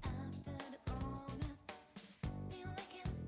After the promise, still I can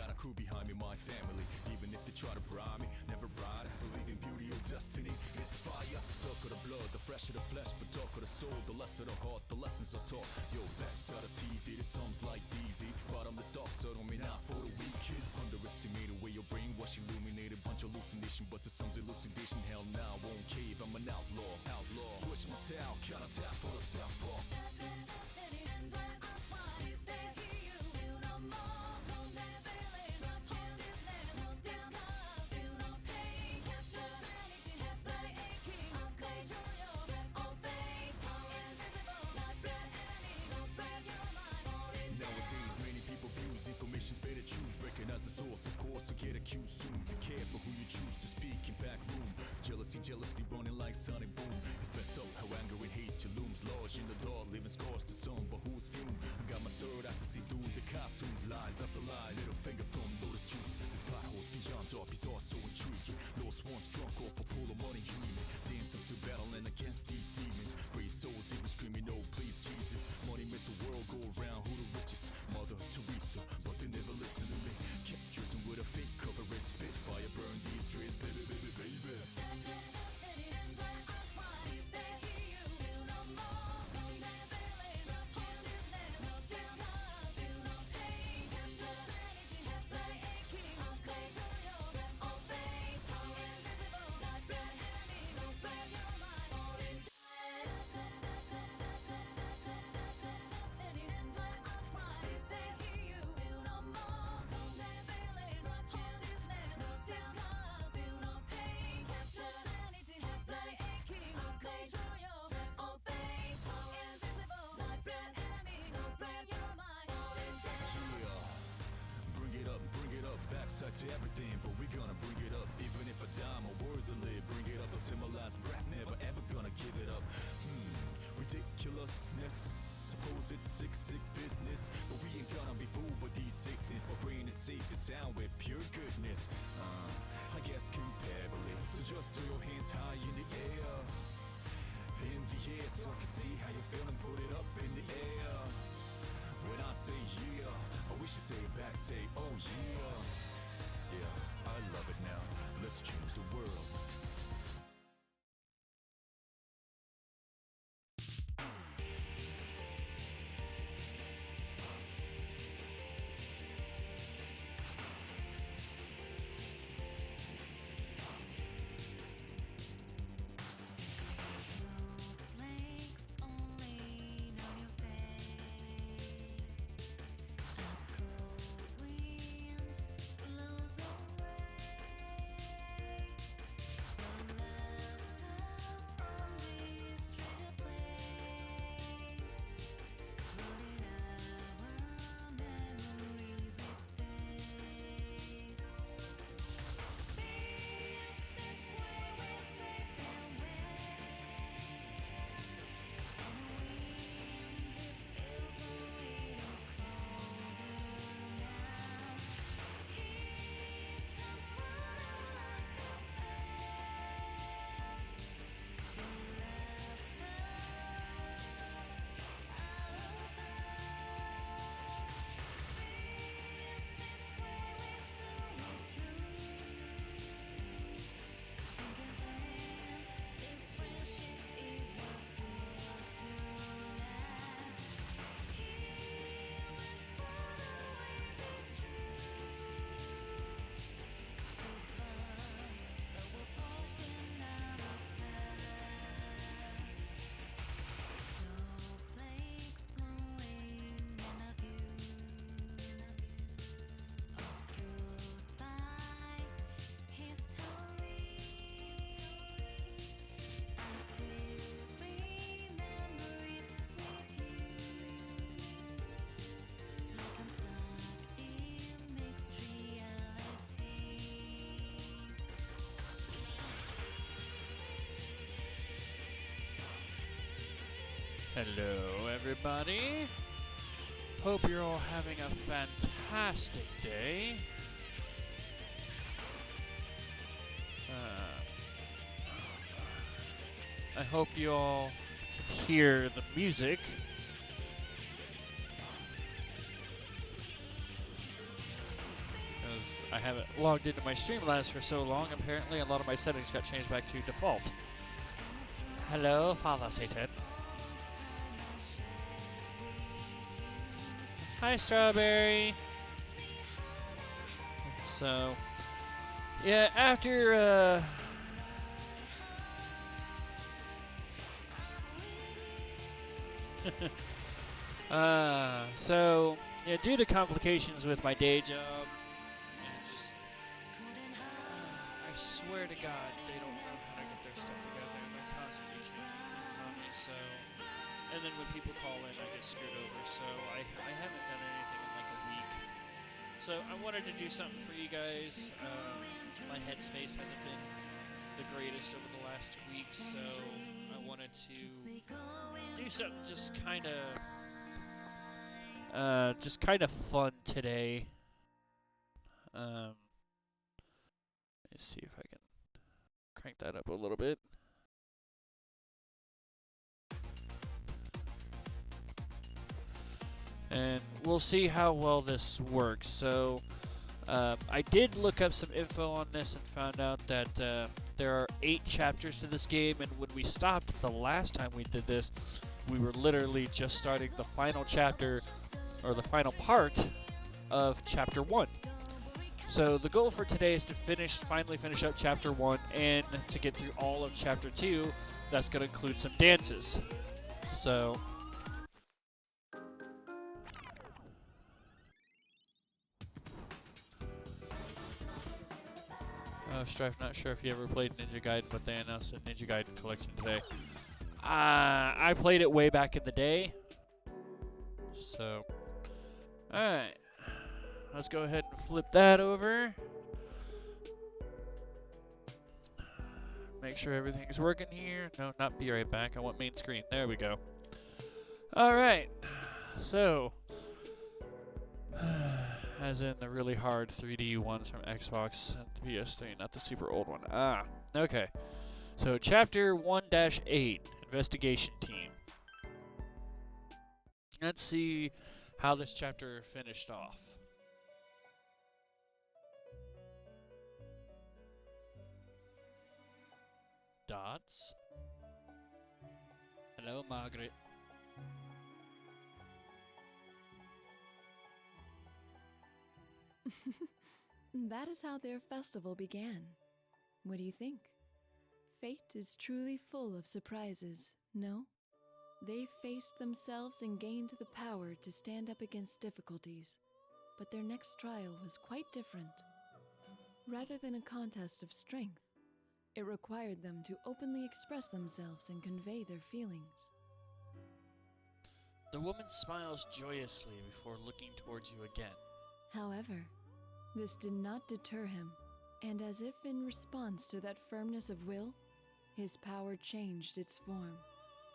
got a crew behind me, my family. Even if they try to bribe me, never ride. Believe in beauty or destiny, it's fire. Dark of the blood, the flesh of the flesh, but dark of the soul, the less of the heart, the lessons are taught. Yo, backside of TV, this song's like DV. Bottomless dark, so don't mean not for the weak kids. Underestimate the way your brainwash illuminated, bunch of hallucination, but to some's elucidation, hell nah, won't cave, I'm an outlaw. Switch my style, count on tap for the southpaw. Information's better choose, recognize the source, of course, so get accused soon. Be careful who you choose to speak in back room. Jealousy running like sonic boom. It's messed up how anger and hate you looms large in the dark, leaving scars to some, but who's fume? I got my third eye to see through the costumes, lies after lie, little finger from lotus juice. This plot holes beyond dark, he's also intriguing. Lost ones drunk off a pool of money dreaming. Dancers to battling against these demons. Brave souls even screaming, oh please Jesus. Money makes the world go around, who the richest? Mother Teresa, but they never listen to me. Kept dressing with a fake cover, red spitfire, burn these trees, baby. Backside to everything, but we gonna bring it up. Even if I die, my words will live. Bring it up until my last breath. Never ever gonna give it up. Ridiculousness. Suppose it's sick business, but we ain't gonna be fooled by these sickness. My brain is safe and sound with pure goodness. I guess comparably. So just throw your hands high in the air. In the air, so I can see how you're feeling. Put it up in the air. When I say yeah, I wish you say it back, say oh yeah. Yeah, I love it now. Let's change the world. Hello, everybody. Hope you're all having a fantastic day. I hope you all can hear the music. because I haven't logged into my Streamlabs for so long. Apparently, a lot of my settings got changed back to default. Hello, Father Satan. Hi, Strawberry. So, yeah, after, so, yeah, due to complications with my day job, and just, I swear to God, they don't know how to get their stuff together. They're constantly changing things on me, so, and then when people call in, I get screwed over, so I haven't done anything in like a week. So I wanted to do something for you guys. My headspace hasn't been the greatest over the last week, so I wanted to do something just kind of fun today. Let's see if I can crank that up a little bit. And we'll see how well this works. So I did look up some info on this and found out that there are 8 chapters to this game, and when we stopped the last time we did this, we were literally just starting the final chapter, or the final part of chapter 1. So the goal for today is to finally finish up chapter 1 and to get through all of chapter 2. That's going to include some dances. So Strife, not sure if you ever played Ninja Gaiden, but they announced a Ninja Gaiden collection today. I played it way back in the day. So, alright. Let's go ahead and flip that over. Make sure everything's working here. No, not be right back. I want main screen. There we go. Alright. So, as in the really hard 3D ones from Xbox and the PS3, not the super old one. Okay. So, Chapter 1-8, Investigation Team. Let's see how this chapter finished off. Dots. Hello, Margaret. That is how their festival began. What do you think? Fate is truly full of surprises, no? They faced themselves and gained the power to stand up against difficulties, but their next trial was quite different. Rather than a contest of strength, it required them to openly express themselves and convey their feelings. The woman smiles joyously before looking towards you again. However, this did not deter him, and as if in response to that firmness of will, his power changed its form,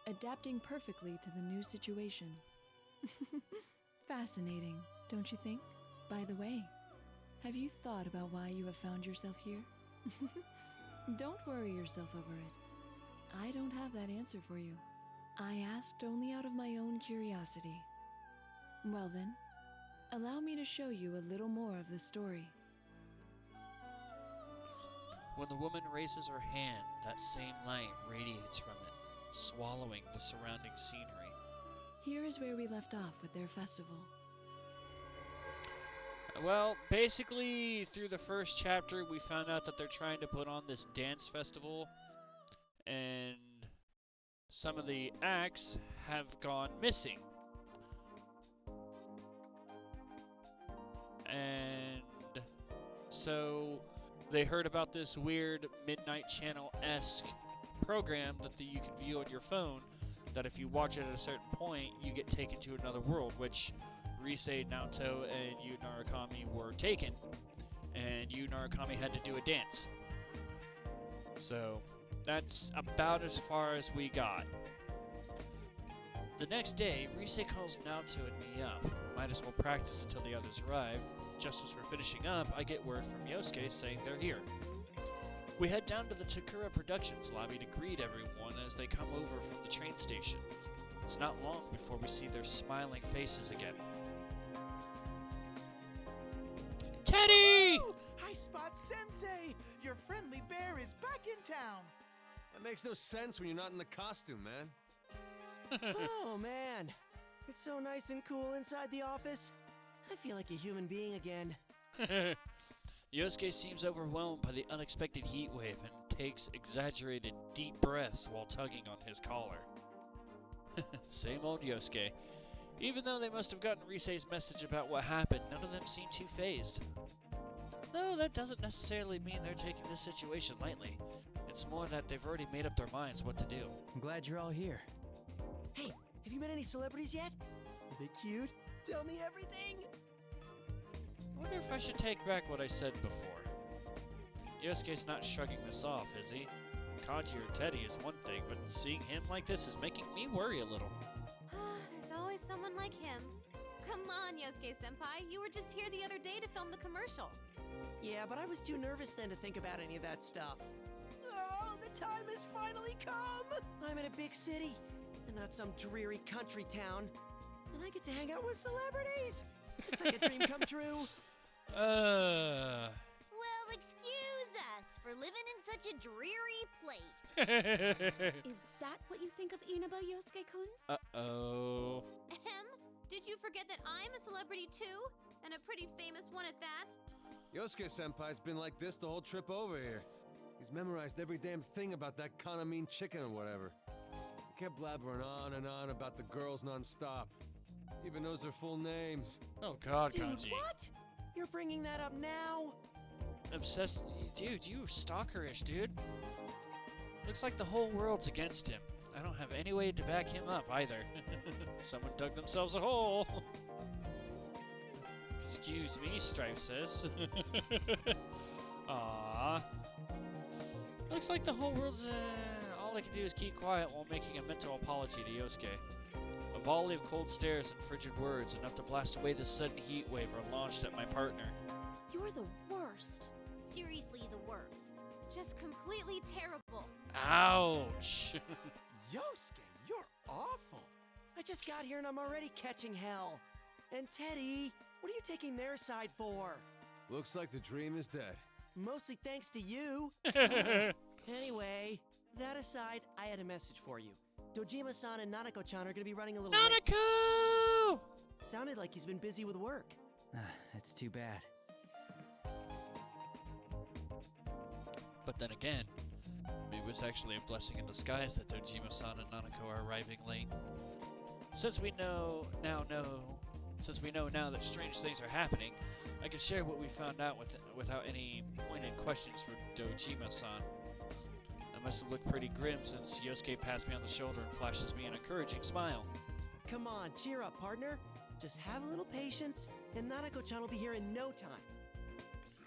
adapting perfectly to the new situation. Fascinating, don't you think? By the way, have you thought about why you have found yourself here? Don't worry yourself over it. I don't have that answer for you. I asked only out of my own curiosity. Well then, allow me to show you a little more of the story. When the woman raises her hand, that same light radiates from it, swallowing the surrounding scenery. Here is where we left off with their festival. Well, basically, through the first chapter, we found out that they're trying to put on this dance festival, and some of the acts have gone missing. And so they heard about this weird Midnight Channel-esque program that you can view on your phone, that if you watch it at a certain point, you get taken to another world, which Rise, Naoto, and Yu Narukami were taken, and Yu Narukami had to do a dance. So that's about as far as we got. The next day, Rise calls Naoto and me up. Might as well practice until the others arrive. Just as we're finishing up, I get word from Yosuke saying they're here. We head down to the Takura Productions lobby to greet everyone as they come over from the train station. It's not long before we see their smiling faces again. Teddy! town. That makes no sense when you're not in the costume, man. Oh, man. It's so nice and cool inside the office. I feel like a human being again. Yosuke seems overwhelmed by the unexpected heat wave and takes exaggerated deep breaths while tugging on his collar. Same old Yosuke. Even though they must have gotten Risei's message about what happened, none of them seem too fazed. Though that doesn't necessarily mean they're taking this situation lightly. It's more that they've already made up their minds what to do. I'm glad you're all here. Hey, have you met any celebrities yet? Are they cute? Tell me everything! I wonder if I should take back what I said before. Yosuke's not shrugging this off, is he? Kaji or Teddy is one thing, but seeing him like this is making me worry a little. There's always someone like him. Come on, Yosuke-senpai. You were just here the other day to film the commercial. Yeah, but I was too nervous then to think about any of that stuff. Oh, the time has finally come! I'm in a big city, and not some dreary country town. And I get to hang out with celebrities! It's like a dream come true. Well, excuse us for living in such a dreary place. Is that what you think of Inaba, Yosuke-kun? Uh-oh. Ahem. Did you forget that I'm a celebrity too? And a pretty famous one at that? Yosuke-senpai's been like this the whole trip over here. He's memorized every damn thing about that Kanamine chicken or whatever. He kept blabbering on and on about the girls non-stop. Even knows their full names. Oh god, Dude, Kanji. what? You're bringing that up now? Obsessed. Dude, you stalkerish, dude. Looks like the whole world's against him. I don't have any way to back him up either. Someone dug themselves a hole. Excuse me, Strife says. Aww. Looks like the whole world's, all I can do is keep quiet while making a mental apology to Yosuke. A volley of cold stares and frigid words, enough to blast away the sudden heat wave launched at my partner. You're the worst. Seriously, the worst. Just completely terrible. Ouch! Yosuke, you're awful. I just got here and I'm already catching hell. And Teddy, what are you taking their side for? Looks like the dream is dead. Mostly thanks to you. Anyway, that aside, I had a message for you. Dojima-san and Nanako-chan are gonna be running a little late. Nanako! Sounded like he's been busy with work. That's too bad. But then again, it was actually a blessing in disguise that Dojima-san and Nanako are arriving late. Since we know now that strange things are happening, I can share what we found out without any pointed questions for Dojima-san. I must have looked pretty grim since Yosuke pats me on the shoulder and flashes me an encouraging smile. Come on, cheer up, partner. Just have a little patience, and Nanako-chan will be here in no time.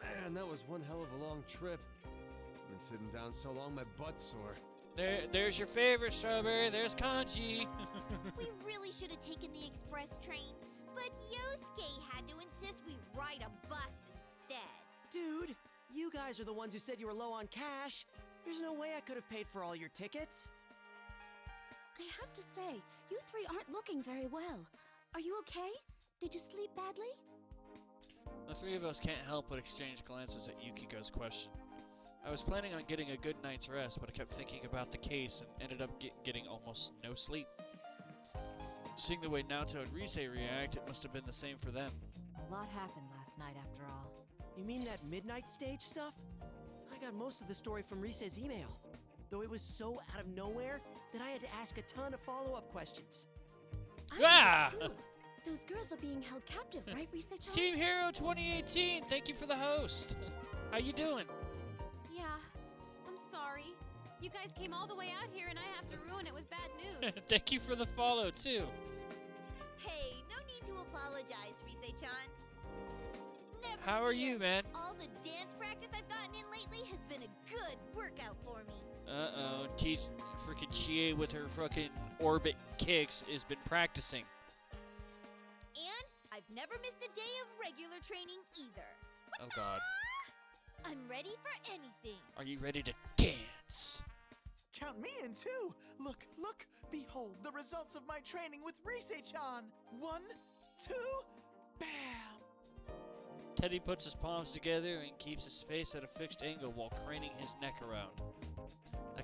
Man, that was one hell of a long trip. I've been sitting down so long my butt's sore. There's your favorite strawberry. There's Kanji. We really should have taken the express train, but Yosuke had to insist we ride a bus instead. Dude, you guys are the ones who said you were low on cash. There's no way I could have paid for all your tickets. I have to say, you three aren't looking very well. Are you okay? Did you sleep badly? The three of us can't help but exchange glances at Yukiko's question. I was planning on getting a good night's rest, but I kept thinking about the case and ended up getting almost no sleep. Seeing the way Naoto and Risei react, it must have been the same for them. A lot happened last night after all. You mean that midnight stage stuff? I got most of the story from Risei's email, though it was so out of nowhere that I had to ask a ton of follow-up questions. Ah! I know too. Those girls are being held captive, right, Risei-chan? Team Hero 2018, thank you for the host. How you doing? Yeah, I'm sorry. You guys came all the way out here and I have to ruin it with bad news. Thank you for the follow, too. Hey, no need to apologize, Risei-chan. Never How are fear. you, man? All the dance practice I've gotten in lately has been a good workout for me. Uh-oh, freaking Chie with her fucking orbit kicks has been practicing. And I've never missed a day of regular training either. Oh god. I'm ready for anything. Are you ready to dance? Count me in too. Look, look. Behold the results of my training with Risei-chan. 1, 2, bam. Teddy puts his palms together and keeps his face at a fixed angle while craning his neck around.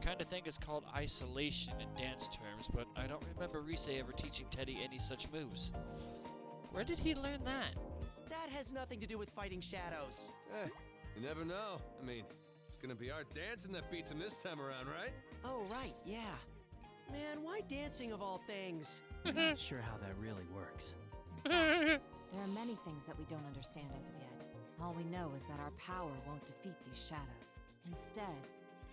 kind of thing is called isolation in dance terms, but I don't remember Rise ever teaching Teddy any such moves. Where did he learn that? That has nothing to do with fighting shadows. You never know. I mean, it's gonna be our dancing that beats him this time around, right? Oh, right, yeah. Man, why dancing of all things? I'm not sure how that really works. There are many things that we don't understand as of yet. All we know is that our power won't defeat these shadows. Instead,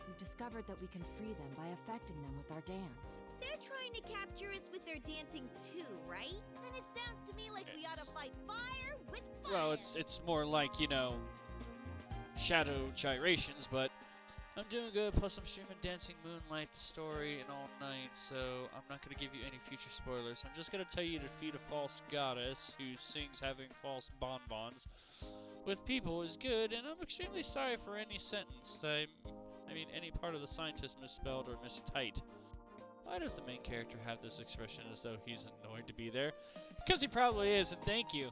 we've discovered that we can free them by affecting them with our dance. They're trying to capture us with their dancing too, right? Then it sounds to me like we ought to fight fire with fire. Well, it's more like, you know, shadow gyrations, but I'm doing good, plus I'm streaming Dancing Moonlight, the story, and all night, so I'm not going to give you any future spoilers. I'm just going to tell you to defeat a false goddess who sings having false bonbons with people is good, and I'm extremely sorry for any sentence. I mean, any part of the scientist misspelled or mistyped. Why does the main character have this expression as though he's annoyed to be there? Because he probably is, and thank you.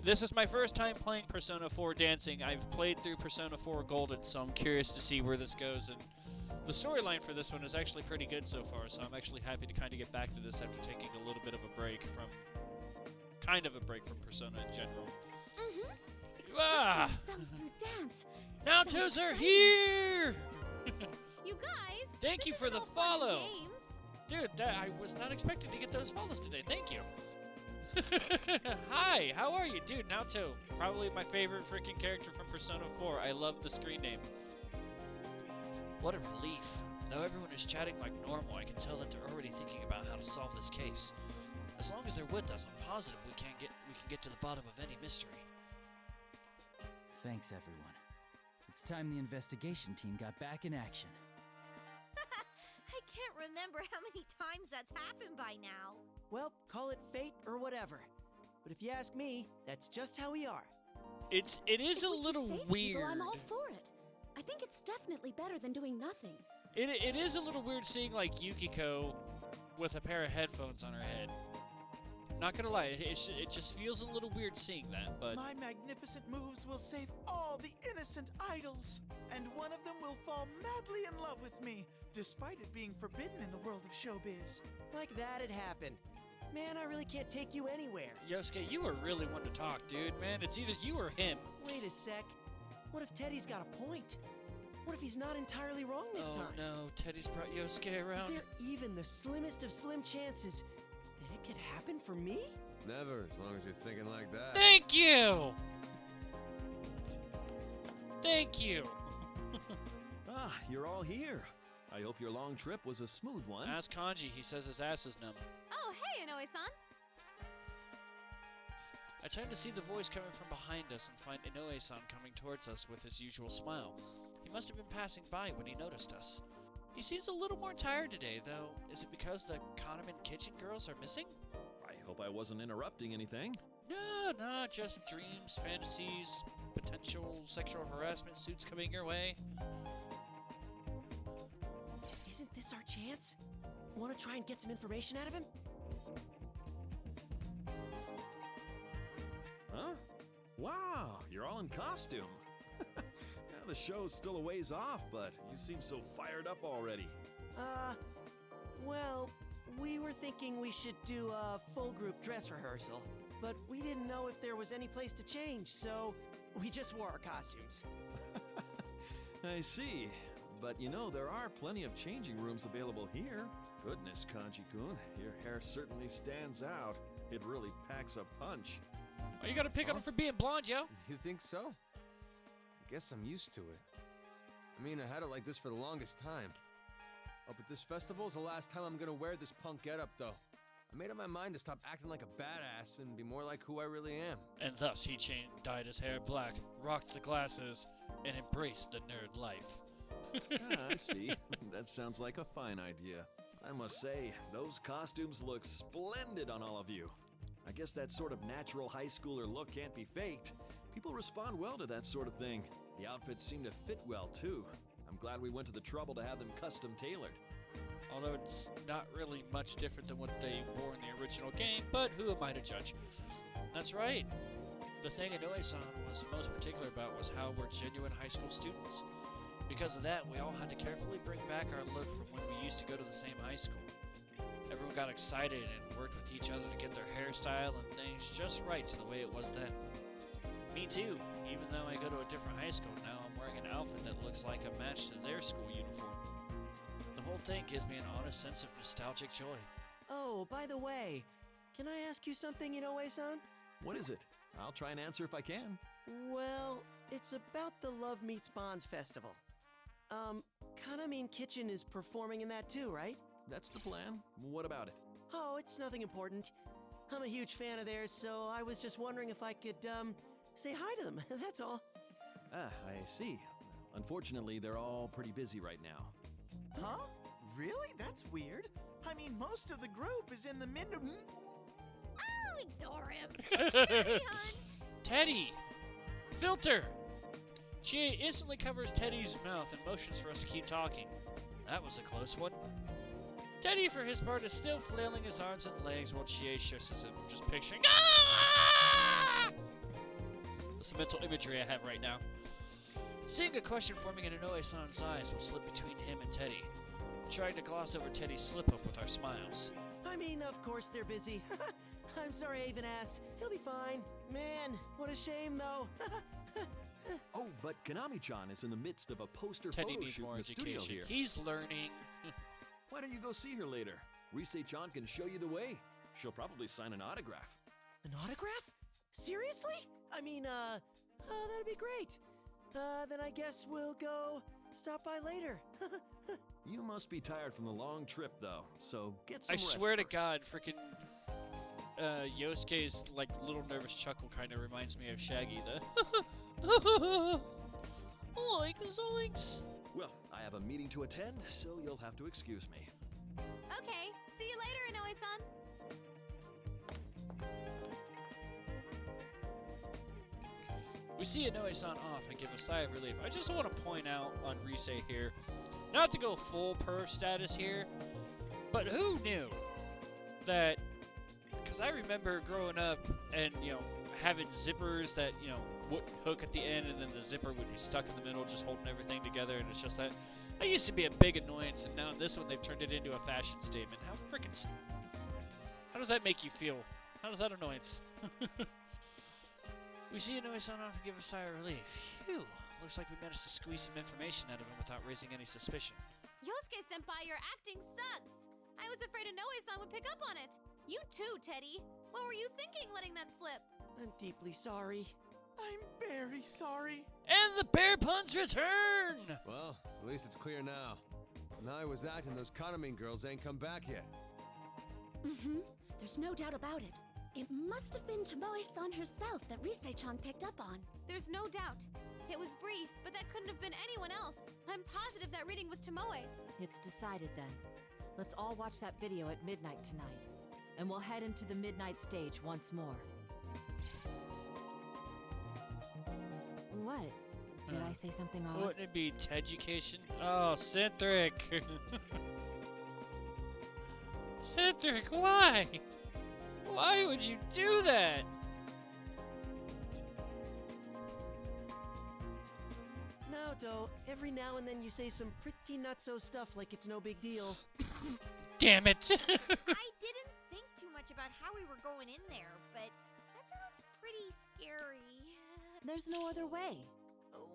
This is my first time playing Persona 4 Dancing. I've played through Persona 4 Golden, so I'm curious to see where this goes. And the storyline for this one is actually pretty good so far, so I'm actually happy to kind of get back to this after taking a little bit of a break from... kind of a break from Persona in general. Expressing yourselves through dance. Naotos are here! You guys! Thank you this for is the all fun and follow! games. Dude, I was not expecting to get those follows today. Thank you. Hi, how are you? Dude, Naoto, probably my favorite freaking character from Persona 4. I love the screen name. What a relief. Though everyone is chatting like normal, I can tell that they're already thinking about how to solve this case. As long as they're with us, I'm positive we can get to the bottom of any mystery. Thanks, everyone. It's time the investigation team got back in action. I can't remember how many times that's happened by now. Well, call it fate or whatever. But if you ask me, that's just how we are. It is a little Save weird. people, I'm all for it. I think it's definitely better than doing nothing. It is a little weird seeing like Yukiko with a pair of headphones on her head. Not gonna lie, it just feels a little weird seeing that, but... My magnificent moves will save all the innocent idols, and one of them will fall madly in love with me, despite it being forbidden in the world of showbiz. Like that'd happen. Man, I really can't take you anywhere. Yosuke, you are really one to talk, dude. Man, it's either you or him. Wait a sec. What if Teddy's got a point? What if he's not entirely wrong this time? Oh no, Teddy's brought Yosuke around. Is there even the slimmest of slim chances that it could happen for me? Never, as long as you're thinking like that. Thank you! Thank you! Ah, you're all here. I hope your long trip was a smooth one. Ask Kanji, he says his ass is numb. Oh, hey, Inoue-san. I turned to see the voice coming from behind us and find Inoue-san coming towards us with his usual smile. He must have been passing by when he noticed us. He seems a little more tired today, though. Is it because the Kahneman kitchen girls are missing? I hope I wasn't interrupting anything. No, just dreams, fantasies, potential sexual harassment suits coming your way. Isn't this our chance? Want to try and get some information out of him? Huh? Wow, you're all in costume. Yeah, the show's still a ways off, but you seem so fired up already. Well, we were thinking we should do a full group dress rehearsal, but we didn't know if there was any place to change, so we just wore our costumes. I see. But you know, there are plenty of changing rooms available here. Goodness, Kanji-kun, your hair certainly stands out. It really packs a punch. Oh, you gotta pick on him for being blonde, yo. You think so? I guess I'm used to it. I mean, I had it like this for the longest time. Oh, but this festival's the last time I'm gonna wear this punk getup, though. I made up my mind to stop acting like a badass and be more like who I really am. And thus he dyed his hair black, rocked the glasses, and embraced the nerd life. I see. That sounds like a fine idea. I must say, those costumes look splendid on all of you. I guess that sort of natural high schooler look can't be faked. People respond well to that sort of thing. The outfits seem to fit well, too. I'm glad we went to the trouble to have them custom tailored. Although it's not really much different than what they wore in the original game, but who am I to judge? That's right. The thing Inoue-san was most particular about was how we're genuine high school students. Because of that, we all had to carefully bring back our look from when we used to go to the same high school. Everyone got excited and worked with each other to get their hairstyle and things just right to the way it was then. Me too, even though I go to a different high school now, I'm wearing an outfit that looks like a match to their school uniform. The whole thing gives me an honest sense of nostalgic joy. Oh, by the way, can I ask you something, Inoue-san? What is it? I'll try and answer if I can. Well, it's about the Love Meets Bonds festival. Kanamine Kitchen is performing in that too, right? That's the plan. What about it? Oh, it's nothing important. I'm a huge fan of theirs, so I was just wondering if I could, say hi to them, that's all. Ah, I see. Unfortunately, they're all pretty busy right now. Huh? Really? That's weird. I mean, most of the group is in the Oh, ignore him. Just carry on. Teddy! Filter! Chie instantly covers Teddy's mouth and motions for us to keep talking. That was a close one. Teddy, for his part, is still flailing his arms and legs while Chie shushes him, just picturing ah! That's the mental imagery I have right now. Seeing a question forming in Inoue-san's eyes will slip between him and Teddy, trying to gloss over Teddy's slip-up with our smiles. I mean, of course they're busy. I'm sorry I even asked. He'll be fine. Man, what a shame, though. Oh, but Konami-chan is in the midst of a poster Teddy photo needs shoot more in the studio education. here. He's learning. Why don't you go see her later? Rise-chan can show you the way. She'll probably sign an autograph. An autograph? Seriously? I mean, that'd be great. Then I guess we'll go stop by later. You must be tired from the long trip, though, so get some I rest swear to first. God, freaking Yosuke's like little nervous chuckle kind of reminds me of Shaggy. The oinks zoinks. Well, I have a meeting to attend, so you'll have to excuse me. Okay, see you later, Inoue-san. We see Inoue-san off and give a sigh of relief. I just want to point out on Rise here, not to go full perv status here, but who knew that? Because I remember growing up and, you know, having zippers that, you know, wouldn't hook at the end and then the zipper would be stuck in the middle just holding everything together, and it's just that. I used to be a big annoyance, and now in this one they've turned it into a fashion statement. How freaking... How does that make you feel? How does that annoyance? We see Inoue-san off and give a sigh of relief. Phew, looks like we managed to squeeze some information out of him without raising any suspicion. Yosuke-senpai, your acting sucks. I was afraid Inoue-san would pick up on it. You too, Teddy. What were you thinking letting that slip? I'm deeply sorry. I'm very sorry. And the bear puns return! Well, at least it's clear now. Now I was acting, those Kanamine girls ain't come back yet. Mm-hmm. There's no doubt about it. It must have been Tomoe-san herself that Rise-chan picked up on. There's no doubt. It was brief, but that couldn't have been anyone else. I'm positive that reading was Tomoe's. It's decided then. Let's all watch that video at midnight tonight. And we'll head into the midnight stage once more. What? Did I say something odd? Wouldn't it be Teducation? Oh, Centric! Centric, why? Why would you do that? Now, Do, every now and then you say some pretty nutso stuff like it's no big deal. Damn it! I didn't think too much about how we were going in there, but that sounds pretty scary. There's no other way.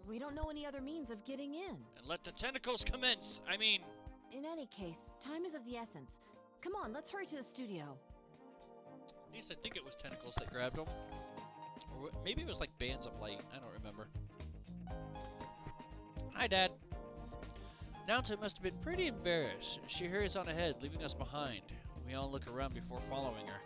We don't know any other means of getting in. And let the tentacles commence! I mean... In any case, time is of the essence. Come on, let's hurry to the studio. At least I think it was tentacles that grabbed him. Or maybe it was like bands of light. I don't remember. Hi, Dad. Naoto must have been pretty embarrassed. She hurries on ahead, leaving us behind. We all look around before following her.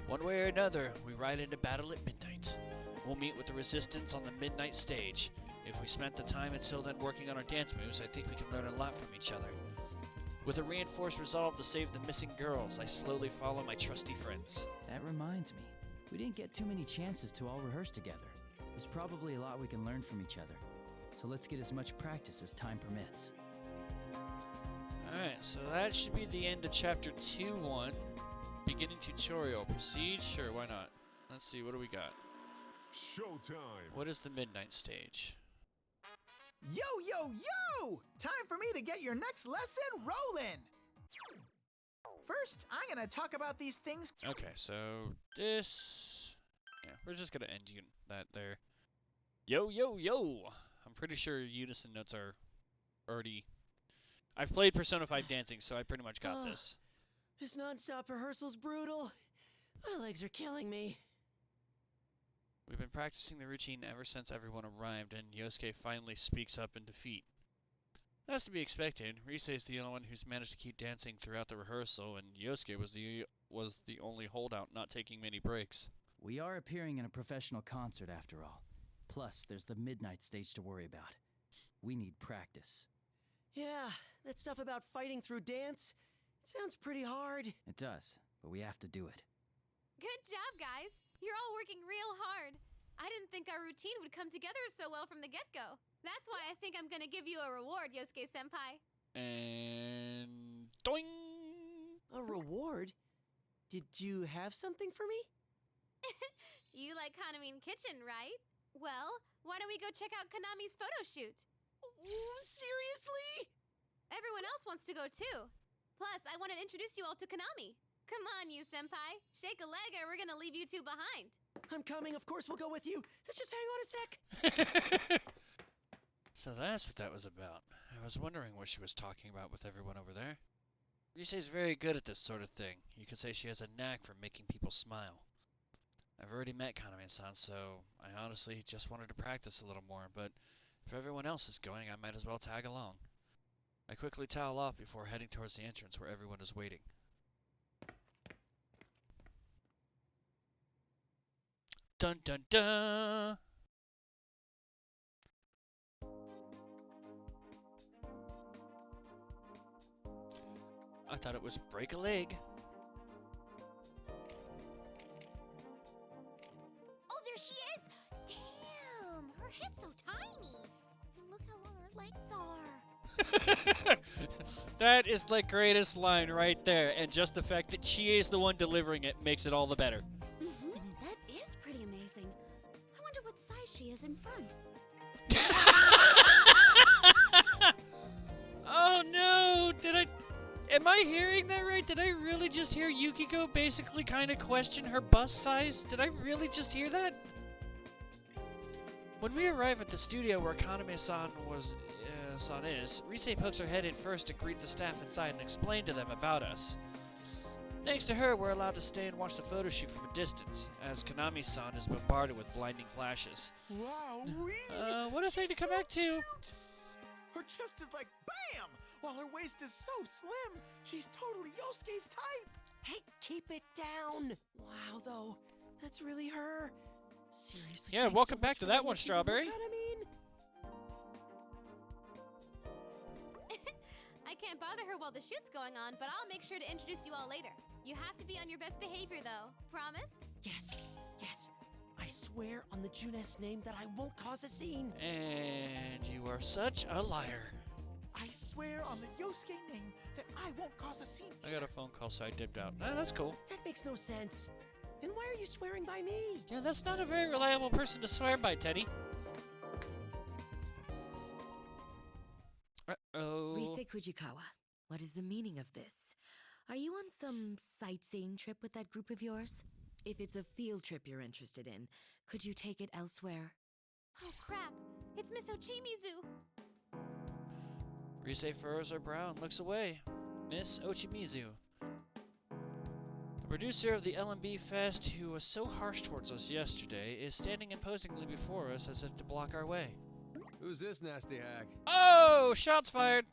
One way or another, we ride into battle at midnight. We'll meet with the resistance on the midnight stage. If we spent the time until then working on our dance moves, I think we can learn a lot from each other. With a reinforced resolve to save the missing girls, I slowly follow my trusty friends. That reminds me. We didn't get too many chances to all rehearse together. There's probably a lot we can learn from each other. So let's get as much practice as time permits. Alright, so that should be the end of Chapter 2-1. Beginning tutorial. Proceed? Sure, why not? Let's see, what do we got? Showtime! What is the midnight stage? Yo, yo! Time for me to get your next lesson rolling! First, I'm gonna talk about these things. Okay, so this... Yeah, we're just gonna end that there. Yo, yo, yo! I'm pretty sure unison notes are already... I've played Persona 5 Dancing, so I pretty much got this. This non-stop rehearsal's brutal. My legs are killing me. We've been practicing the routine ever since everyone arrived, and Yosuke finally speaks up in defeat. That's to be expected. Rise is the only one who's managed to keep dancing throughout the rehearsal, and Yosuke was the only holdout not taking many breaks. We are appearing in a professional concert after all. Plus, there's the midnight stage to worry about. We need practice. Yeah, that stuff about fighting through dance, it sounds pretty hard. It does, but we have to do it. Good job, guys. You're all working real hard. I didn't think our routine would come together so well from the get-go. That's why I think I'm gonna give you a reward, Yosuke-senpai. And... doing! A reward? Did you have something for me? You like Hanamine Kitchen, right? Well, why don't we go check out Konami's photo shoot? Ooh, seriously? Everyone else wants to go too. Plus, I want to introduce you all to Konami. Come on, you senpai. Shake a leg or we're gonna leave you two behind. I'm coming, of course we'll go with you. Let's just hang on a sec. So that's what that was about. I was wondering what she was talking about with everyone over there. Rise's very good at this sort of thing. You could say she has a knack for making people smile. I've already met Kaname-san, so I honestly just wanted to practice a little more, but if everyone else is going, I might as well tag along. I quickly towel off before heading towards the entrance where everyone is waiting. Dun dun dun! I thought it was break a leg. Oh, there she is! Damn, her head's so tiny. And look how long her legs are. That is the greatest line right there, and just the fact that she is the one delivering it makes it all the better. That is pretty amazing. I wonder what size she is in front. Oh no! Am I hearing that right? Did I really just hear Yukiko basically kind of question her bust size? Did I really just hear that? When we arrive at the studio where Kaname-san is, Rise pokes her head in first to greet the staff inside and explain to them about us. Thanks to her, we're allowed to stay and watch the photo shoot from a distance, as Konami-san is bombarded with blinding flashes. Wow, what a thing to come back to! Cute. Her chest is like BAM! While her waist is so slim, she's totally Yosuke's type! Hey, keep it down! Wow, though, that's really her. Seriously. Yeah, welcome back to that one, Strawberry. I can't bother her while the shoot's going on, but I'll make sure to introduce you all later. You have to be on your best behavior, though. Promise? Yes. I swear on the Juness name that I won't cause a scene. And you are such a liar. I swear on the Yosuke name that I won't cause a scene. I got a phone call, so I dipped out. Nah, that's cool. That makes no sense. And why are you swearing by me? Yeah, that's not a very reliable person to swear by, Teddy. Uh-oh. Rise Kujikawa, what is the meaning of this? Are you on some sightseeing trip with that group of yours? If it's a field trip you're interested in, could you take it elsewhere? Oh crap, it's Miss Ochimizu. Rise furrows her brow and looks away. Miss Ochimizu. The producer of the LMB Fest, who was so harsh towards us yesterday, is standing imposingly before us as if to block our way. Who's this nasty hag? Oh! Shots fired!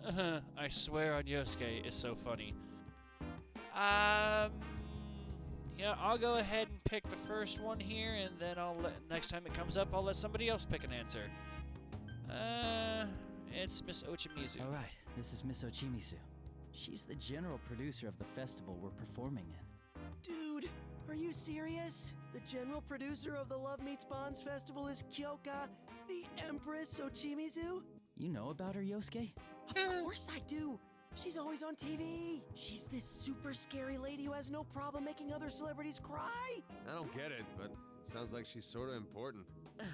I swear on Yosuke is so funny. Yeah, I'll go ahead and pick the first one here, and then next time it comes up, I'll let somebody else pick an answer. It's Miss Ochimizu. Alright, this is Miss Ochimizu. She's the general producer of the festival we're performing in. Dude, are you serious? The general producer of the Love Meets Bonds Festival is Kyoka, the Empress Ochimizu? You know about her, Yosuke? Of course I do! She's always on TV! She's this super scary lady who has no problem making other celebrities cry! I don't get it, but it sounds like she's sort of important. Ugh.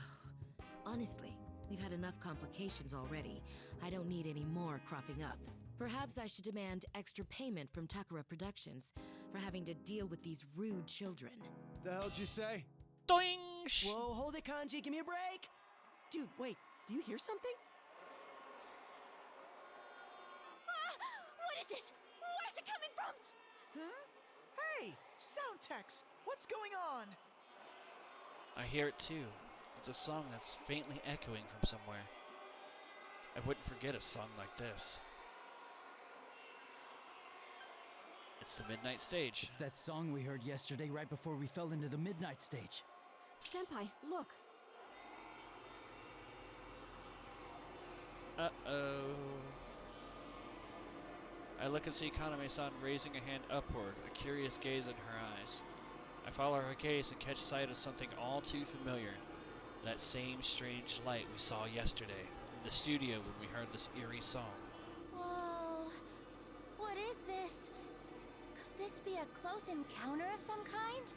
Honestly, We've had enough complications already. I don't need any more cropping up. Perhaps I should demand extra payment from Takara Productions for having to deal with these rude children. The hell'd you say? Doing! Whoa, hold it, Kanji. Give me a break. Dude, wait. Do you hear something? What is this? Where's it coming from? Hey, sound techs, what's going on? I hear it too. It's a song that's faintly echoing from somewhere. I wouldn't forget a song like this. It's the Midnight Stage. It's that song we heard yesterday right before we fell into the midnight stage. Senpai, look. Uh-oh. I look and see Kaname-san raising a hand upward, a curious gaze in her eyes. I follow her gaze and catch sight of something all too familiar. That same strange light we saw yesterday in the studio when we heard this eerie song. Whoa. What is this? Could this be a close encounter of some kind?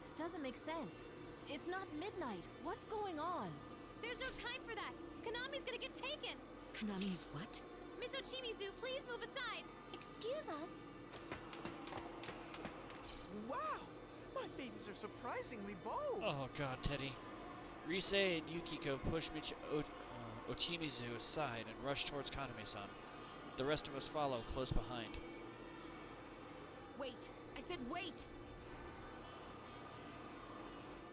This doesn't make sense. It's not midnight. What's going on? There's no time for that. Konami's gonna get taken. Konami's what? Miss Ochimizu, please move aside. Excuse us. Wow, my babies are surprisingly bold. Oh god, Teddy. Rise and Yukiko push Ochimizu aside and rush towards Kaname-san. The rest of us follow close behind. Wait! I said wait!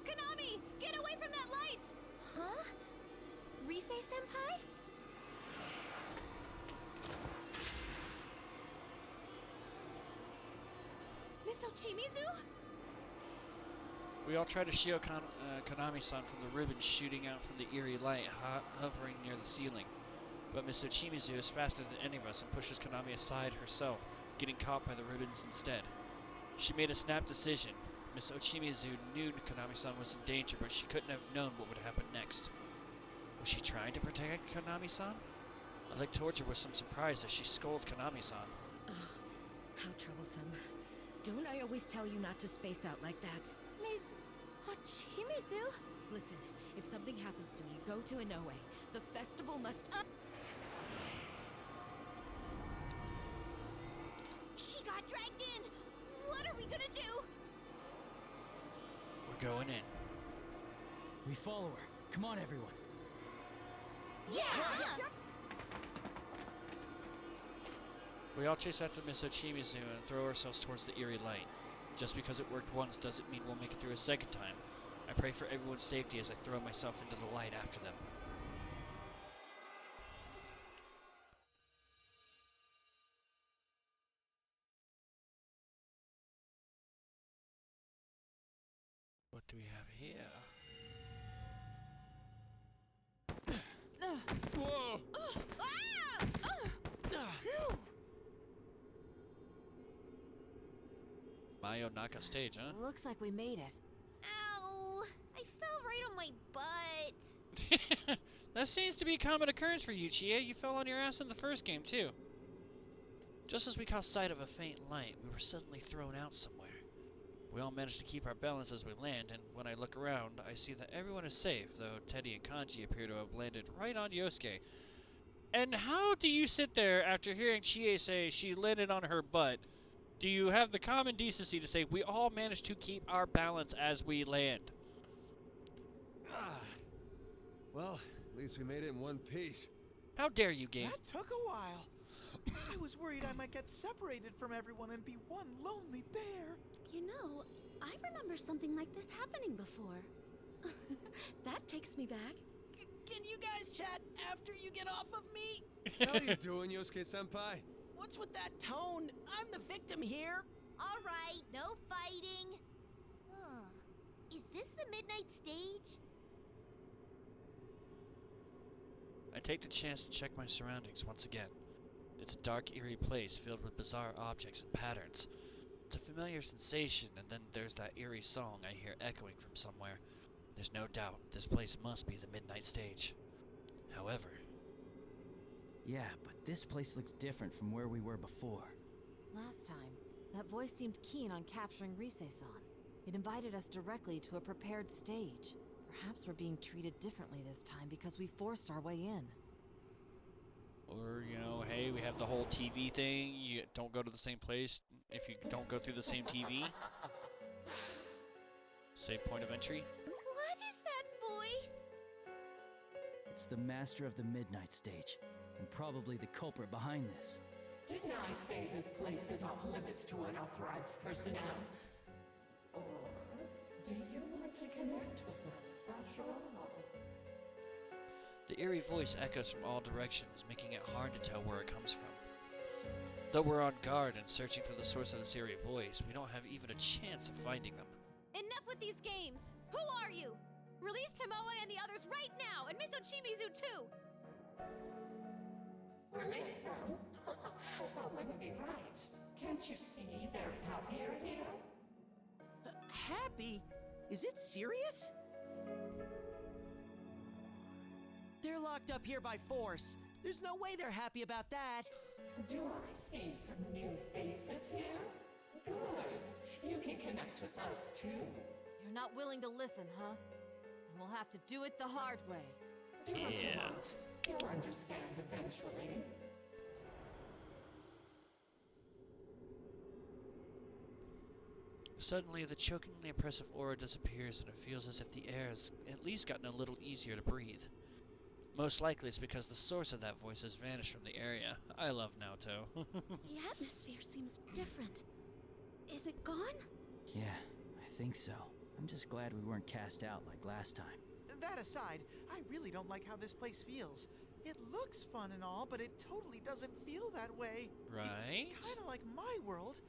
Konami, get away from that light! Huh? Rise-senpai? Miss Ochimizu? We all try to shield Konami-san from the ribbon shooting out from the eerie light hovering near the ceiling. But Miss Ochimizu is faster than any of us and pushes Konami aside herself, getting caught by the ribbons instead. She made a snap decision. Miss Ochimizu knew Konami-san was in danger, but she couldn't have known what would happen next. Was she trying to protect Konami-san? I look towards her with some surprise as she scolds Konami-san. Oh, how troublesome. Don't I always tell you not to space out like that? Miss Ochimizu? Listen, if something happens to me, go to Inoue. The festival must... She got dragged in. What are we gonna do? We're going in. We follow her. Come on, everyone. Yeah! We all chase after Miss Ochimizu and throw ourselves towards the eerie light. Just because it worked once doesn't mean we'll make it through a second time. I pray for everyone's safety as I throw myself into the light after them. What do we have here? Whoa! Phew! Mayonaka stage, huh? Looks like we made it. Ow! I fell right on my butt. That seems to be a common occurrence for you, Chie. You fell on your ass in the first game, too. Just as we caught sight of a faint light, we were suddenly thrown out somewhere. We all managed to keep our balance as we land, and when I look around, I see that everyone is safe, though Teddy and Kanji appear to have landed right on Yosuke. And how do you sit there after hearing Chie say she landed on her butt? Do you have the common decency to say we all managed to keep our balance as we land? Well, at least we made it in one piece. How dare you, game? That took a while. I was worried I might get separated from everyone and be one lonely bear. You know, I remember something like this happening before. That takes me back. Can you guys chat after you get off of me? How you doing, Yosuke-senpai? What's with that tone? I'm the victim here. All right, no fighting. Huh. Is this the midnight stage? I take the chance to check my surroundings once again. It's a dark, eerie place filled with bizarre objects and patterns. It's a familiar sensation, and then there's that eerie song I hear echoing from somewhere. There's no doubt this place must be the midnight stage. However... Yeah, but this place looks different from where we were before. Last time, that voice seemed keen on capturing Rise-san. It invited us directly to a prepared stage. Perhaps we're being treated differently this time because we forced our way in. Or, you know, hey, we have the whole TV thing. You don't go to the same place if you don't go through the same TV. Same point of entry. What is that voice? It's the master of the Midnight Stage, and probably the culprit behind this. Didn't I say this place is off limits to unauthorized personnel? Or do you want to connect with us after all? The eerie voice echoes from all directions, making it hard to tell where it comes from. Though we're on guard and searching for the source of this eerie voice, we don't have even a chance of finding them. Enough with these games! Who are you? Release Tomoe and the others right now, and Miss Ochimizu too! Release them? That wouldn't be right. Can't you see they're happier here? Happy? Is it serious? They're locked up here by force. There's no way they're happy about that. Do I see some new faces here? Good. You can connect with us too. You're not willing to listen, huh? And we'll have to do it the hard way. Do what you want. You'll understand eventually. Suddenly, the chokingly oppressive aura disappears, and it feels as if the air has at least gotten a little easier to breathe. Most likely it's because the source of that voice has vanished from the area. I love Naoto. The atmosphere seems different. Is it gone? Yeah, I think so. I'm just glad we weren't cast out like last time. That aside, I really don't like how this place feels. It looks fun and all, but it totally doesn't feel that way. Right? It's kind of like my world,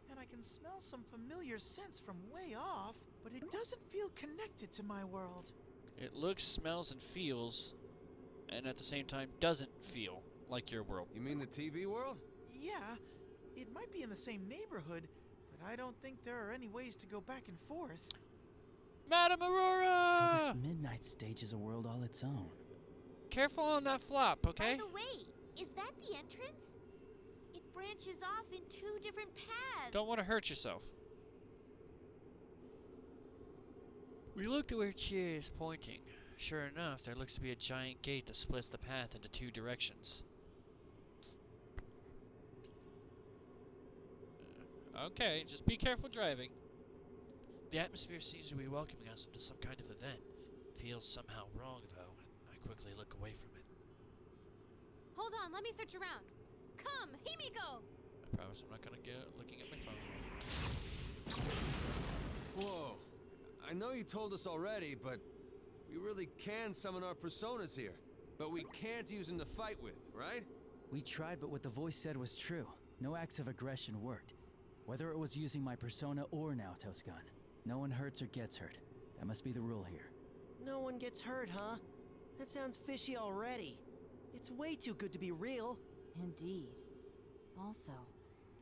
and I can smell some familiar scents from way off, but it doesn't feel connected to my world. It looks, smells, and feels, and at the same time doesn't feel like your world. You mean the TV world? Yeah, it might be in the same neighborhood, but I don't think there are any ways to go back and forth. Madam Aurora! So this Midnight Stage is a world all its own. Careful on that flop, okay? By the way, is that the entrance? It branches off in two different paths. Don't want to hurt yourself. We look to where Chie is pointing. Sure enough, there looks to be a giant gate that splits the path into two directions. Okay, just be careful driving. The atmosphere seems to be welcoming us into some kind of event. Feels somehow wrong, though, and I quickly look away from it. Hold on, let me search around. Come, Himiko! I promise I'm not gonna get looking at my phone. Whoa. I know you told us already, but we really can summon our personas here. But we can't use them to fight with, right? We tried, but what the voice said was true. No acts of aggression worked. Whether it was using my persona or Naoto's gun. No one hurts or gets hurt. That must be the rule here. No one gets hurt, huh? That sounds fishy already. It's way too good to be real. Indeed. Also,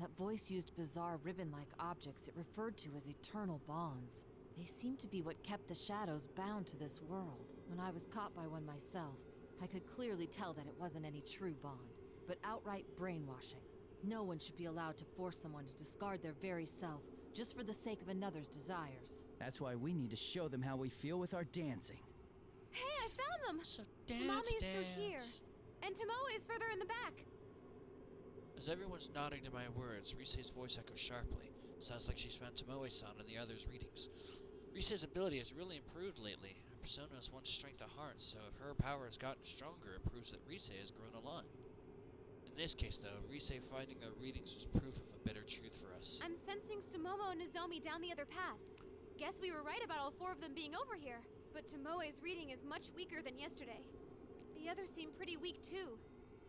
that voice used bizarre ribbon-like objects it referred to as eternal bonds. They seem to be what kept the shadows bound to this world. When I was caught by one myself, I could clearly tell that it wasn't any true bond, but outright brainwashing. No one should be allowed to force someone to discard their very self just for the sake of another's desires. That's why we need to show them how we feel with our dancing. Hey, I found them! So Tamami is through dance. here, and Tomoe is further in the back. As everyone's nodding to my words, Rise's voice echoes sharply. Sounds like she's found Tomoe-san in the others' readings. Rise's ability has really improved lately. Her persona has won strength of heart, so if her power has gotten stronger, it proves that Rise has grown a lot. In this case, though, Rise finding our readings was proof of a bitter truth for us. I'm sensing Sumomo and Nozomi down the other path. Guess we were right about all four of them being over here. But Tomoe's reading is much weaker than yesterday. The others seem pretty weak, too.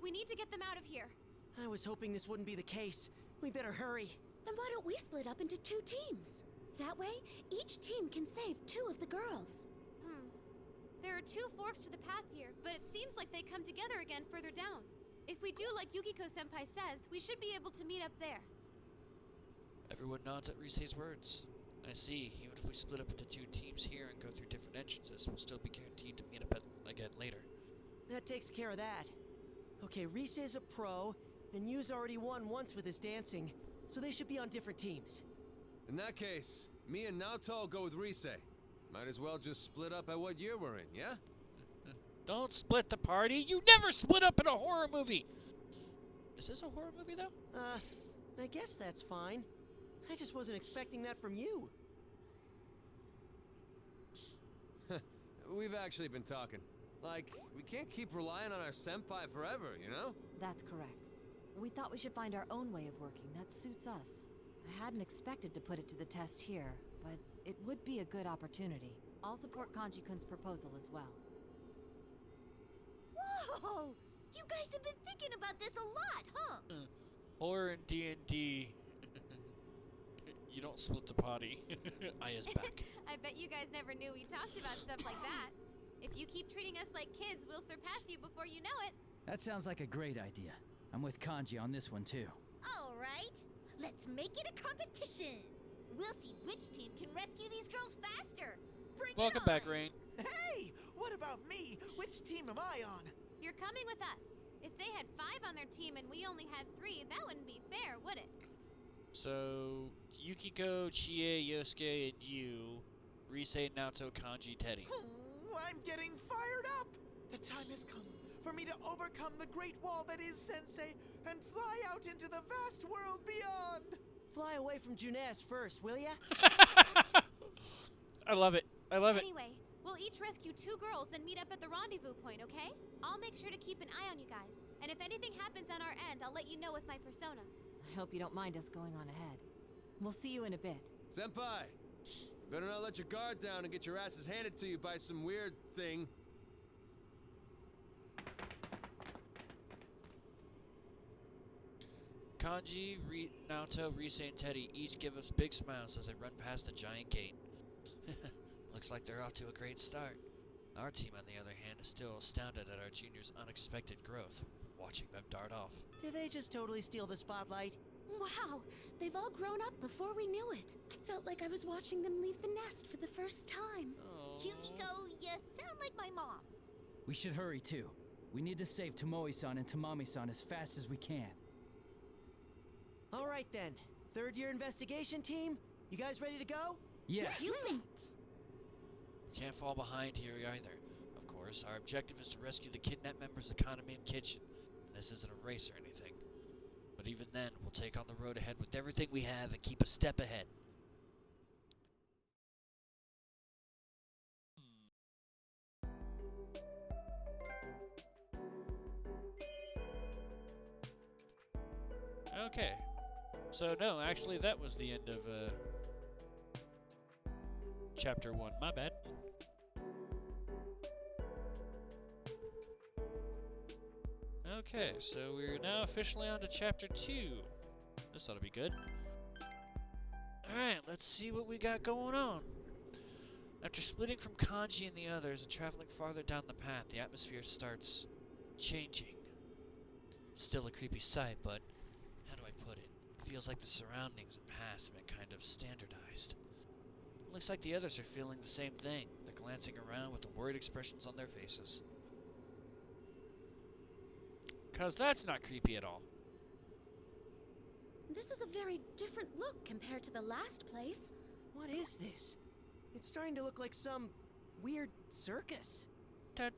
We need to get them out of here. I was hoping this wouldn't be the case. We better hurry. Then why don't we split up into two teams? That way, each team can save two of the girls. There are two forks to the path here, but it seems like they come together again further down. If we do like Yukiko-senpai says, we should be able to meet up there. Everyone nods at Rise's words. I see, even if we split up into two teams here and go through different entrances, we'll still be guaranteed to meet up again later. That takes care of that. Okay, Rise is a pro, and Yu's already won once with his dancing, so they should be on different teams. In that case, me and Naoto will go with Rise. Might as well just split up at what year we're in, yeah? Don't split the party. You never split up in a horror movie. Is this a horror movie, though? I guess that's fine. I just wasn't expecting that from you. We've actually been talking. Like, we can't keep relying on our senpai forever, you know? That's correct. We thought we should find our own way of working that suits us. I hadn't expected to put it to the test here, but it would be a good opportunity. I'll support Kanji-kun's proposal as well. Whoa! You guys have been thinking about this a lot, huh? Horror and D&D. You don't split the potty. Aya's back. I bet you guys never knew we talked about stuff like that. If you keep treating us like kids, we'll surpass you before you know it. That sounds like a great idea. I'm with Kanji on this one too. All right, let's make it a competition. We'll see which team can rescue these girls faster. Bring Welcome it on. back, Rain. Hey, what about me? Which team am I on? You're coming with us. If they had 5 on their team and we only had 3, that wouldn't be fair, would it? So, Yukiko, Chie, Yosuke, and you. Rise, Naoto, Kanji, Teddy. I'm getting fired up. The time has come for me to overcome the great wall that is Sensei and fly out into the vast world beyond. Fly away from Junes first, will ya? I love it. I love it. Anyway, we'll each rescue 2 girls, then meet up at the rendezvous point, okay? I'll make sure to keep an eye on you guys. And if anything happens on our end, I'll let you know with my persona. I hope you don't mind us going on ahead. We'll see you in a bit. Senpai! Better not let your guard down and get your asses handed to you by some weird thing. Kanji, Naoto, Rise, and Teddy each give us big smiles as they run past the giant gate. Looks like they're off to a great start. Our team, on the other hand, is still astounded at our juniors' unexpected growth, watching them dart off. Did they just totally steal the spotlight? Wow, they've all grown up before we knew it. I felt like I was watching them leave the nest for the first time. Yukiko, you sound like my mom. We should hurry too. We need to save Tomoe-san and Tamami-san as fast as we can. All right then. 3rd year investigation team, you guys ready to go? Yeah. You bet. Can't fall behind here either. Of course, our objective is to rescue the kidnapped members of Kaname Kitchen. This isn't a race or anything. But even then, we'll take on the road ahead with everything we have and keep a step ahead. Okay. So no, actually that was the end of chapter 1. My bad. Okay, so we're now officially on to chapter 2. This ought to be good. Alright, let's see what we got going on. After splitting from Kanji and the others and traveling farther down the path, the atmosphere starts changing. It's still a creepy sight, but how do I put it? It feels like the surroundings and past have been kind of standardized. It looks like the others are feeling the same thing. They're glancing around with the worried expressions on their faces. 'Cause that's not creepy at all. This is a very different look compared to the last place. What is this? It's starting to look like some weird circus. The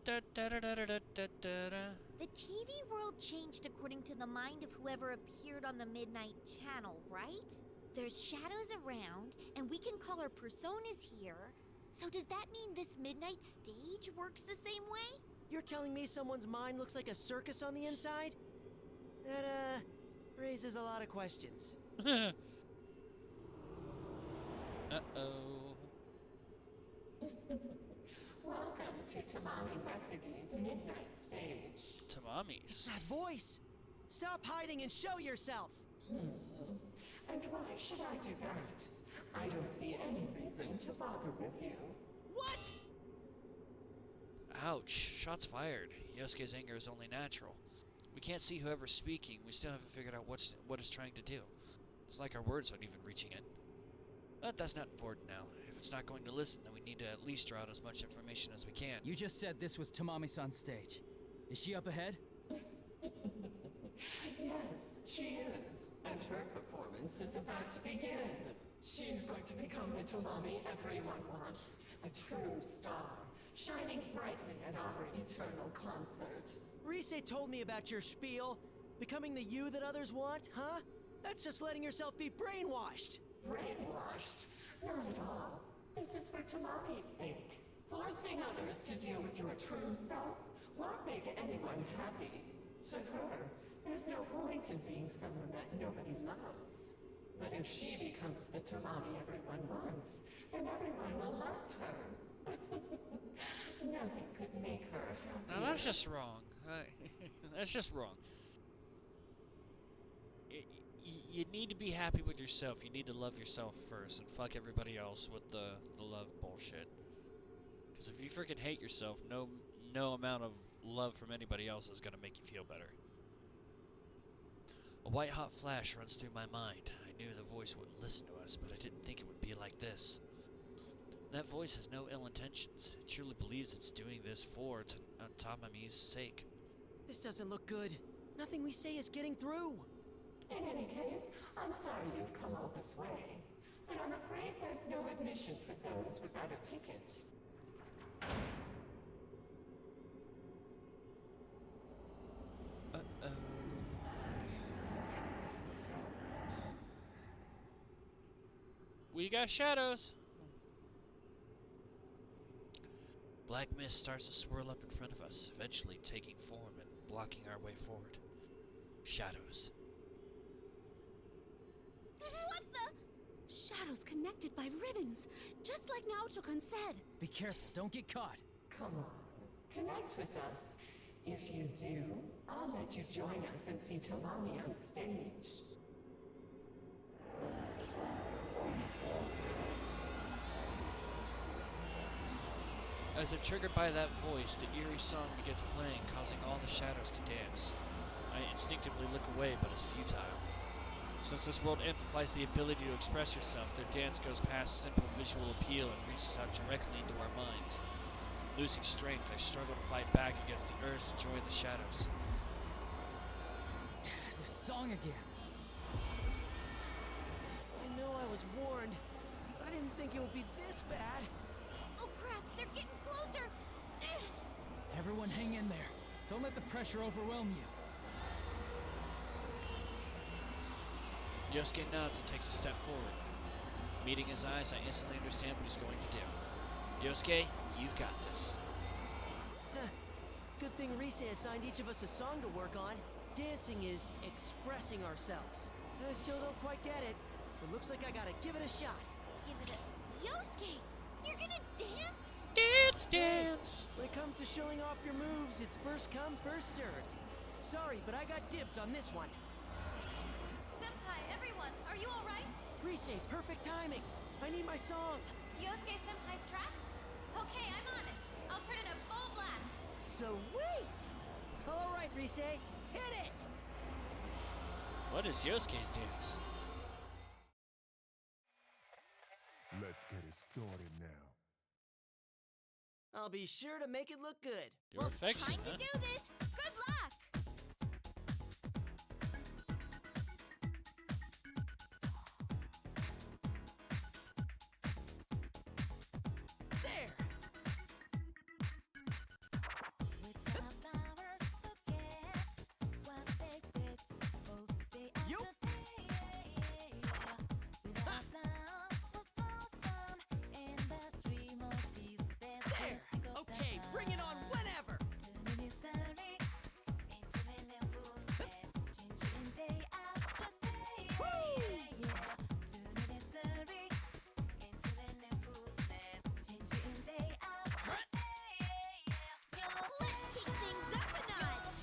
TV world changed according to the mind of whoever appeared on the Midnight Channel, right? There's shadows around, and we can call our personas here. So does that mean this Midnight stage works the same way? You're telling me someone's mind looks like a circus on the inside? That, raises a lot of questions. Uh-oh. Welcome to Tamami Recipe's Midnight Stage. Tamami's. It's that voice! Stop hiding and show yourself! And why should I do that? I don't see any reason to bother with you. What? Ouch. Shots fired. Yosuke's anger is only natural. We can't see whoever's speaking. We still haven't figured out what it's trying to do. It's like our words aren't even reaching it. But that's not important now. If it's not going to listen, then we need to at least draw out as much information as we can. You just said this was Tamami-san's stage. Is she up ahead? Yes, she is. And her performance is about to begin. She's going to become the Tomami everyone wants, a true star, shining brightly at our eternal concert. Rise told me about your spiel. Becoming the you that others want, huh? That's just letting yourself be brainwashed. Brainwashed? Not at all. This is for Tomami's sake. Forcing others to deal with your true self won't make anyone happy. To her, there's no point in being someone that nobody loves. But if she becomes the Tomami everyone wants, then everyone will love her. Nothing could make her happy. Now that's just wrong. That's just wrong. You need to be happy with yourself. You need to love yourself first, and fuck everybody else with the love bullshit. Because if you freaking hate yourself, no amount of love from anybody else is gonna make you feel better. A white-hot flash runs through my mind. I knew the voice wouldn't listen to us, but I didn't think it would be like this. That voice has no ill intentions. It truly believes it's doing this for Tamami's sake. This doesn't look good. Nothing we say is getting through. In any case, I'm sorry you've come all this way. But I'm afraid there's no admission for those without a ticket. Uh-oh. We got shadows! Black mist starts to swirl up in front of us, eventually taking form and blocking our way forward. Shadows. What the? Shadows connected by ribbons, just like Naoto-kun said. Be careful, don't get caught. Come on, connect with us. If you do, I'll let you join us and see Tomami on stage. As if triggered by that voice, the eerie song begins playing, causing all the shadows to dance. I instinctively look away, but it's futile. Since this world amplifies the ability to express yourself, their dance goes past simple visual appeal and reaches out directly into our minds. Losing strength, I struggle to fight back against the urge to join the shadows. This song again. I know I was warned, but I didn't think it would be this bad. Oh crap, they're getting closer! Everyone hang in there. Don't let the pressure overwhelm you. Yosuke nods and takes a step forward. Meeting his eyes, I instantly understand what he's going to do. Yosuke, you've got this. Good thing Rise assigned each of us a song to work on. Dancing is expressing ourselves. I still don't quite get it, but looks like I gotta give it a shot. Give it a... Yosuke! You're gonna dance? Dance, dance! When it comes to showing off your moves, it's first come, first served. Sorry, but I got dibs on this one. Senpai, everyone, are you alright? Rise, perfect timing. I need my song. Yosuke Senpai's track? Okay, I'm on it. I'll turn it a full blast. Sweet! All right, Rise, hit it! What is Yosuke's dance? Let's get it started now. I'll be sure to make it look good. Your affection, Time to do this! Good luck! There! Yup! There! Okay, bring it on whenever! Let's kick things up a notch!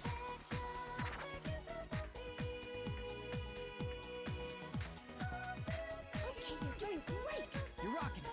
Okay, you're doing great! You're rocking it.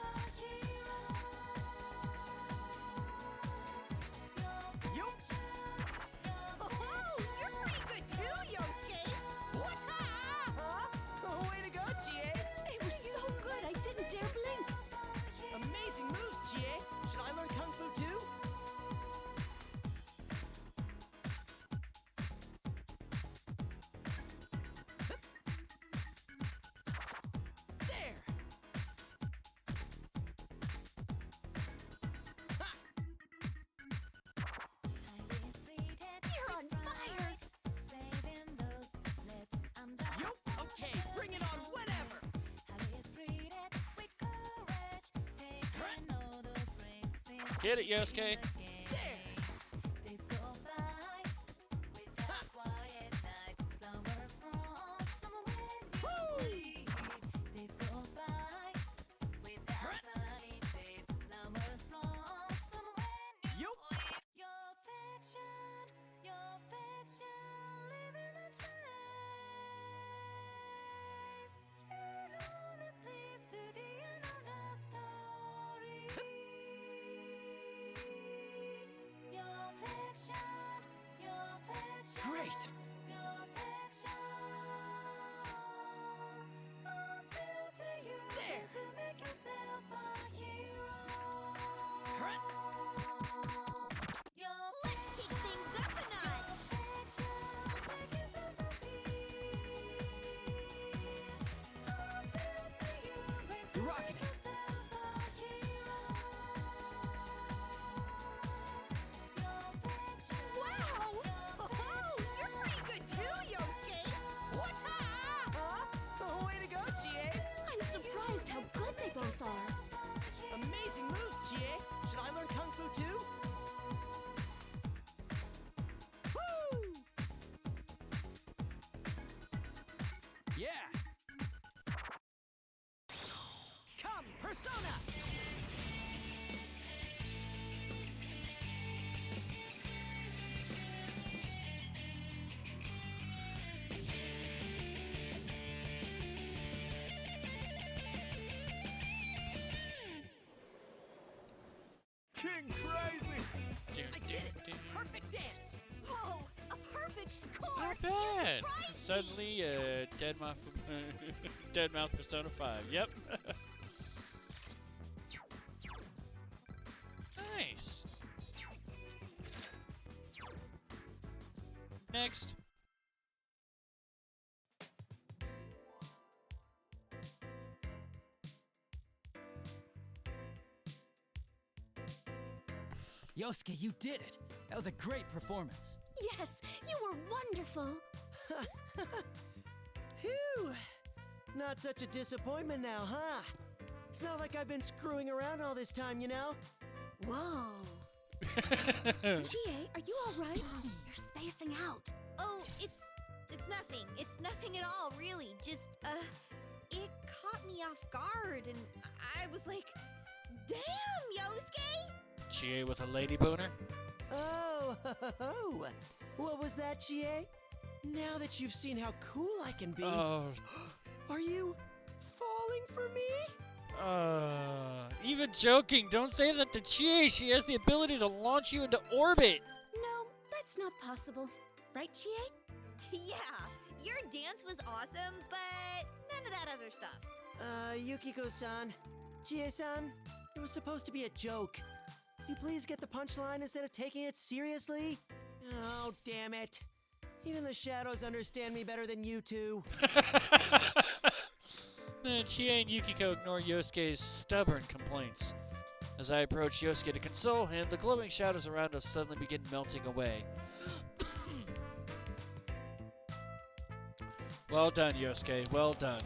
Hit it, Yosuke. Great! Let's kick things up a notch! You're rocking it! Wow! Oh, you're pretty good too, Yosuke! What's up? Huh? Way to go, Chie! I'm surprised how good they both are. Amazing moves, Chie! Should I learn Kung Fu too? Woo! Yeah! Come, Persona! King Crazy! I did it! Perfect dance! Whoa, a perfect score! Not You bad. surprised Suddenly, Dead Mouth Persona 5. Yep. Nice. Next. Yosuke, you did it! That was a great performance. Yes, you were wonderful. Phew! Not such a disappointment now, huh? It's not like I've been screwing around all this time, you know? Whoa. Chie, are you all right? You're spacing out. Oh, it's nothing. It's nothing at all, really. Just, it caught me off guard, and I was like, damn, Yosuke! Chie with a lady boner. Oh, what was that, Chie? Now that you've seen how cool I can be, Oh. are you falling for me? Even joking. Don't say that to Chie. She has the ability to launch you into orbit. No, that's not possible. Right, Chie? Yeah, your dance was awesome, but none of that other stuff. Yukiko-san, Chie-san, it was supposed to be a joke. Could you please get the punchline instead of taking it seriously? Oh, damn it. Even the shadows understand me better than you two. Chie and Yukiko ignore Yosuke's stubborn complaints. As I approach Yosuke to console him, the glowing shadows around us suddenly begin melting away. Well done, Yosuke. Well done.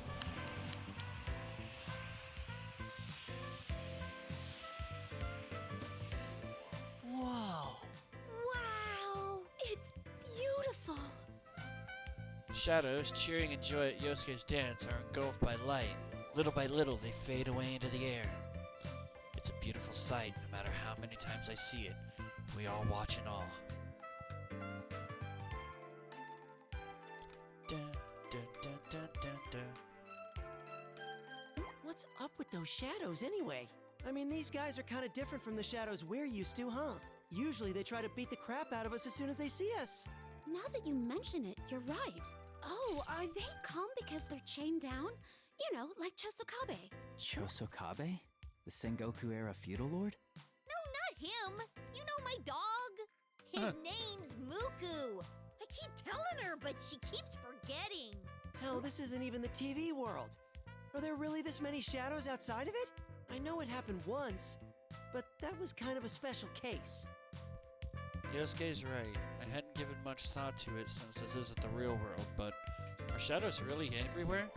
Whoa. Wow, it's beautiful. Shadows, cheering in joy at Yosuke's dance, are engulfed by light. Little by little, they fade away into the air. It's a beautiful sight, no matter how many times I see it. We all watch in awe. Dun, dun, dun, dun, dun, dun. What's up with those shadows anyway? I mean, these guys are kind of different from the shadows we're used to, huh? Usually they try to beat the crap out of us as soon as they see us. Now that you mention it, you're right. Oh, are they calm because they're chained down? You know, like Chosokabe. Chosokabe? The Sengoku era feudal lord? No, not him. You know my dog. His name's Muku. I keep telling her, but she keeps forgetting. Hell, this isn't even the TV world. Are there really this many shadows outside of it? I know it happened once, but that was kind of a special case. Yosuke's right. I hadn't given much thought to it since this isn't the real world, but are shadows really everywhere?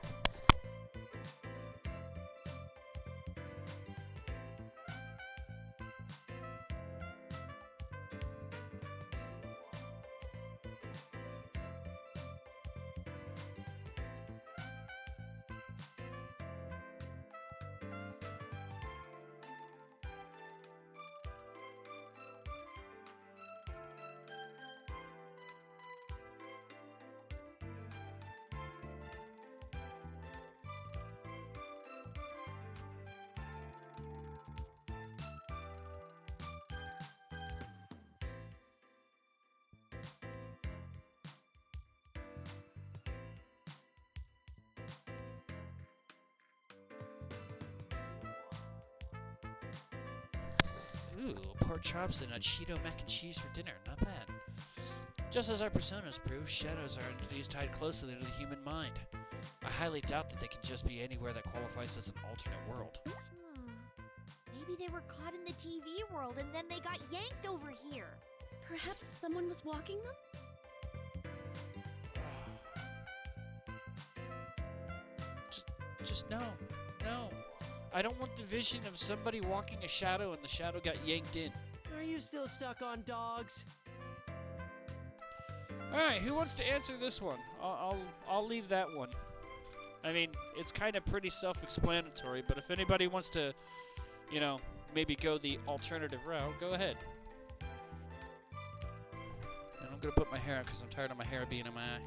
Ooh, pork chops and a Cheeto mac and cheese for dinner. Not bad. Just as our personas prove, shadows are entities tied closely to the human mind. I highly doubt that they can just be anywhere that qualifies as an alternate world. Maybe they were caught in the TV world and then they got yanked over here. Perhaps someone was walking them? Just no. I don't want the vision of somebody walking a shadow and the shadow got yanked in. Are you still stuck on dogs? Alright, who wants to answer this one? I'll leave that one. I mean, it's kind of pretty self-explanatory, but if anybody wants to, you know, maybe go the alternative route, go ahead. And I'm gonna put my hair out because I'm tired of my hair being in my eye.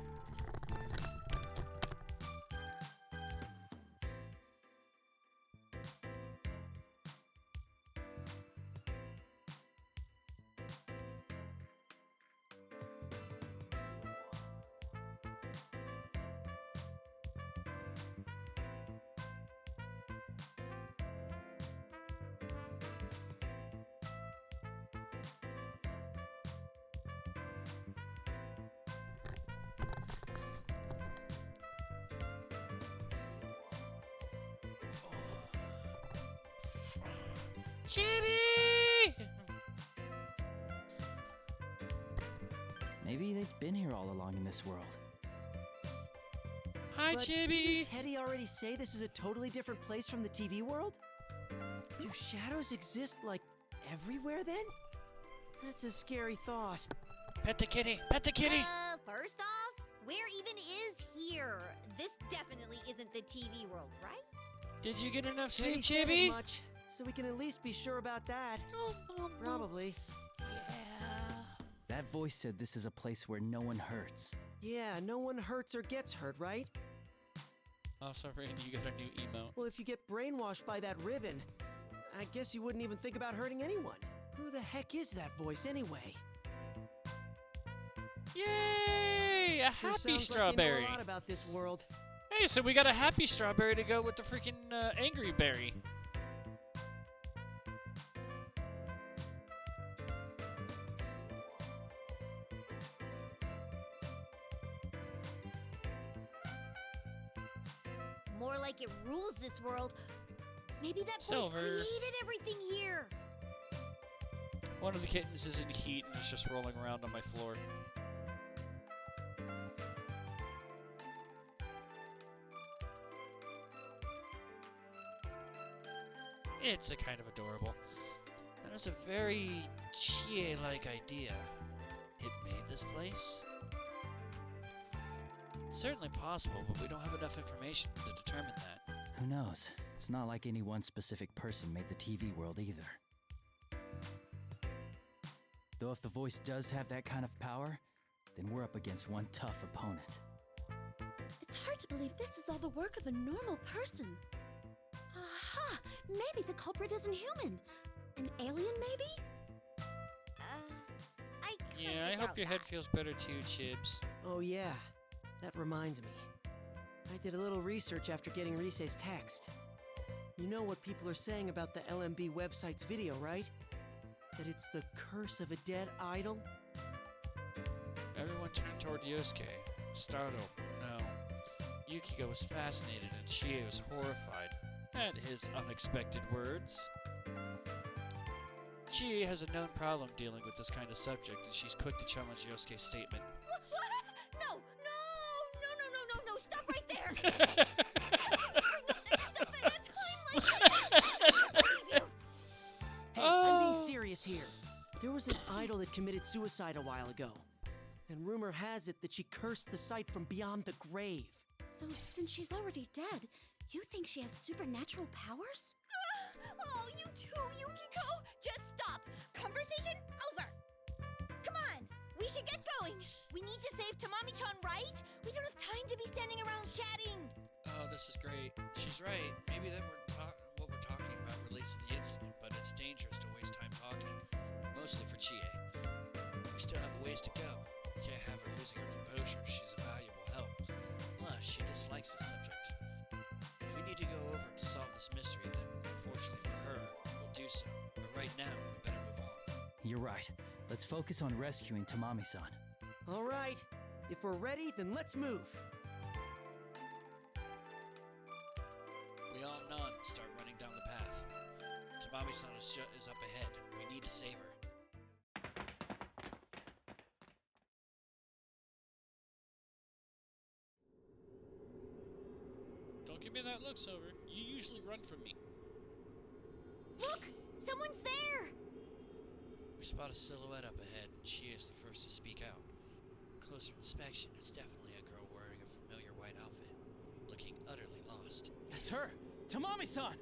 Chibi! Maybe they've been here all along in this world. Hi, But Chibi! didn't Teddy already say this is a totally different place from the TV world? Do shadows exist, like, everywhere then? That's a scary thought. Pet the kitty! Pet the kitty! First off, where even is here? This definitely isn't the TV world, right? Did you get enough sleep, Teddy said as Chibi? much, so we can at least be sure about that. Probably. That voice said this is a place where no one hurts. Yeah, no one hurts or gets hurt, right? Oh, sorry, you got a new emote. Well, if you get brainwashed by that ribbon, I guess you wouldn't even think about hurting anyone. Who the heck is that voice anyway? Yay! A Sure happy sounds strawberry. Like you know a lot about this world. Hey, so we got a happy strawberry to go with the freaking angry berry. More like it rules this world. Maybe that place Silver. created everything here. One of the kittens is in heat and is just rolling around on my floor. It's a kind of adorable. That is a very Chie-like idea. It made this place? It's certainly possible, but we don't have enough information to determine that. Who knows? It's not like any one specific person made the TV world either. Though if the voice does have that kind of power, then we're up against one tough opponent. It's hard to believe this is all the work of a normal person. Aha! Maybe the culprit isn't human. An alien, maybe? Yeah, I hope your head feels better too, Chibs. Oh yeah, that reminds me. I did a little research after getting Rise's text. You know what people are saying about the LMB website's video, right? That it's the curse of a dead idol? Everyone turned toward Yosuke. Startled, no. Yukiko was fascinated and Chie was horrified at his unexpected words. Chie has a known problem dealing with this kind of subject, and she's quick to challenge Yosuke's statement. No! Stop right there! Hey, I'm being serious here. There was an idol that committed suicide a while ago. And rumor has it that she cursed the site from beyond the grave. So since she's already dead, you think she has supernatural powers? Oh, you too, Yukiko! Just stop! Conversation over! Come on! We should get going! We need to save Tamami-chan, right? We don't have time to be standing around chatting! Oh, this is great. She's right. Maybe that what we're talking about relates to the incident, but it's dangerous to waste time talking. Mostly for Chie. We still have a ways to go. We can't have her losing her composure. She's a valuable help. Plus, she dislikes the subject. If we need to go over to solve this mystery, then, unfortunately for her, we'll do so. But right now, we better move You're right. Let's focus on rescuing Tamami-san. All right. If we're ready, then let's move. We all nod and start running down the path. Tamami-san is up ahead. We need to save her. Don't give me that look, Silver. You usually run from me. Look! Someone's there! We spot a silhouette up ahead, and she is the first to speak out. Closer inspection, it's definitely a girl wearing a familiar white outfit, looking utterly lost. That's her! Tamami-san!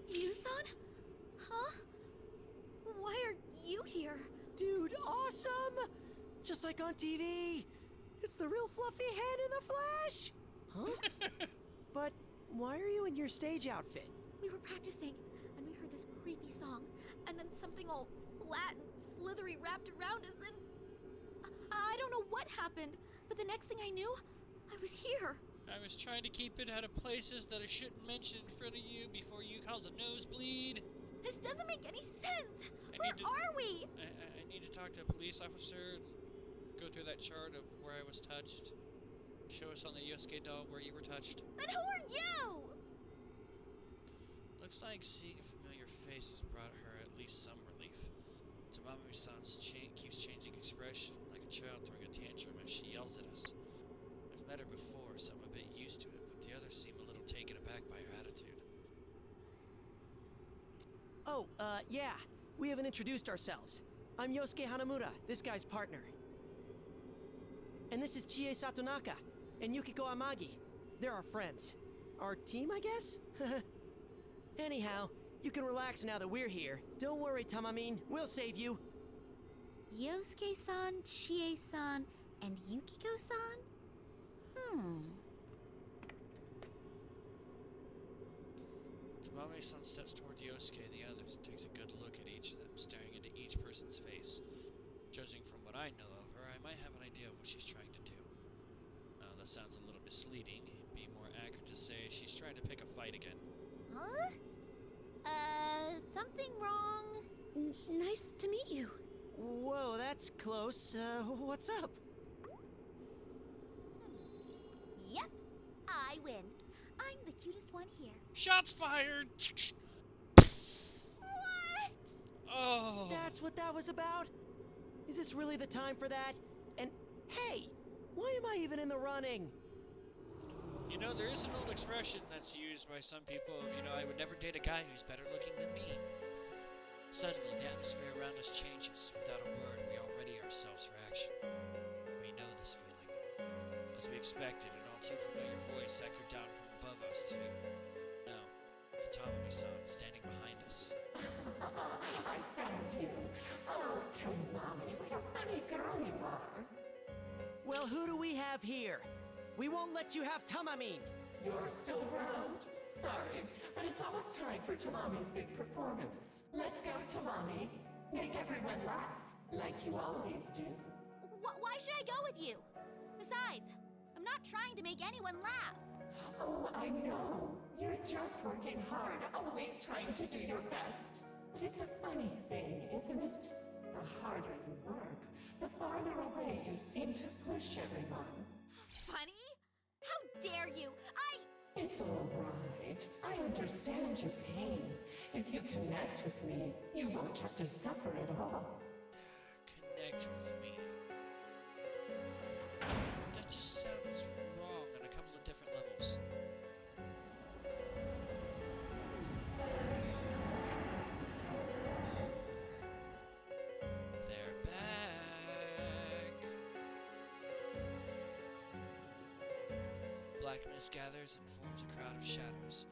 You-san? Huh? Why are you here? Dude, awesome! Just like on TV. It's the real fluffy hand in the flesh! Huh? But why are you in your stage outfit? We were practicing, and we heard this creepy song, and then something all flat and slithery wrapped around us, and I don't know what happened, but the next thing I knew, I was here. I was trying to keep it out of places that I shouldn't mention in front of you before you cause a nosebleed. This doesn't make any sense. Where are we? I need to talk to a police officer and go through that chart of where I was touched. Show us on the Yosuke doll where you were touched. And who are you? Looks like seeing a familiar face has brought her at least some relief. Tamami-san keeps changing expression, like a child throwing a tantrum as she yells at us. I've met her before, so I'm a bit used to it, but the others seem a little taken aback by her attitude. Oh, yeah. We haven't introduced ourselves. I'm Yosuke Hanamura, this guy's partner. And this is Chie Satonaka and Yukiko Amagi. They're our friends. Our team, I guess? Anyhow, you can relax now that we're here. Don't worry, Tamamin. We'll save you. Yosuke-san, Chie-san, and Yukiko-san? Tamami-san steps toward Yosuke and the others and takes a good look at each of them, staring into each person's face. Judging from what I know of her, I might have an idea of what she's trying to do. That sounds a little misleading. It'd be more accurate to say she's trying to pick a fight again. Huh? Something wrong? Nice to meet you. Whoa, that's close. What's up? Yep, I win. I'm the cutest one here. Shots fired! What? Oh. That's what that was about? Is this really the time for that? And hey, why am I even in the running? You know, there is an old expression that's used by some people of, I would never date a guy who's better looking than me. Suddenly, the atmosphere around us changes. Without a word, we all ready ourselves for action. We know this feeling. As we expected, an all too familiar voice echoed down from above us, too. No, Tamami-san standing behind us. I found you. Oh, Tamami, what a funny girl you are. Well, who do we have here? We won't let you have Tamamin. You're still around? Sorry, but it's almost time for Tamami's big performance. Let's go, Tamami. Make everyone laugh, like you always do. Why should I go with you? Besides, I'm not trying to make anyone laugh. Oh, I know. You're just working hard, always trying to do your best. But it's a funny thing, isn't it? The harder you work, the farther away you seem to push everyone. Funny? How dare you? It's all right. I understand your pain. If you connect with me, you won't have to suffer at all. Connect with me. That just sounds wrong on a couple of different levels. They're back. Blackness gathers and forms a crowd of shadows.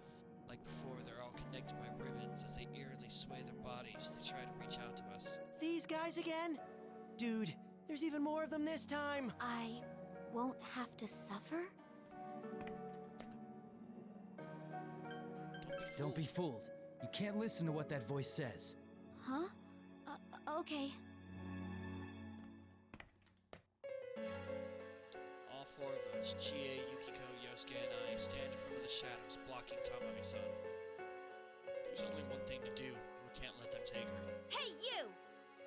Like before, they're all connected by ribbons as they eerily sway their bodies to try to reach out to us. These guys again? Dude, there's even more of them this time. I won't have to suffer? Don't be fooled. You can't listen to what that voice says. Huh? Okay. All four of us, Chie, Yukiko, Yosuke, and I, stand in front of the shadows, blocking Tamami-san. There's only one thing to do. We can't let them take her. Hey, you!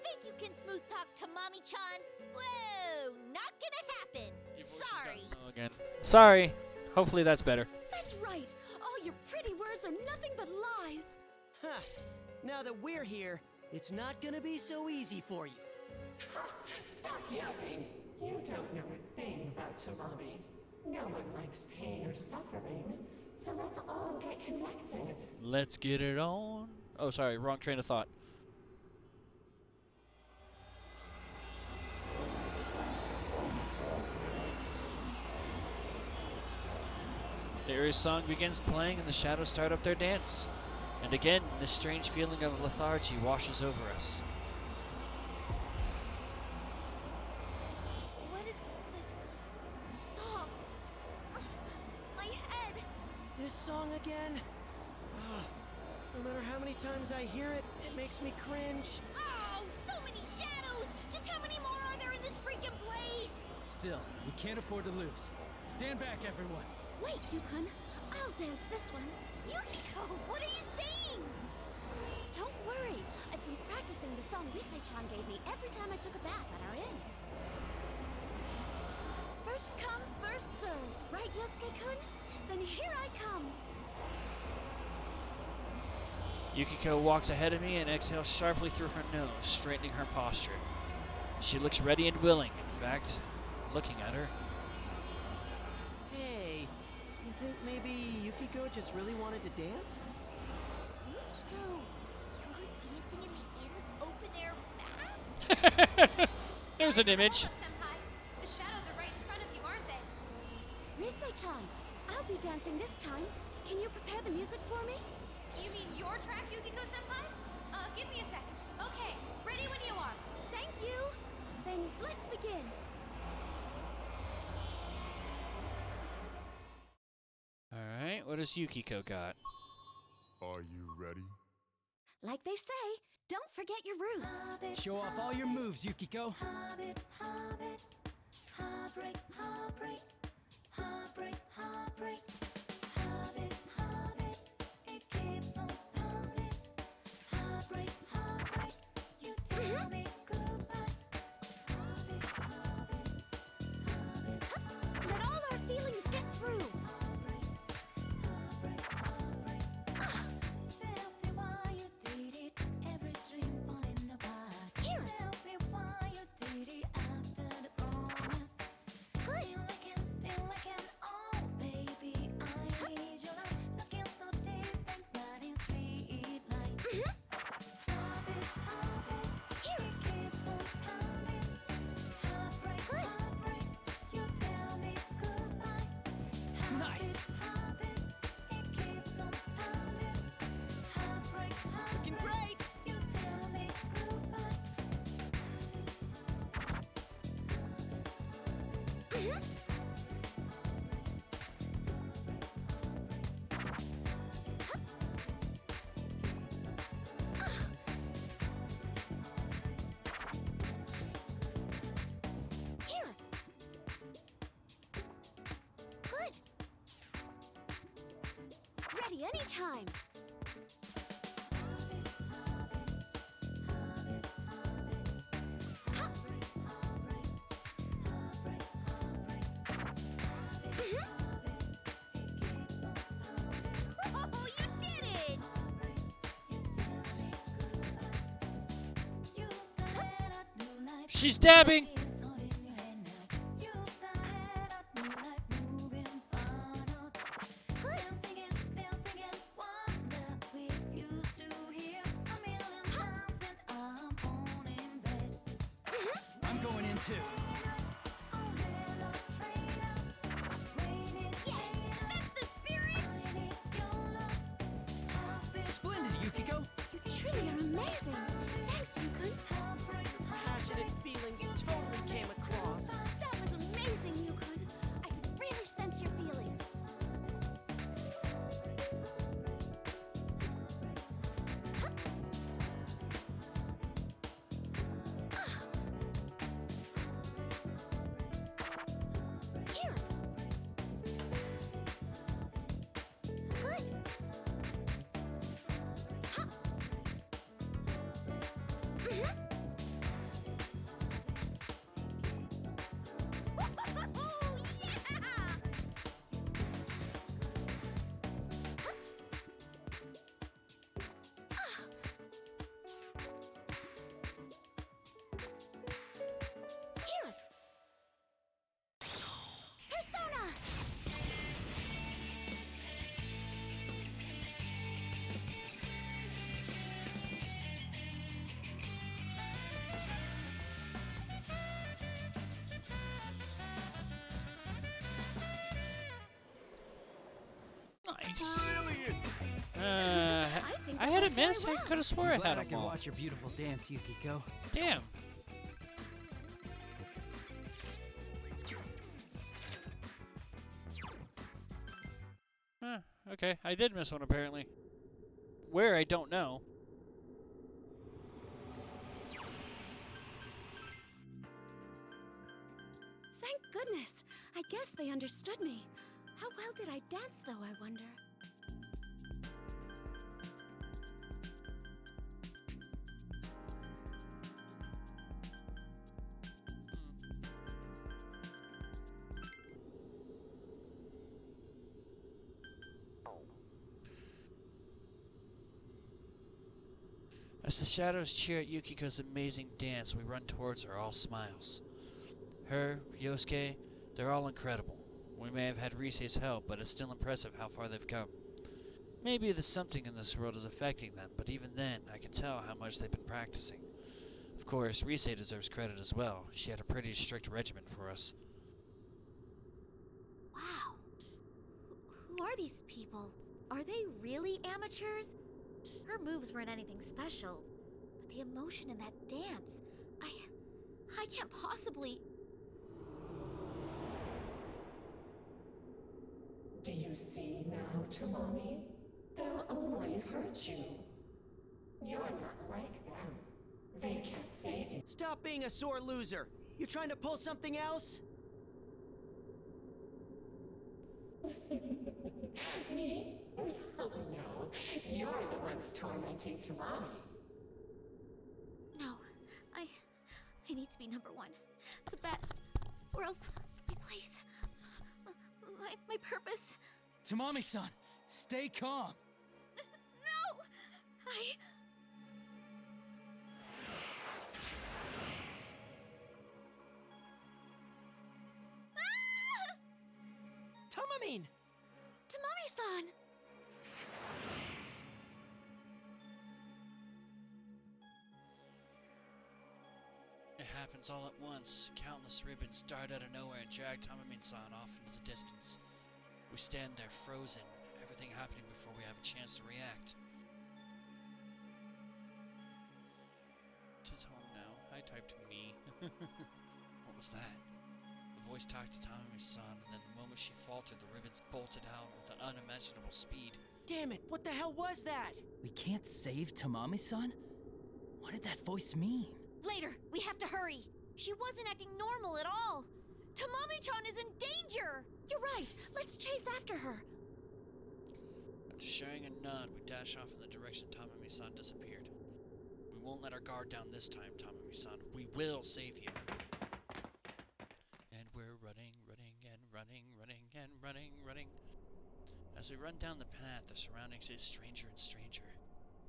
Think you can smooth talk to Mommy-chan? Whoa! Not gonna happen! Your voice has Sorry! gotten low again. Sorry. Hopefully that's better. That's right. All your pretty words are nothing but lies. Huh. Now that we're here, it's not gonna be so easy for you. Stop yapping. You don't know a thing about Tamami. No one likes pain or suffering, so let's all get connected. Let's get it on. Oh, sorry. Wrong train of thought. The eerie song begins playing and the shadows start up their dance. And again, this strange feeling of lethargy washes over us. What is this song? My head. This song again? Ugh. No matter how many times I hear it, it makes me cringe. Oh, so many shadows! Just how many more are there in this freaking place? Still, we can't afford to lose. Stand back, everyone. Wait, Yukon. I'll dance this one. Yukiko, what are you saying? Don't worry. I've been practicing the song Rise-chan gave me every time I took a bath at our inn. First come, first served. Right, Yosuke-kun? Then here I come. Yukiko walks ahead of me and exhales sharply through her nose, straightening her posture. She looks ready and willing. In fact, looking at her, Hey, you think maybe Yukiko just really wanted to dance? Yukiko, you're dancing in the inn's open-air bath? there's an image. Senpai. The shadows are right in front of you, aren't they? Rise-chan, I'll be dancing this time. Can you prepare the music for me? You mean your track, Yukiko-senpai? Give me a second. Okay, ready when you are. Thank you. Then let's begin. Alright, what does Yukiko got? Are you ready? Like they say, don't forget your roots. Show off all your moves, Yukiko. Heartbreak, heartbreak, heartbreak, heartbreak. Heartbreak, it keeps on pounding. Heartbreak, heartbreak, you tell me goodbye. Let all our feelings get through. Tell me why you did it, every dream falling apart. Here. Tell me why you did it after the promise. Good. Still I can, oh baby, I need your love. Looking so different, riding street lights. Heartbeat, Here. it keeps on pounding. Heartbreak, Good. heartbreak, you tell me goodbye. Nice. Heartbeat, it keeps on pounding. Heartbreak, Looking heartbreak, great! you tell me goodbye. Here. Good. Ready anytime. Oh, you did it! She's dabbing! I'm going in too. Yes, that's the spirit! Splendid, Yukiko. You truly are amazing. Thanks, Yukon. Passionate feelings totally came across. That was amazing, Yukon. I could really sense your feelings. Here. Good. Nice. Brilliant! I had a miss. I could have swore I Glad had I them can all. watch your beautiful dance, Yukiko. Damn. Huh, okay, I did miss one apparently. Where, I don't know. Thank goodness. I guess they understood me. How well did I dance, though, I wonder? As the shadows cheer at Yukiko's amazing dance, we run towards her, all smiles. Her, Yosuke, they're all incredible. We may have had Rise's help, but it's still impressive how far they've come. Maybe the something in this world is affecting them, but even then, I can tell how much they've been practicing. Of course, Rise deserves credit as well. She had a pretty strict regimen for us. Wow. Who are these people? Are they really amateurs? Her moves weren't anything special, but the emotion in that dance, I can't possibly... Do you see now, Tamami? They'll only hurt you. You're not like them. They can't save you. Stop being a sore loser. You trying to pull something else? Me? Oh no, you're the ones tormenting Tamami. No, I need to be number one. The best. Or else my place, my purpose. Tamami-san, stay calm. No! Tamamine! Tamami-san! It happens all at once. Countless ribbons dart out of nowhere and drag Tamami-san off into the distance. We stand there frozen, everything happening before we have a chance to react. Tis home now. I typed me. What was that? The voice talked to Tamami-san, and then the moment she faltered, the ribbons bolted out with an unimaginable speed. Damn it, what the hell was that? We can't save Tamami-san? What did that voice mean? Later, we have to hurry. She wasn't acting normal at all. Tamami-chan is in danger! You're right. Let's chase after her. After sharing a nod, we dash off in the direction Tamami-san disappeared. We won't let our guard down this time, Tamami-san. We will save you. And we're running and running. As we run down the path, the surroundings get stranger and stranger.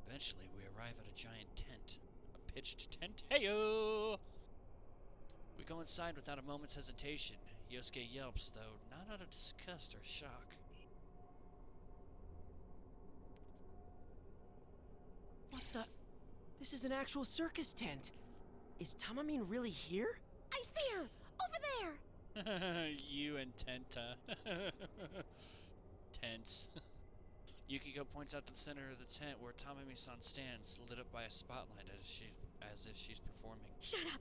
Eventually, we arrive at a giant tent. A pitched tent. Heyo! We go inside without a moment's hesitation. Yosuke yelps, though not out of disgust or shock. What the? This is an actual circus tent. Is Tamamine really here? I see her! Over there! You and Tenta. Tense. Yukiko points out to the center of the tent where Tamami-san stands, lit up by a spotlight as if she's performing. Shut up!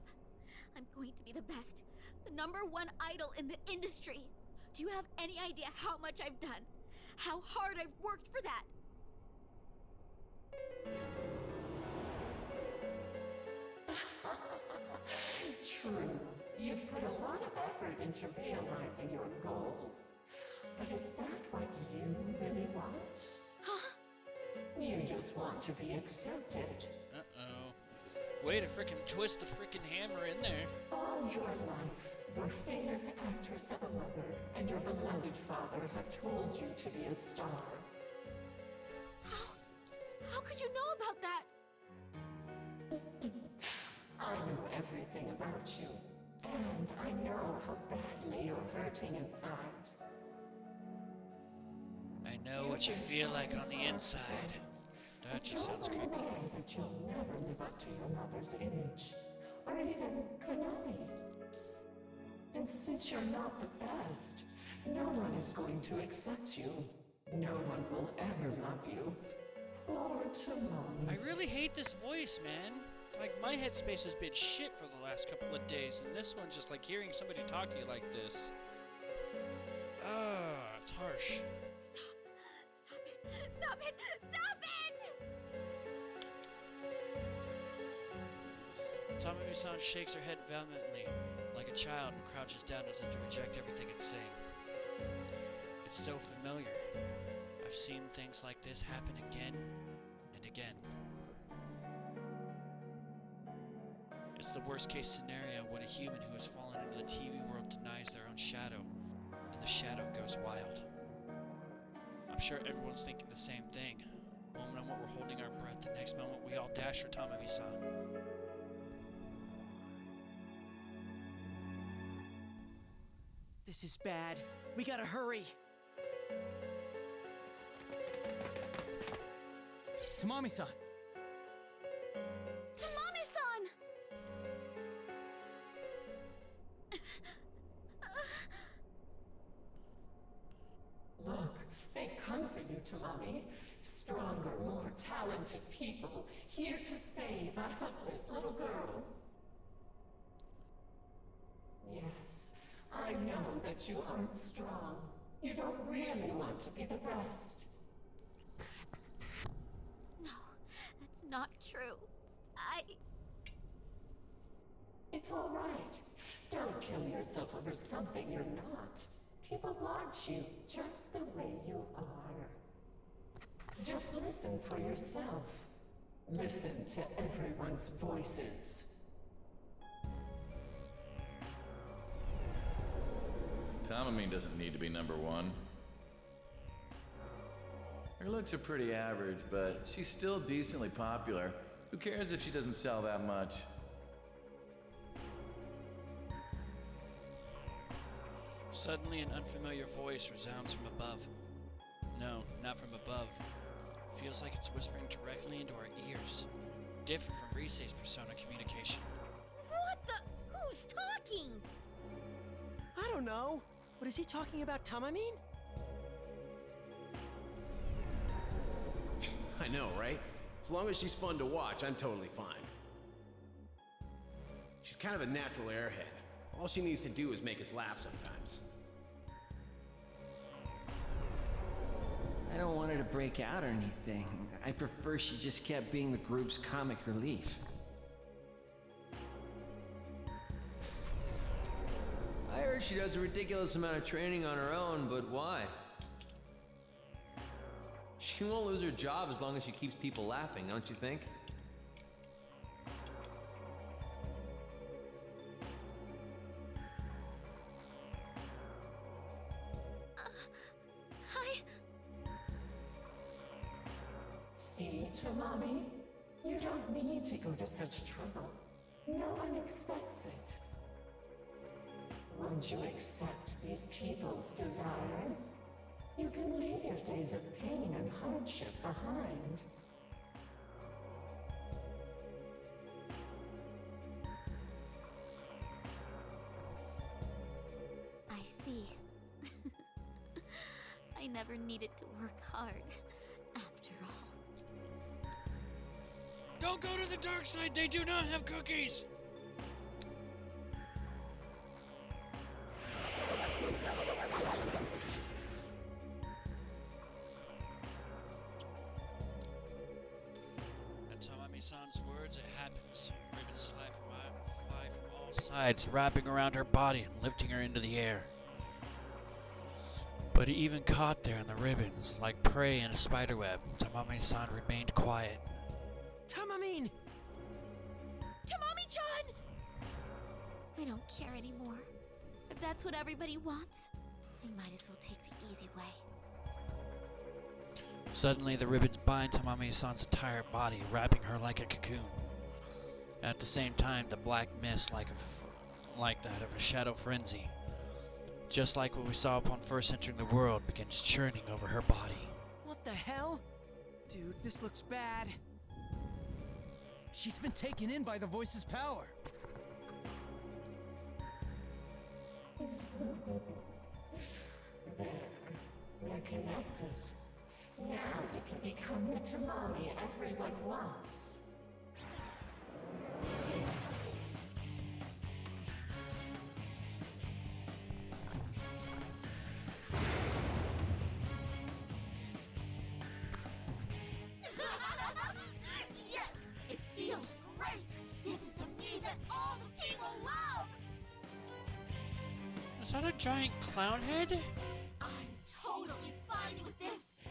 I'm going to be the best. The #1 idol in the industry. Do you have any idea how much I've done? How hard I've worked for that? True. You've put a lot of effort into realizing your goal. But is that what you really want? Huh? You just want to be accepted. Uh-oh. Way to frickin' twist the frickin' hammer in there. All your life, your famous actress of a mother and your beloved father have told you to be a star. How could you know about that? I know everything about you. And I know how badly you're hurting inside. I know what you feel like on the inside. That just sounds creepy. You're aware that you'll never live up to your mother's image, or even Konami. And since you're not the best, no one is going to accept you. No one will ever love you. Poor Tamami. I really hate this voice, man. Like, my headspace has been shit for the last couple of days, and this one's just like hearing somebody talk to you like this. It's harsh. Stop it! Stop it! Tamami-san shakes her head vehemently, like a child, and crouches down as if to reject everything it's saying. It's so familiar. I've seen things like this happen again and again. It's the worst case scenario when a human who has fallen into the TV world denies their own shadow, and the shadow goes wild. I'm sure everyone's thinking the same thing. One moment we're holding our breath, the next moment we all dash for Tamami-san. This is bad. We gotta hurry. Tamami-san! Tamami-san! Look, they've come for you, Tamami. Stronger, more talented people here to save a helpless little girl. Yes, I know that you aren't strong. You don't really want to be the best. No, that's not true. It's all right. Don't kill yourself over something you're not. People want you just the way you are. Just listen for yourself. Listen to everyone's voices. Tamami doesn't need to be number one. Her looks are pretty average, but she's still decently popular. Who cares if she doesn't sell that much? Suddenly an unfamiliar voice resounds from above. No, not from above. Feels like it's whispering directly into our ears. Different from Risei's persona communication. What the? Who's talking? I don't know. But is he talking about Tamamine? I know, right? As long as she's fun to watch, I'm totally fine. She's kind of a natural airhead. All she needs to do is make us laugh sometimes. I don't want her to break out or anything. I prefer she just kept being the group's comic relief. I heard she does a ridiculous amount of training on her own, but why? She won't lose her job as long as she keeps people laughing, don't you think? See, Tamami? You don't need to go to such trouble. No one expects it. Once you accept these people's desires, you can leave your days of pain and hardship behind. I see. I never needed to work hard, after all. Don't go to the dark side, they do not have cookies! At Tamami-san's words, it happens. Ribbons fly from all sides, wrapping around her body and lifting her into the air. But even caught there in the ribbons, like prey in a spiderweb, Tamami-san remained quiet. Tamamine! Tamami-chan! I don't care anymore. If that's what everybody wants, I might as well take the easy way. Suddenly, the ribbons bind Tamami-san's entire body, wrapping her like a cocoon. At the same time, the black mist, like that of a shadow frenzy, just like what we saw upon first entering the world, begins churning over her body. What the hell? Dude, this looks bad. She's been taken in by the voice's power. There. They're connected. Now you can become the tamale everyone wants. Yes! It feels great! This is the me that all the people love! Is that a giant clown head? I'm totally fine with this!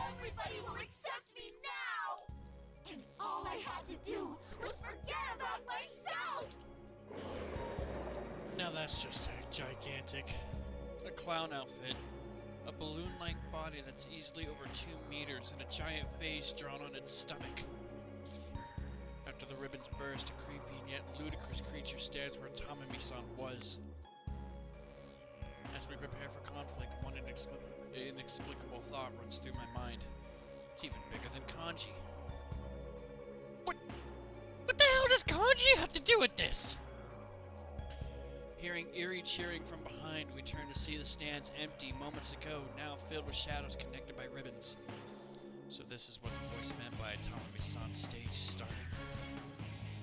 Everybody will accept me now! And all I had to do was forget about myself! Now that's just gigantic. A clown outfit. A balloon-like body that's easily over 2 meters and a giant face drawn on its stomach. After the ribbons burst, a creepy and yet ludicrous creature stands where Tamami-san was. As we prepare for conflict, one inexplicable thought runs through my mind. It's even bigger than kanji. What the hell does kanji have to do with this? Hearing eerie cheering from behind, we turn to see the stands empty moments ago, now filled with shadows connected by ribbons. So this is what the voice meant by Tamami-san's stage is starting.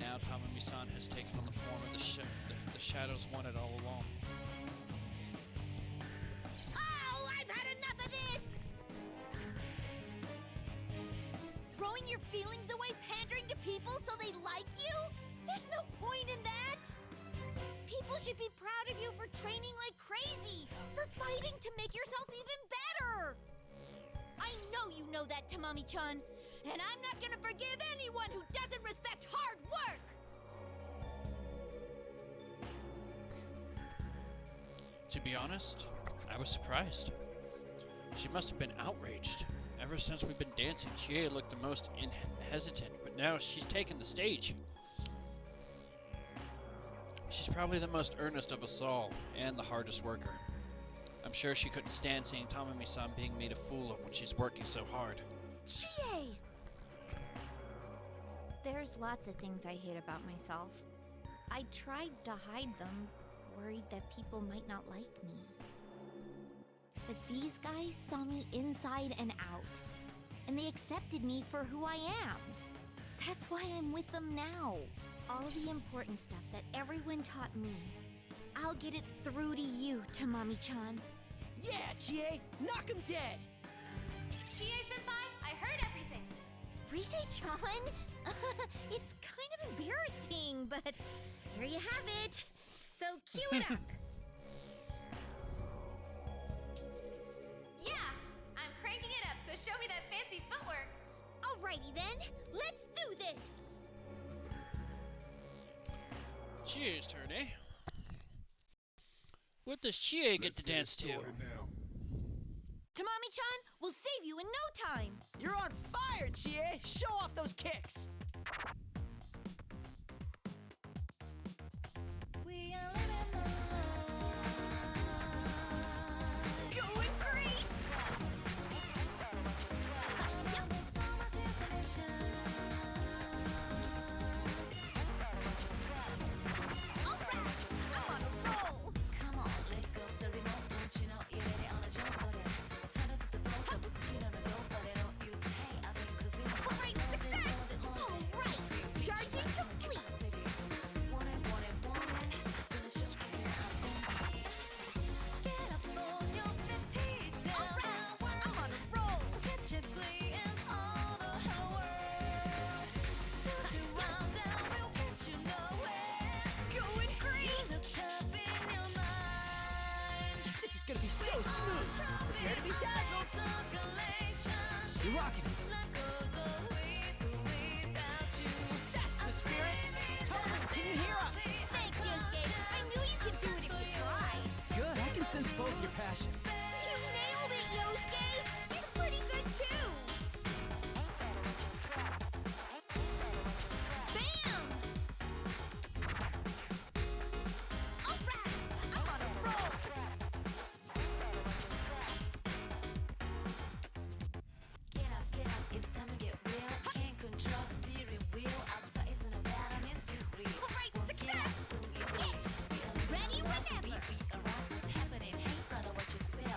Now Tamami-san has taken on the form of the shadows wanted all along. Oh, I've had enough of this! Throwing your feelings away pandering to people so they like you? There's no point in that! People should be proud of you for training like crazy, for fighting to make yourself even better! I know you know that, Tamami-chan, and I'm not gonna forgive anyone who doesn't respect hard work! To be honest, I was surprised. She must have been outraged. Ever since we've been dancing, Chie looked the most hesitant, but now she's taken the stage. She's probably the most earnest of us all, and the hardest worker. I'm sure she couldn't stand seeing Tamami-san being made a fool of when she's working so hard. Chie! There's lots of things I hate about myself. I tried to hide them, worried that people might not like me. But these guys saw me inside and out, and they accepted me for who I am. That's why I'm with them now. All the important stuff that everyone taught me, I'll get it through to you, Tamami-chan. Yeah, Chie! Knock him dead! Chie-senpai, I heard everything. Rise-chan? It's kind of embarrassing, but here you have it. So cue it up. Yeah, I'm cranking it up, so show me that fancy footwork. Alrighty then, let's do this. Chie's turn, eh? What does Chie get to dance to? Tamami-chan, we'll save you in no time. You're on fire, Chie! Show off those kicks! Going great! Gonna be so smooth! Prepare to be dazzled! You're rocking it! That's the spirit! Totally, can you hear us? Thanks, Yosuke. I knew you could do it if you tried. Good, I can sense both your passion. You nailed it, Yosuke! You're pretty good too! Bam! Alright! I'm on a roll! It's time to get real. Can't control the steering wheel. Outside isn't a bad mystery. Alright, success! Yes! Ready whenever! What's happening? Hey, brother, what you say?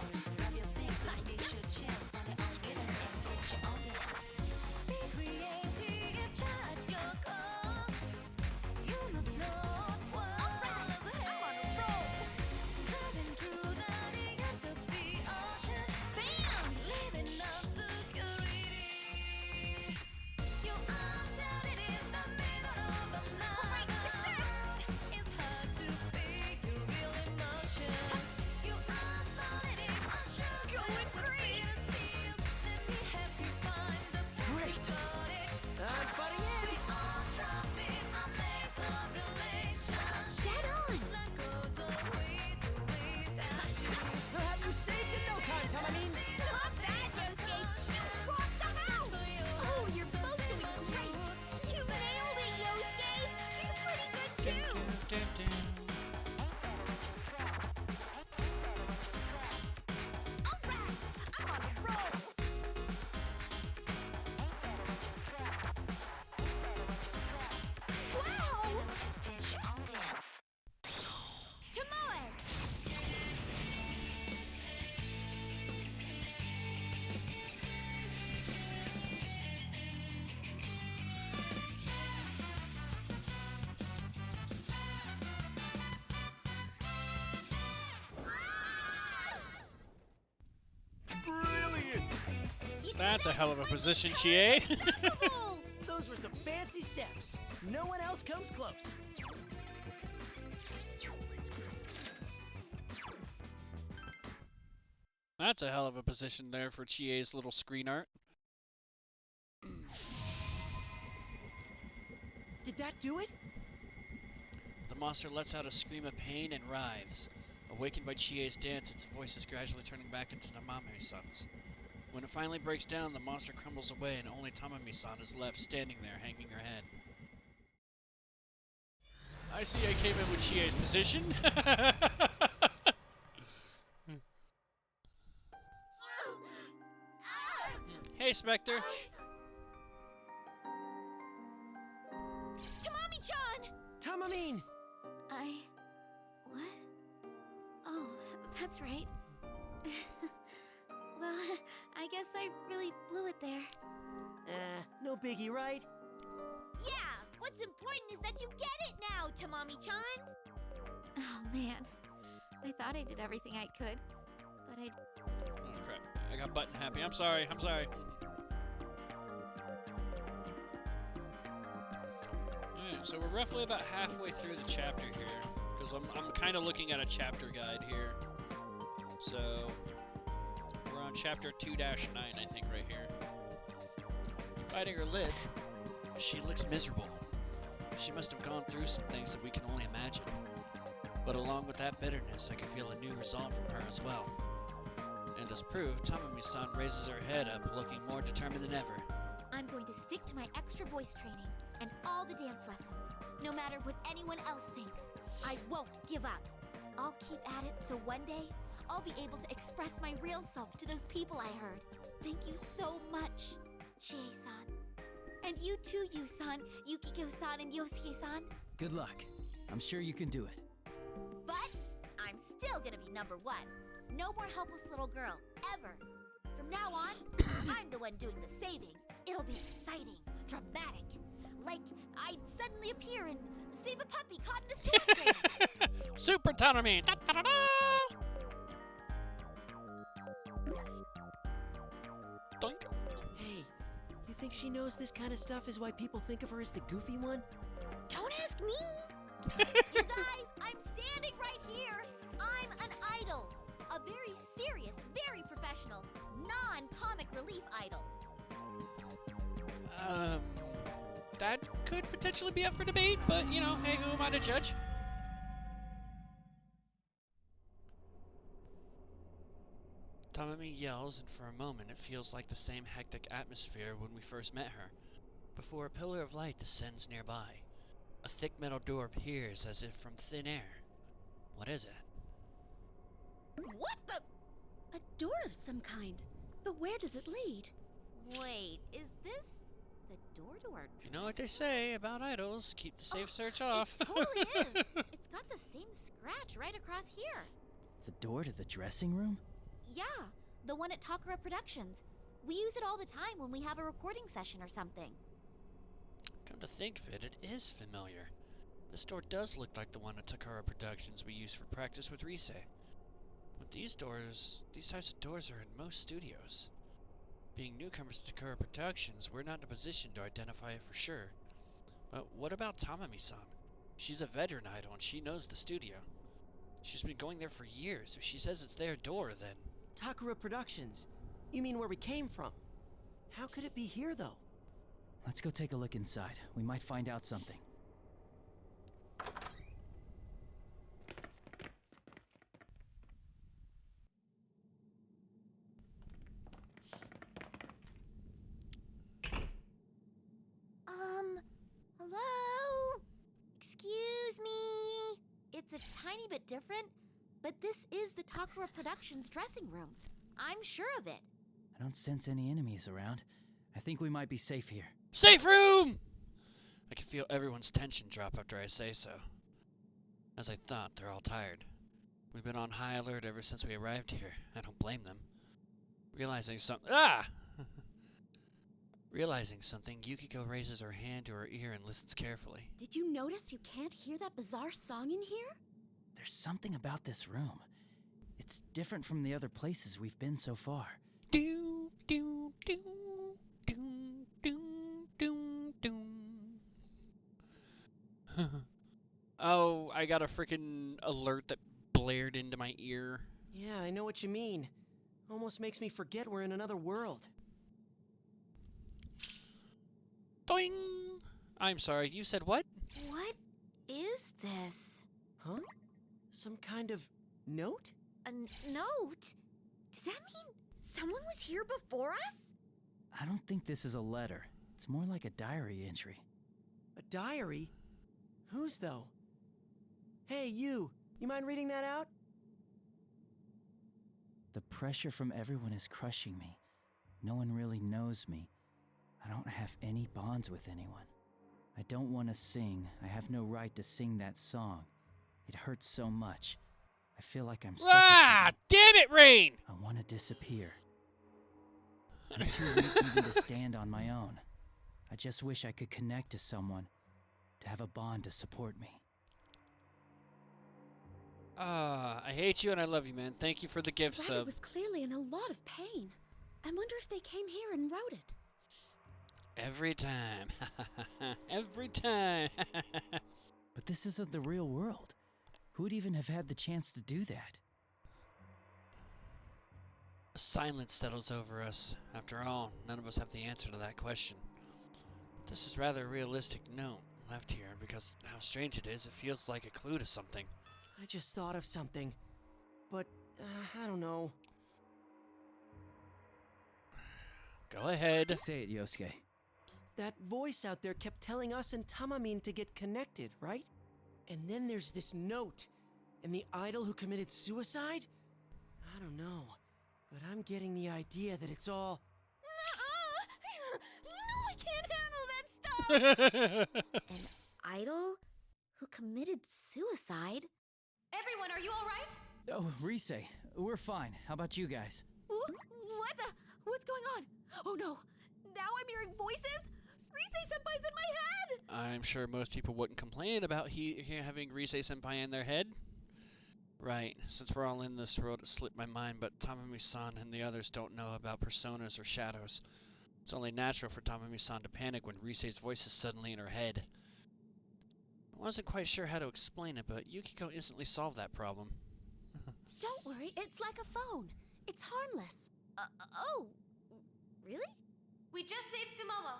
That's a hell of a position, Chie. Those were some fancy steps. No one else comes close. That's a hell of a position there for Chie's little screen art. Did that do it? The monster lets out a scream of pain and writhes. Awakened by Chie's dance, its voice is gradually turning back into Tamame-san's. When it finally breaks down, the monster crumbles away and only Tamame-san is left standing there, hanging her head. I see I came in with Chie's position. Hey, Spectre. Tamami-chan! Tamamine! What? Oh, that's right. Well, I guess I really blew it there. No biggie, right? Yeah, what's important is that you get it now, Tamami-chan! Oh, man. I thought I did everything I could, but I... Oh, crap. I got button happy. I'm sorry. I'm sorry. Alright, so we're roughly about halfway through the chapter here. Because I'm kind of looking at a chapter guide here. So, we're on chapter 2-9, I think, right here. Biting her lip, she looks miserable. She must have gone through some things that we can only imagine. But along with that bitterness, I can feel a new resolve from her as well. And as proof, Tamami-san raises her head up, looking more determined than ever. I'm going to stick to my extra voice training and all the dance lessons, no matter what anyone else thinks. I won't give up. I'll keep at it so one day, I'll be able to express my real self to those people I heard. Thank you so much, Chie-san. And you too, Yu-san, Yukiko-san, and Yosuke-san. Good luck. I'm sure you can do it. But I'm still gonna be number one. No more helpless little girl, ever. From now on, I'm the one doing the saving. It'll be exciting, dramatic. Like I'd suddenly appear and save a puppy caught in a storm drain. Super Tamami! Da, da, da, da. Doink. Hey, you think she knows this kind of stuff is why people think of her as the goofy one? Don't ask me! You guys, I'm standing right here. I'm an idol. A very serious, very professional, non-comic relief idol. That could potentially be up for debate, but, you know, hey, who am I to judge? Tamami yells, and for a moment it feels like the same hectic atmosphere when we first met her, before a pillar of light descends nearby. A thick metal door appears as if from thin air. What is it? What the? A door of some kind. But where does it lead? Wait, is this the door to our You know what they say about idols, keep the safe search off. It totally is. It's got the same scratch right across here. The door to the dressing room? Yeah, the one at Takara Productions. We use it all the time when we have a recording session or something. Come to think of it, it is familiar. This door does look like the one at Takara Productions we use for practice with Rise. With these types of doors are in most studios. Being newcomers to Takara Productions, we're not in a position to identify it for sure. But what about Tamami-san? She's a veteran idol and she knows the studio. She's been going there for years. If she says it's their door, then... Takara Productions? You mean where we came from? How could it be here, though? Let's go take a look inside. We might find out something. Hello? Excuse me? It's a tiny bit different, but this is the Takara Productions dressing room. I'm sure of it. I don't sense any enemies around. I think we might be safe here. Safe room! I can feel everyone's tension drop after I say so. As I thought, they're all tired. We've been on high alert ever since we arrived here. I don't blame them. Realizing something, Yukiko raises her hand to her ear and listens carefully. Did you notice you can't hear that bizarre song in here? There's something about this room. It's different from the other places we've been so far. Do, do, Doom, doom, doom, doom, doom. Oh, I got a freaking alert that blared into my ear. Yeah, I know what you mean. Almost makes me forget we're in another world. Doing! I'm sorry, you said what? What is this? Huh? Some kind of note? A note? Does that mean someone was here before us? I don't think this is a letter. It's more like a diary entry. A diary? Whose, though? Hey, you mind reading that out? The pressure from everyone is crushing me. No one really knows me. I don't have any bonds with anyone. I don't want to sing. I have no right to sing that song. It hurts so much. I feel like I'm suffocating. Ah! Damn it, Rain! I want to disappear. I'm too weak even to stand on my own. I just wish I could connect to someone, to have a bond to support me. I hate you and I love you, man. Thank you for the gift The writer sub. was clearly in a lot of pain. I wonder if they came here and wrote it. Every time. Every time. But this isn't the real world. Who would even have had the chance to do that? Silence settles over us. After all, none of us have the answer to that question. This is rather a realistic note left here because how strange it is, it feels like a clue to something. I just thought of something. But, I don't know. Go ahead. Say it, Yosuke. That voice out there kept telling us and Tamamin to get connected, right? And then there's this note. And the idol who committed suicide? I don't know. But I'm getting the idea that it's all... No, I can't handle that stuff! An idol who committed suicide? Everyone, are you all right? Oh, Rise, we're fine. How about you guys? What the? What's going on? Oh no! Now I'm hearing voices? Rise-senpai's in my head! I'm sure most people wouldn't complain about having Rise-senpai in their head. Right, since we're all in this world, it slipped my mind, but Tamami-san and the others don't know about personas or shadows. It's only natural for Tamami-san to panic when Rise's voice is suddenly in her head. I wasn't quite sure how to explain it, but Yukiko instantly solved that problem. Don't worry, it's like a phone. It's harmless. Oh, really? We just saved Sumomo.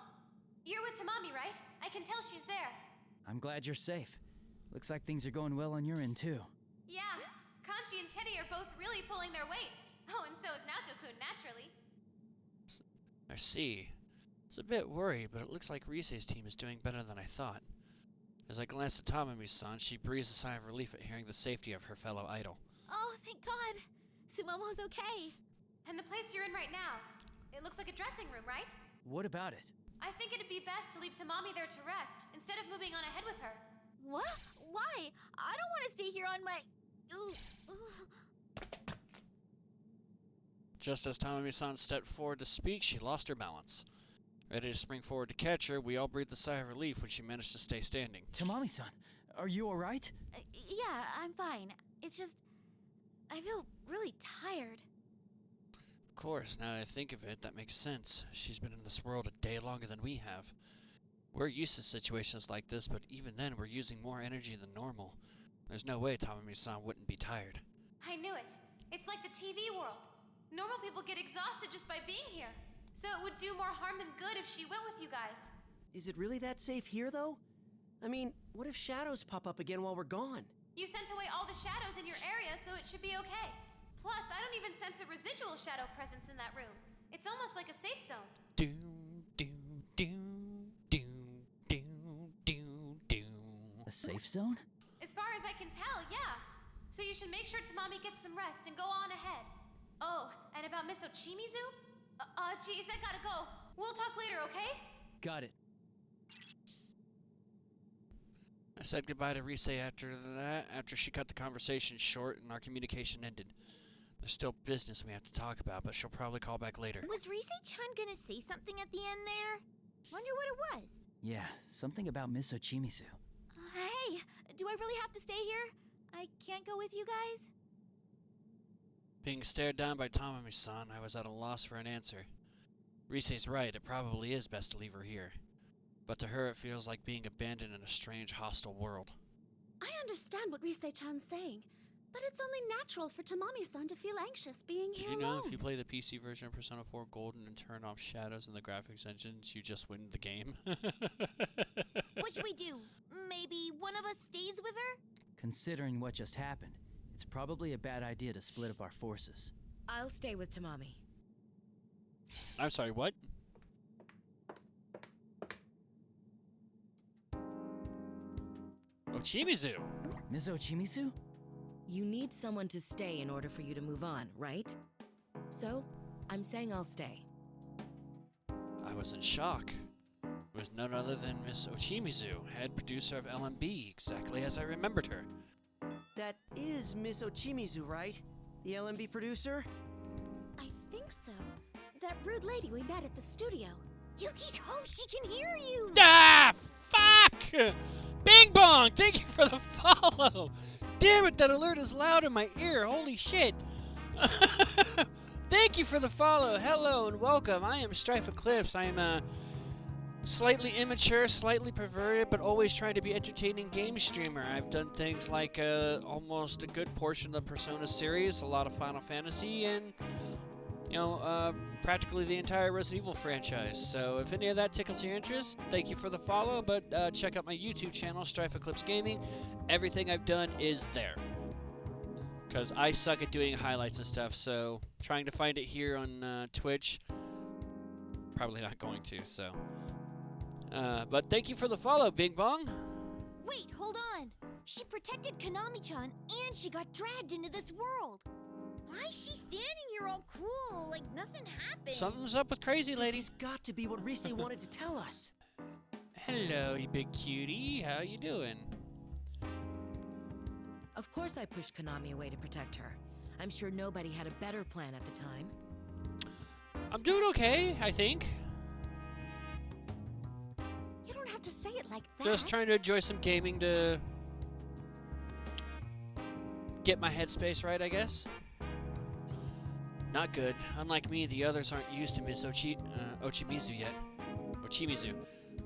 You're with Tamami, right? I can tell she's there. I'm glad you're safe. Looks like things are going well on your end, too. Yeah, Kanji and Teddy are both really pulling their weight. Oh, and so is Nato-kun, naturally. I see. I was a bit worried, but it looks like Rise's team is doing better than I thought. As I glanced at Tamami-san, she breathed a sigh of relief at hearing the safety of her fellow idol. Oh, thank God. Sumomo's okay. And the place you're in right now, it looks like a dressing room, right? What about it? I think it'd be best to leave Tamami there to rest, instead of moving on ahead with her. What? Why? I don't want to stay here on my... Just as Tamami-san stepped forward to speak, she lost her balance. Ready to spring forward to catch her, we all breathed a sigh of relief when she managed to stay standing. Tamami-san, are you alright? Yeah, I'm fine. It's just... I feel really tired. Of course, now that I think of it, that makes sense. She's been in this world a day longer than we have. We're used to situations like this, but even then we're using more energy than normal. There's no way Tamami-san wouldn't be tired. I knew it. It's like the TV world. Normal people get exhausted just by being here. So it would do more harm than good if she went with you guys. Is it really that safe here, though? I mean, what if shadows pop up again while we're gone? You sent away all the shadows in your area, so it should be okay. Plus, I don't even sense a residual shadow presence in that room. It's almost like a safe zone. Doom, doom, doom, doom, doom, doom, doom. A safe zone? As far as I can tell, yeah. So you should make sure Tamami gets some rest and go on ahead. Oh, and about Miss Ochimizu? Geez, I gotta go. We'll talk later, okay? Got it. I said goodbye to Rise after she cut the conversation short and our communication ended. There's still business we have to talk about, but she'll probably call back later. Was Rise-chan gonna say something at the end there? Wonder what it was. Yeah, something about Miss Ochimizu. Hey, do I really have to stay here? I can't go with you guys? Being stared down by Tamami-san, I was at a loss for an answer. Risei's right, it probably is best to leave her here. But to her it feels like being abandoned in a strange, hostile world. I understand what Risei-chan's saying, but it's only natural for Tamami-san to feel anxious being here Did you know alone. if you play the PC version of Persona 4 Golden and turn off shadows in the graphics engines, you just win the game? What should we do? Maybe one of us stays with her? Considering what just happened, it's probably a bad idea to split up our forces. I'll stay with Tamami. I'm sorry, what? Ochimizu! Ms. Ochimizu? You need someone to stay in order for you to move on, right? So, I'm saying I'll stay. I was in shock. It was none other than Miss Ochimizu, head producer of LMB, exactly as I remembered her. That is Miss Ochimizu, right? The LMB producer? I think so. That rude lady we met at the studio. Yukiko, she can hear you! Ah! Fuck! Bing bong! Thank you for the follow! Damn it, that alert is loud in my ear. Holy shit! Thank you for the follow. Hello and welcome. I am Strife Eclipse. I am a slightly immature, slightly perverted, but always trying to be entertaining game streamer. I've done things like almost a good portion of the Persona series, a lot of Final Fantasy, and practically the entire Resident Evil franchise. So if any of that tickles your interest, thank you for the follow, but check out my YouTube channel, Strife Eclipse Gaming. Everything I've done is there. Because I suck at doing highlights and stuff, so trying to find it here on Twitch, probably not going to, so. But thank you for the follow, Bing Bong. Wait, hold on. She protected Konami-chan and she got dragged into this world. Why is she standing here all cool, like nothing happened? Something's up with Crazy Lady. This has got to be what Risei wanted to tell us. Hello, you big cutie. How you doing? Of course I pushed Konami away to protect her. I'm sure nobody had a better plan at the time. I'm doing okay, I think. You don't have to say it like that. Just trying to enjoy some gaming to get my headspace right, I guess. Not good. Unlike me, the others aren't used to Miss Ochimizu yet. Ochimizu.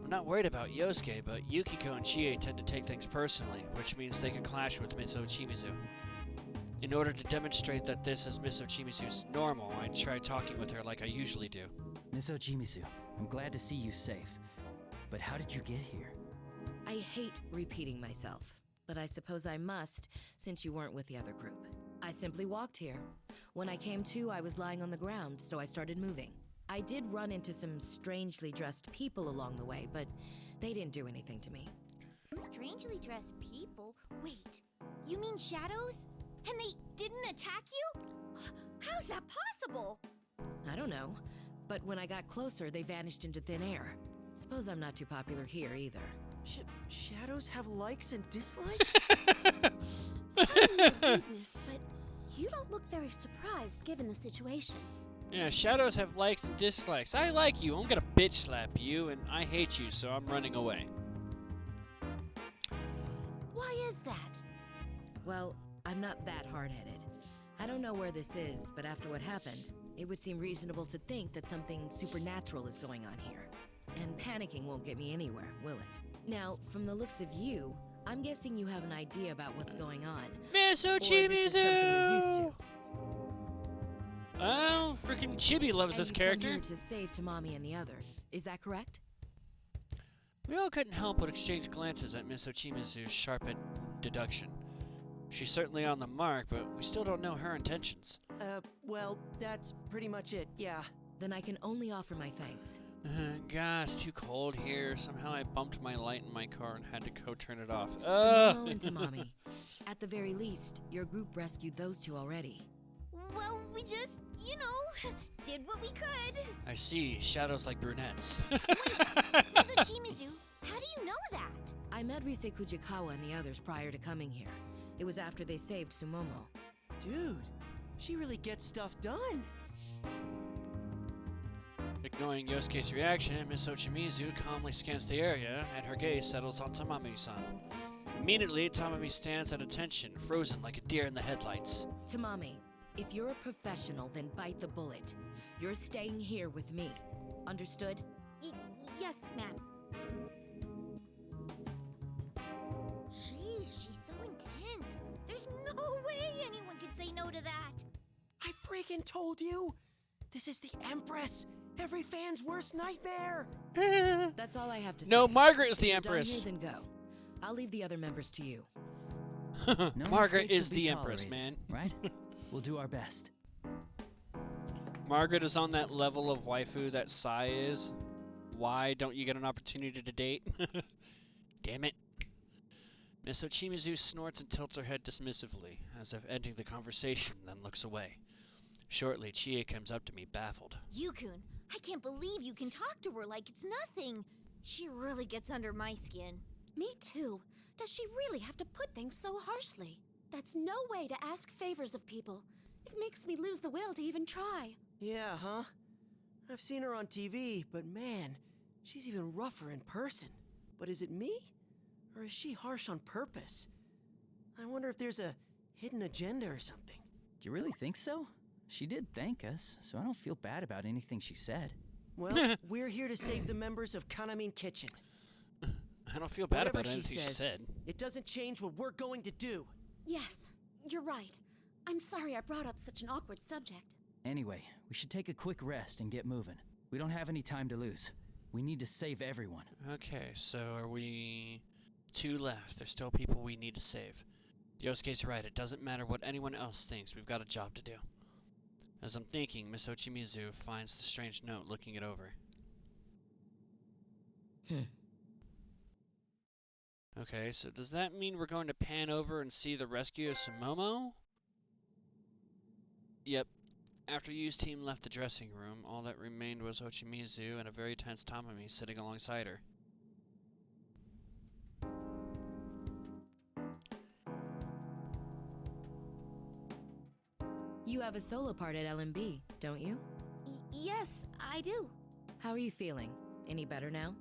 I'm not worried about Yosuke, but Yukiko and Chie tend to take things personally, which means they could clash with Miss Ochimizu. In order to demonstrate that this is Miss Ochimizu's normal, I try talking with her like I usually do. Miss Ochimizu, I'm glad to see you safe. But how did you get here? I hate repeating myself, but I suppose I must, since you weren't with the other group. I simply walked here. When I came to, I was lying on the ground, so I started moving. I did run into some strangely dressed people along the way, but they didn't do anything to me. Strangely dressed people? Wait, you mean shadows? And they didn't attack you? How's that possible? I don't know, but when I got closer, they vanished into thin air. Suppose I'm not too popular here either. Shadows have likes and dislikes? Pardon your rudeness, but you don't look very surprised given the situation. Yeah, shadows have likes and dislikes. I like you, I'm gonna bitch slap you, and I hate you, so I'm running away. Why is that? Well, I'm not that hard-headed. I don't know where this is, but after what happened, it would seem reasonable to think that something supernatural is going on here. And panicking won't get me anywhere, will it? Now, from the looks of you, I'm guessing you have an idea about what's going on. Miss Or this is something you're used to. Oh, freaking Chibi loves this And you've come character. here to save Tamami and the others. Is that correct? We all couldn't help but exchange glances at Miss Ochimizu's sharp deduction. She's certainly on the mark, but we still don't know her intentions. Well, that's pretty much it, yeah. Then I can only offer my thanks. God, it's too cold here. Somehow I bumped my light in my car and had to go turn it off. Sumomo and Tamami. At the very least, your group rescued those two already. Well, we just, did what we could. I see. Shadows like brunettes. Miss Ochimizu, how do you know that? I met Risei Kujikawa and the others prior to coming here. It was after they saved Sumomo. Dude, she really gets stuff done. Ignoring Yosuke's reaction, Miss Ochimizu calmly scans the area, and her gaze settles on Tamami-san. Immediately, Tamami stands at attention, frozen like a deer in the headlights. Tamami, if you're a professional, then bite the bullet. You're staying here with me. Understood? Yes, ma'am. Jeez, she's so intense. There's no way anyone can say no to that. I freaking told you! This is the Empress! Every fan's worst nightmare! That's all I have to say. No, Margaret is If the you're done Empress. here, then go. I'll leave the other members to you. No Margaret mistakes is should be the Empress, tolerated, man. Right? We'll do our best. Margaret is on that level of waifu that Sai is. Why don't you get an opportunity to date? Damn it. Miss Ochimizu snorts and tilts her head dismissively, as if ending the conversation, then looks away. Shortly, Chie comes up to me, baffled. Yukun, I can't believe you can talk to her like it's nothing. She really gets under my skin. Me too. Does she really have to put things so harshly? That's no way to ask favors of people. It makes me lose the will to even try. Yeah, huh? I've seen her on TV, but man, she's even rougher in person. But is it me? Or is she harsh on purpose? I wonder if there's a hidden agenda or something. Do you really think so? She did thank us, so I don't feel bad about anything she said. Well, we're here to save the members of Kanamin Kitchen. I don't feel bad Whatever about anything she said. It doesn't change what we're going to do. Yes, you're right. I'm sorry I brought up such an awkward subject. Anyway, we should take a quick rest and get moving. We don't have any time to lose. We need to save everyone. Okay, so are we 2 left? There's still people we need to save. Yosuke's right, it doesn't matter what anyone else thinks, we've got a job to do. As I'm thinking, Miss Ochimizu finds the strange note, looking it over. Okay, so does that mean we're going to pan over and see the rescue of Sumomo? Yep. After Yu's team left the dressing room, all that remained was Ochimizu and a very tense Tamami sitting alongside her. You have a solo part at LMB, don't you? Yes, I do. How are you feeling? Any better now?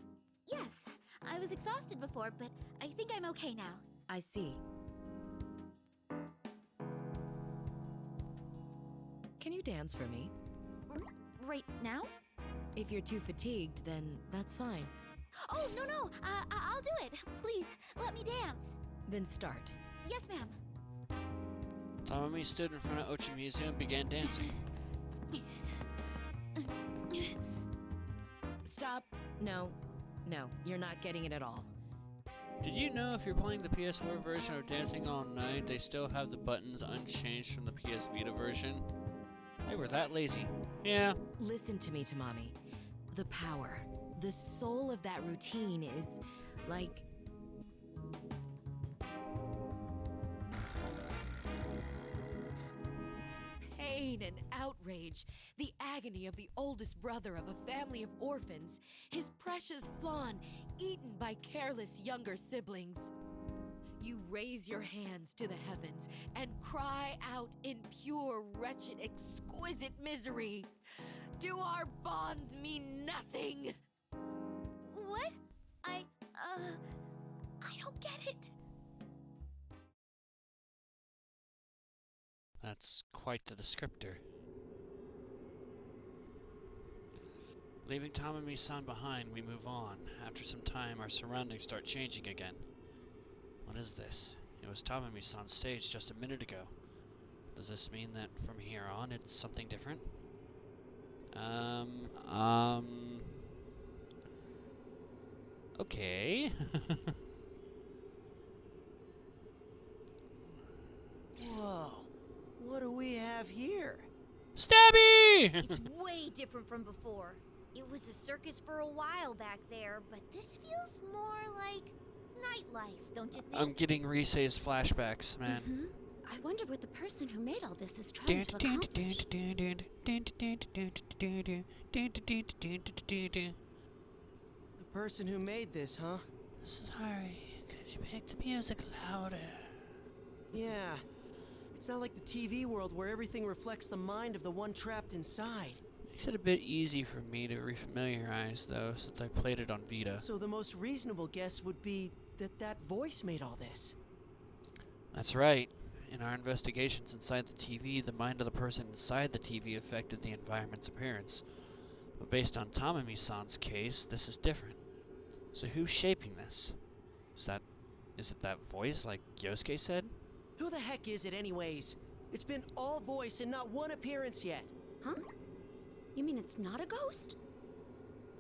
Yes, I was exhausted before, but I think I'm okay now. I see. Can you dance for me? Right now? If you're too fatigued, then that's fine. Oh, no, I'll do it. Please, let me dance. Then start. Yes, ma'am. Tamami stood in front of Ochimizu and began dancing. Stop. No, you're not getting it at all. Did you know if you're playing the PS4 version of Dancing All Night, they still have the buttons unchanged from the PS Vita version? They were that lazy. Yeah. Listen to me, Tamami. The power, the soul of that routine is like... pain and outrage, the agony of the oldest brother of a family of orphans, his precious Flan eaten by careless younger siblings. You raise your hands to the heavens and cry out in pure, wretched, exquisite misery. Do our bonds mean nothing? What? I don't get it. That's quite the descriptor. Leaving Tamami-san behind, we move on. After some time, our surroundings start changing again. What is this? It was Tamami-san's stage just a minute ago. Does this mean that from here on it's something different? Okay. Whoa, what do we have here? Stabby! It's way different from before. It was a circus for a while back there, but this feels more like nightlife, don't you think? I'm getting Risei's flashbacks, man. I wonder what the person who made all this is trying to accomplish. The person who made this, huh? Sorry, could you make the music louder? Yeah. It's not like the TV world where everything reflects the mind of the one trapped inside. Makes it a bit easy for me to refamiliarize, though, since I played it on Vita. So the most reasonable guess would be that that voice made all this. That's right. In our investigations inside the TV, the mind of the person inside the TV affected the environment's appearance. But based on Tamami-san's case, this is different. So who's shaping this? Is it that voice like Yosuke said? Who the heck is it anyways? It's been all voice and not one appearance yet. Huh? You mean it's not a ghost?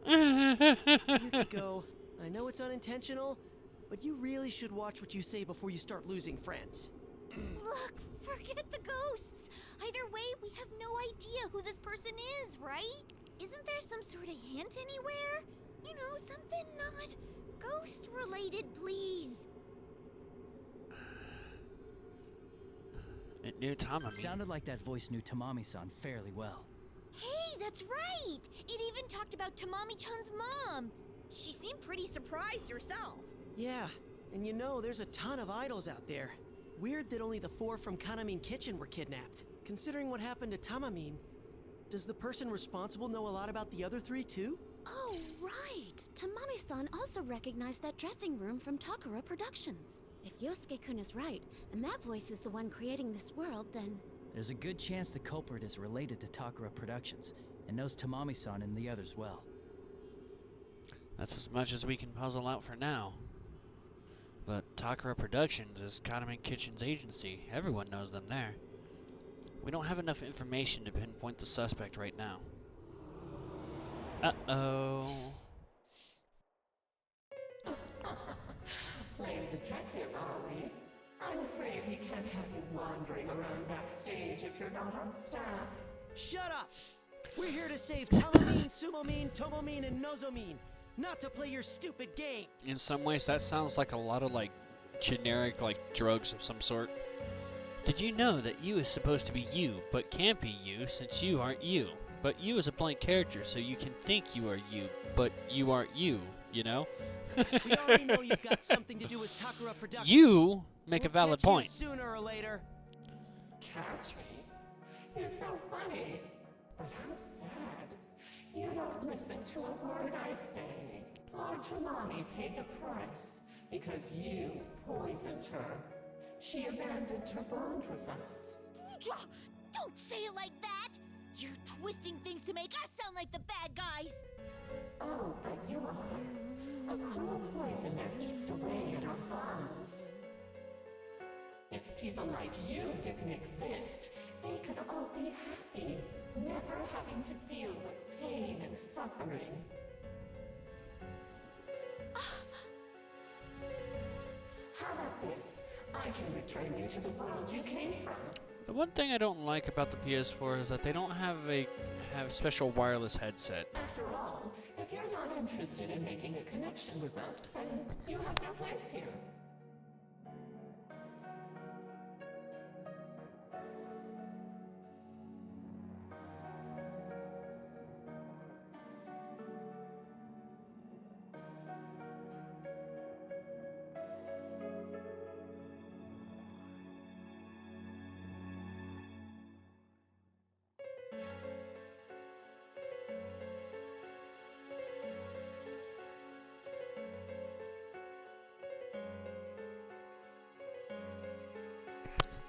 Yukiko, I know it's unintentional, but you really should watch what you say before you start losing friends. Look, forget the ghosts. Either way, we have no idea who this person is, right? Isn't there some sort of hint anywhere? You know, something not ghost-related, please. It knew Tamami. It sounded like that voice knew Tamami-san fairly well. Hey, that's right! It even talked about Tamami-chan's mom. She seemed pretty surprised herself. Yeah, and you know, there's a ton of idols out there. Weird that only the 4 from Kanamine Kitchen were kidnapped. Considering what happened to Tamamine, does the person responsible know a lot about the other 3 too? Oh, right! Tamami-san also recognized that dressing room from Takara Productions. If Yosuke-kun is right, and that voice is the one creating this world, then... There's a good chance the culprit is related to Takara Productions, and knows Tamami-san and the others well. That's as much as we can puzzle out for now. But Takara Productions is Kanamine Kitchen's agency. Everyone knows them there. We don't have enough information to pinpoint the suspect right now. Uh-oh. Playing detective, are we? I'm afraid we can't have you wandering around backstage if you're not on staff. Shut up! We're here to save Tamamine, Sumomine, Tomomine, and Nozomin, not to play your stupid game! In some ways, that sounds like a lot of, generic, drugs of some sort. Did you know that you is supposed to be you, but can't be you since you aren't you? But you is a blank character, so you can think you are you, but you aren't you, you know? We already know you've got something to do with Takara Productions. You make a valid We'll point. catch you sooner or later. Catch me? You're so funny. But how sad. You don't listen to a word I say. Our Tamami paid the price because you poisoned her. She abandoned her bond with us. Don't say it like that! You're twisting things to make us sound like the bad guys! Oh, but you are. A cruel poison that eats away at our bonds. If people like you didn't exist, they could all be happy, never having to deal with pain and suffering. How about this? I can return you to the world you came from. The one thing I don't like about the PS4 is that they don't have a special wireless headset. After all, if you're not interested in making a connection with us, then you have no place here.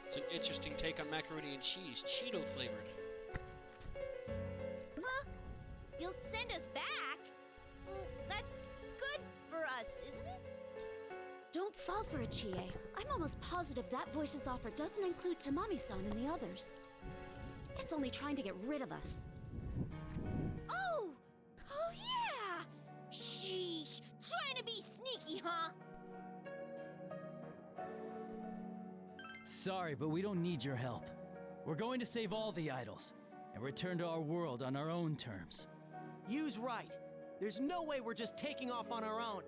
It's an interesting take on macaroni and cheese, Cheeto flavored. Huh? You'll send us back? Well, that's good for us, isn't it? Don't fall for it, Chie. I'm almost positive that voice's offer doesn't include Tamami-san and the others. It's only trying to get rid of us. Oh! Oh yeah! Sheesh! Trying to be sneaky, huh? Sorry, but we don't need your help. We're going to save all the idols, and return to our world on our own terms. You's right. There's no way we're just taking off on our own.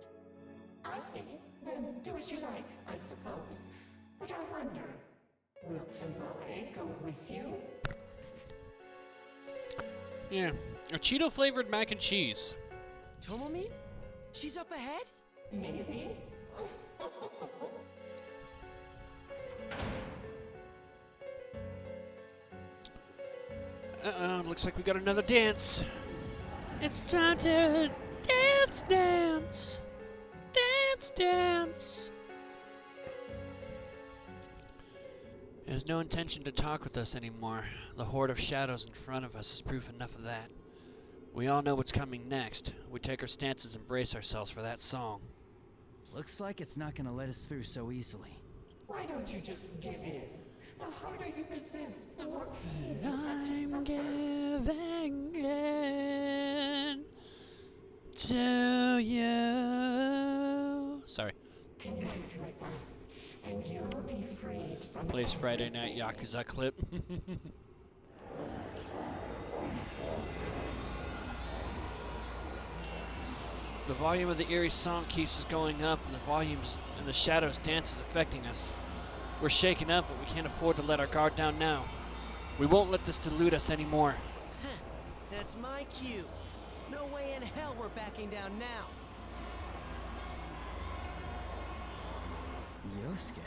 I see. Then do as you like, I suppose. But I wonder, will Tomoe go with you? Yeah, a Cheeto flavored mac and cheese. Tomomine? She's up ahead? Maybe. Uh-oh, looks like we got another dance. It's time to dance, dance. Dance, dance. There's no intention to talk with us anymore. The horde of shadows in front of us is proof enough of that. We all know what's coming next. We take our stances and brace ourselves for that song. Looks like it's not gonna let us through so easily. Why don't you just give in? The harder you resist, the more pain you have to I'm suffer. giving in to you. Sorry. Connect with us, and you'll be freed from Plays Friday Night everything. Yakuza clip. The volume of the eerie song keeps us going up, and the volumes and the shadows dance is affecting us. We're shaken up, but we can't afford to let our guard down now. We won't let this delude us anymore. That's my cue. No way in hell we're backing down now. Yosuke.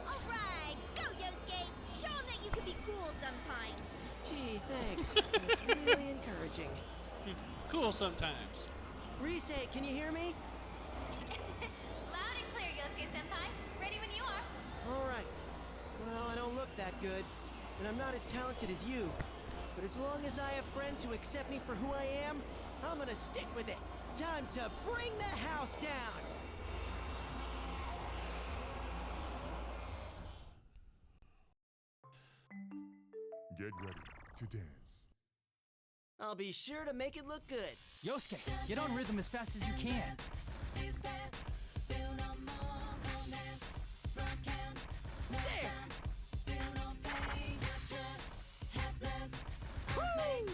Alright, go Yosuke! Show him that you can be cool sometimes. Gee, thanks. That's really encouraging. Cool sometimes. Rise, can you hear me? Loud and clear, Yosuke-senpai. Ready when you are. All right. Well, I don't look that good, and I'm not as talented as you. But as long as I have friends who accept me for who I am, I'm gonna stick with it. Time to bring the house down! Get ready to dance. I'll be sure to make it look good. Yosuke, get on rhythm as fast as you can. There! Woo!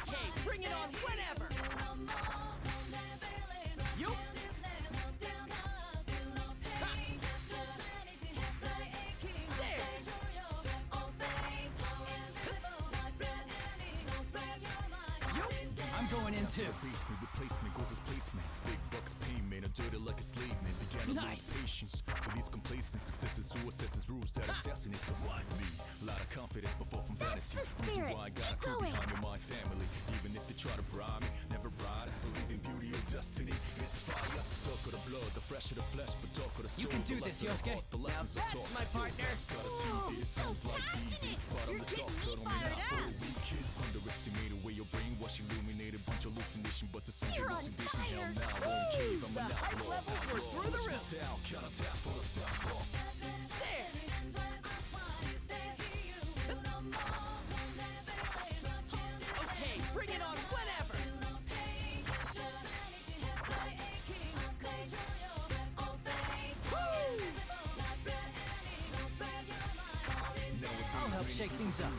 Okay, bring it on whenever! Yup! I'm going in too. Replacement, replacement, goes as placement. Big bucks payment, I'm dirty like a slave man. Began to lose patience to these complacent successes who assesses rules that assassinate us. Me, a lot of confidence before from vanity. That's the spirit. Reason why I got a Keep crew going. behind me, my family. Even if they try to bribe me, never ride. I believe in beauty or destiny. It's fire. Talk of the blood, the flesh of the flesh, but talk of the soul. You can do this, Yosuke. Now that's my partner. Whoa, so passionate! You're getting me fired up! Underestimate the way your brainwash illuminated bunch of hallucination, but to see You're on elucidation, fire. hell now won't cave. I'm The an hype outlaw. levels were through the roof. Down, counterattack for the southpaw. There! Okay, bring it on whenever! Woo! I'll help shake things up.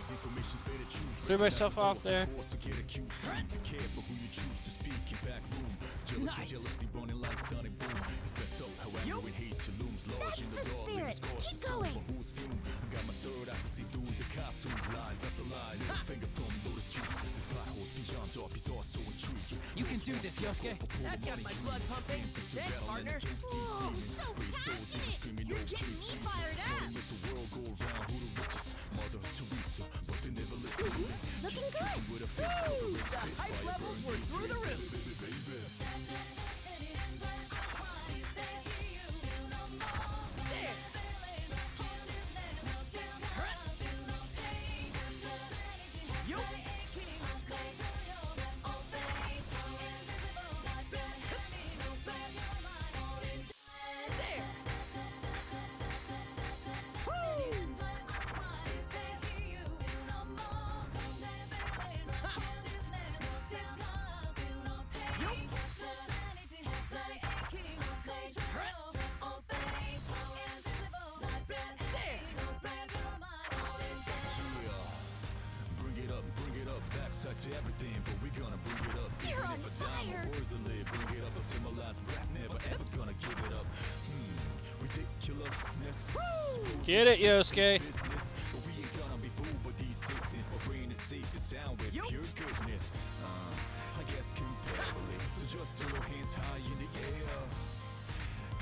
Clear myself off there. Nice. Jealously running like sun and boom. It's messed up how anger and hate you looms large in the That's the dark. spirit. Lyrics cause Keep the soul, going. but who's fume? I got my third eye to see through the costumes. Lies up the lie. Little finger from Lotus Juice. This potholes beyond dark is also intriguing. You can do this, Yosuke. That got my blood pumping. Thanks, partner. Whoa, so passionate! You're getting me fired up! Make the world go around. Who the richest? Mother Teresa, but they never listen to me. Looking good! With a fake cover, Woo! it's The spit hype fire, levels burn, were raise, through the raise, roof. baby. There! Yup! There! Woo! Yup! There! Bring it up, backside to everything, but we gonna bring it up. You're Even on if I die, my fire. words will live. Bring it up until my last breath, never ever gonna give it up. Ridiculousness. Get it, Yosuke. Business, but we ain't gonna be fooled by these sickness. My brain is safe and sound with Yup. pure goodness. I guess comparably, so just throw your hands high in the air.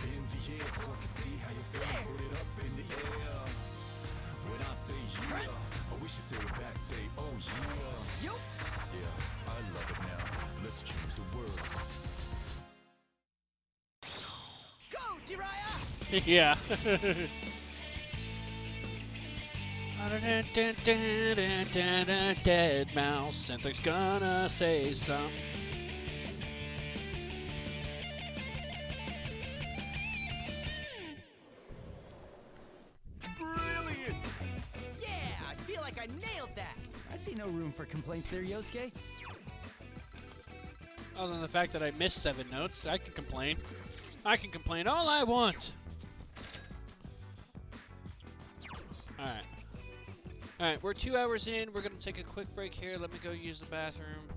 In the air, so I can see how you feel. Put it up in the air. When I say yeah, I wish you say it back, say oh yeah. Yup! Yeah, I love it now. Let's change the world. Go, Jiraiya! Yeah. Dead mouse. Synthic's gonna say something. Brilliant! Yeah, I feel like I nailed that. I see no room for complaints there, Yosuke. Other than the fact that I missed 7 notes, I can complain. I can complain all I want. Alright. Alright, we're 2 hours in. We're going to take a quick break here. Let me go use the bathroom.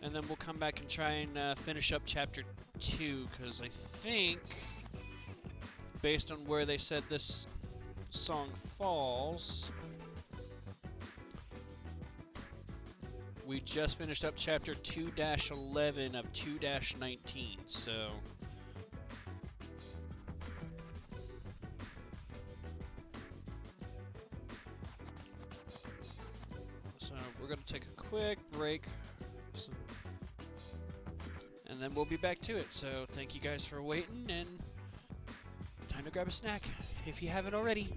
And then we'll come back and try and finish up chapter 2. Because I think, based on where they said this song falls, we just finished up chapter 2-11 of 2-19, so we're going to take a quick break, and then we'll be back to it. So thank you guys for waiting, and time to grab a snack if you haven't already.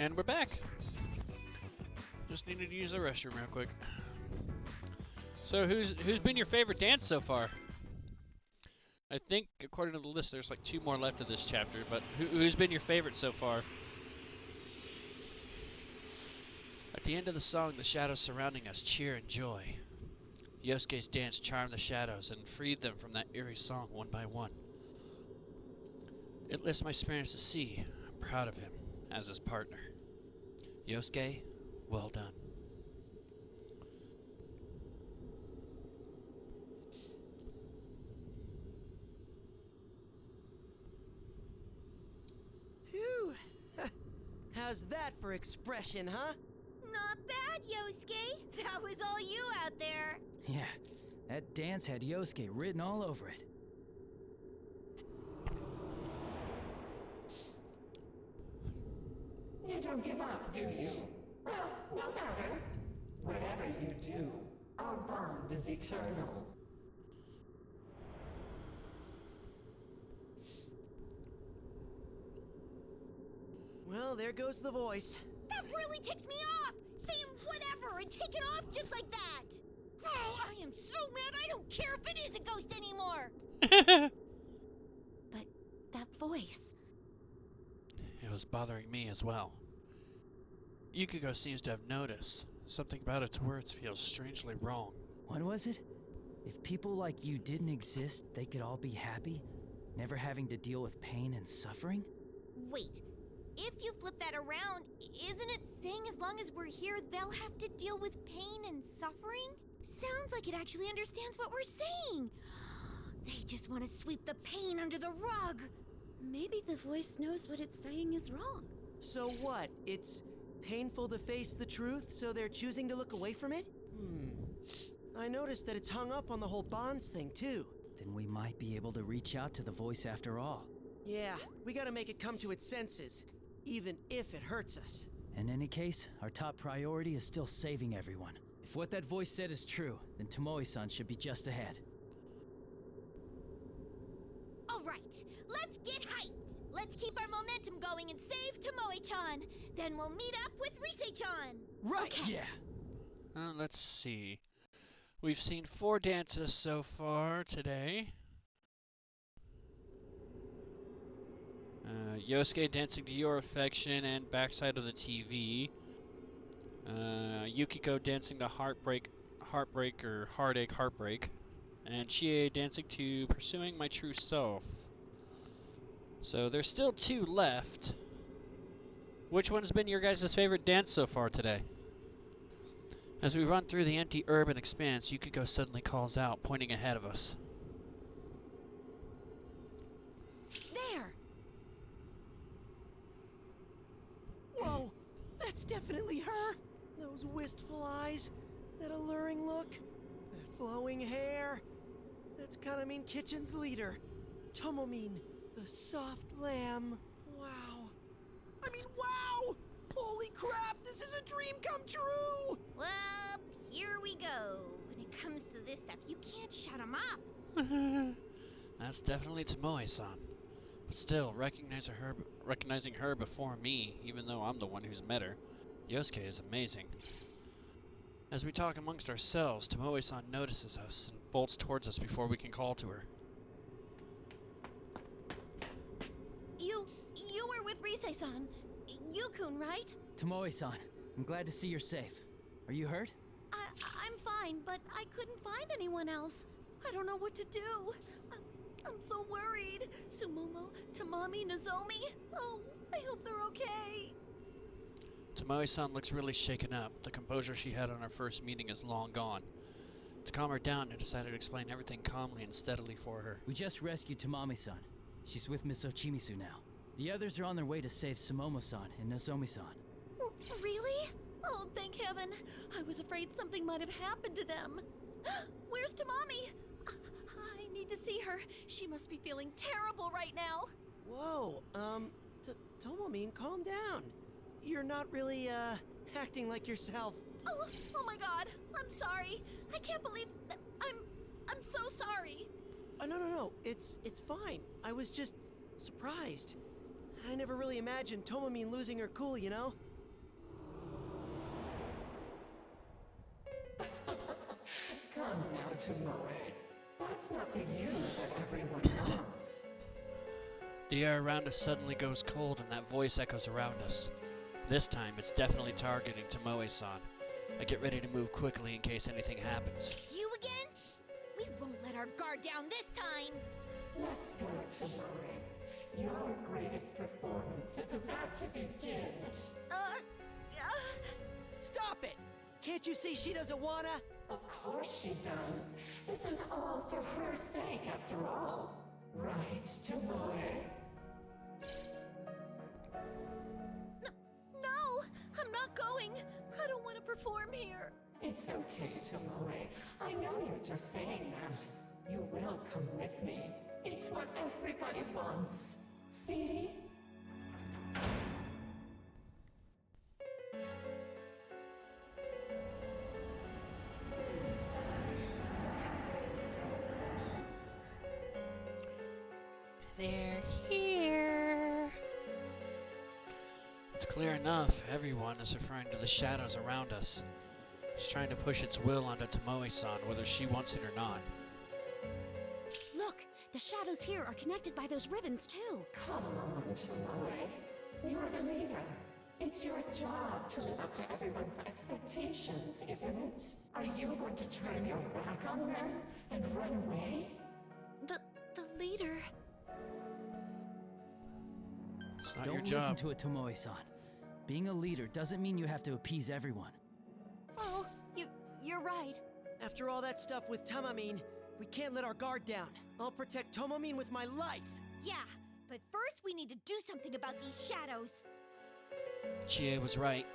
And we're back. Just needed to use the restroom real quick. So who's been your favorite dance so far? I think according to the list, there's like 2 more left of this chapter. But who's been your favorite so far? At the end of the song, the shadows surrounding us cheer in joy. Yosuke's dance charmed the shadows and freed them from that eerie song one by one. It lifts my spirits to see. I'm proud of him as his partner. Yosuke, well done. Phew. How's that for expression, huh? Not bad, Yosuke. That was all you out there. Yeah, that dance had Yosuke written all over it. You don't give up, do you? Well, no matter. Whatever you do, our bond is eternal. Well, there goes the voice. That really ticks me off! Saying whatever and taking off just like that! Oh, I am so mad I don't care if it is a ghost anymore! But that voice... It was bothering me as well. Yukiko seems to have noticed. Something about its words feels strangely wrong. What was it? If people like you didn't exist, they could all be happy? Never having to deal with pain and suffering? Wait, if you flip that around, isn't it saying as long as we're here, they'll have to deal with pain and suffering? Sounds like it actually understands what we're saying. They just want to sweep the pain under the rug. Maybe the voice knows what it's saying is wrong. So what? It's painful to face the truth, so they're choosing to look away from it? I noticed that it's hung up on the whole bonds thing, too. Then we might be able to reach out to the voice after all. Yeah, we gotta make it come to its senses, even if it hurts us. In any case, our top priority is still saving everyone. If what that voice said is true, then Tomoe-san should be just ahead. All right, let's get hyped. Let's keep our momentum going and save Tomoe-chan. Then we'll meet up with Rise-chan. Right. Okay. Yeah. Let's see. We've seen 4 dances so far today. Yosuke dancing to Your Affection and Backside of the TV. Yukiko dancing to Heartbreak, or Heartache, Heartbreak. And Chie dancing to Pursuing My True Self. So there's still 2 left. Which one's been your guys' favorite dance so far today? As we run through the empty urban expanse, Yukiko suddenly calls out, pointing ahead of us. There! Whoa, that's definitely her. Those wistful eyes, that alluring look, that flowing hair. That's Kanamin Kitchen's leader, Tomomin, the soft lamb. Wow. I mean, wow! Holy crap, this is a dream come true! Well, here we go. When it comes to this stuff, you can't shut them up. That's definitely Tomoe-san. But still, recognizing her before me, even though I'm the one who's met her, Yosuke is amazing. As we talk amongst ourselves, Tomoe-san notices us and bolts towards us before we can call to her. You were with Rise-san. Yukun, right? Tomoe-san, I'm glad to see you're safe. Are you hurt? I'm fine, but I couldn't find anyone else. I don't know what to do. I'm so worried. Sumomo, Tamami, Nozomi. Oh, I hope they're okay. Tomoe-san looks really shaken up. The composure she had on our first meeting is long gone. To calm her down, I decided to explain everything calmly and steadily for her. We just rescued Tamami-san. She's with Miss Ochimisu now. The others are on their way to save Sumomo-san and Nozomi-san. Really? Oh, thank heaven. I was afraid something might have happened to them. Where's Tamami? I need to see her. She must be feeling terrible right now. Whoa, Tomomin, calm down. You're not really, acting like yourself. Oh my god. I'm sorry. I can't believe that I'm so sorry. No. It's fine. I was just surprised. I never really imagined Tomomin losing her cool, you know? Tomoe. That's not the you that everyone wants. The air around us suddenly goes cold and that voice echoes around us. This time, it's definitely targeting Tomoe-san. I get ready to move quickly in case anything happens. You again? We won't let our guard down this time! Let's go, Tomoe. Your greatest performance is about to begin. Stop it! Can't you see she doesn't wanna? Of course she does. This is all for her sake, after all. Right, Tomoe? No! I'm not going! I don't want to perform here! It's okay, Tomoe. I know you're just saying that. You will come with me. It's what everybody wants. See? They're here. It's clear enough. Everyone is referring to the shadows around us. It's trying to push its will onto Tomoe-san, whether she wants it or not. Look! The shadows here are connected by those ribbons, too! Come on, Tomoe. You're the leader. It's your job to live up to everyone's expectations, isn't it? Are you going to turn your back on them and run away? The leader... It's not Don't your job. listen to it, Tomoe-san. Being a leader doesn't mean you have to appease everyone. Oh, you're right. After all that stuff with Tamamine, we can't let our guard down. I'll protect Tomamine with my life. Yeah, but first we need to do something about these shadows. Chie was right.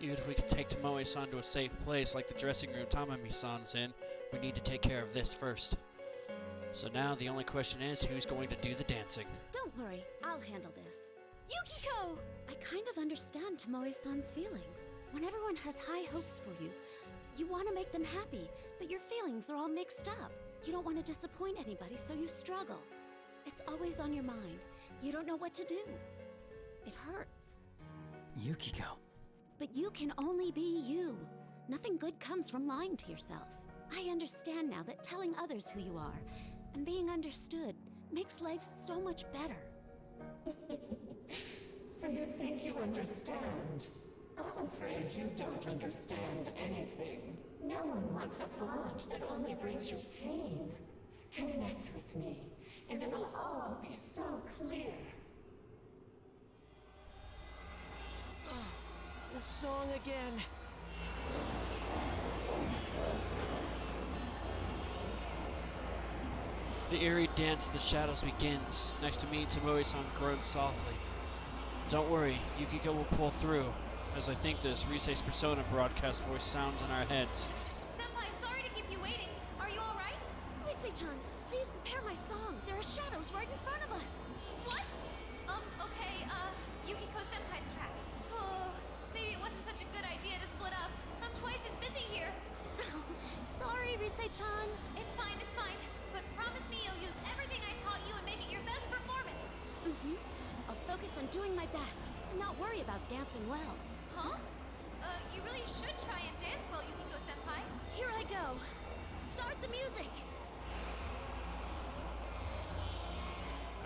Even if we could take Tomoe-san to a safe place like the dressing room Tamami-san's in, we need to take care of this first. So now the only question is, who's going to do the dancing? Don't worry, I'll handle this. Yukiko! I kind of understand Tomoe-san's feelings. When everyone has high hopes for you, you want to make them happy, but your feelings are all mixed up. You don't want to disappoint anybody, so you struggle. It's always on your mind. You don't know what to do. It hurts. Yukiko. But you can only be you. Nothing good comes from lying to yourself. I understand now that telling others who you are and being understood makes life so much better. So you think you understand? I'm afraid you don't understand anything. No one wants a bond that only brings you pain. Connect with me, and it'll all be so clear. Oh, this song again. The eerie dance of the shadows begins. Next to me, Tomoe-san groans softly. Don't worry, Yukiko will pull through. As I think this, Risei's persona broadcast voice sounds in our heads. Senpai, sorry to keep you waiting. Are you alright? Risei-chan, please prepare my song. There are shadows right in front of us. What? Okay, Yukiko Senpai's track. Oh, maybe it wasn't such a good idea to split up. I'm twice as busy here. Sorry, Risei-chan. It's fine. But promise me you'll use everything I taught you and make it your best performance. I'll focus on doing my best and not worry about dancing well. Huh? You really should try and dance well, Yukiko Senpai. Here I go. Start the music.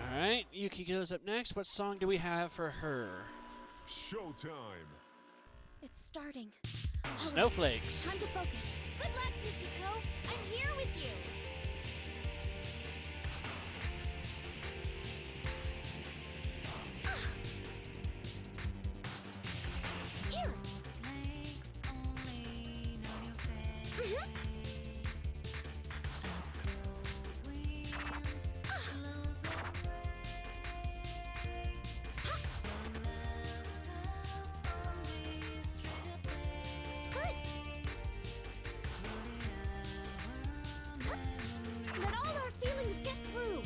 Alright, Yukiko's up next. What song do we have for her? Showtime! It's starting. Snowflakes. Time to focus. Good luck, Yukiko. I'm here with you. Here. Let all our feelings get through.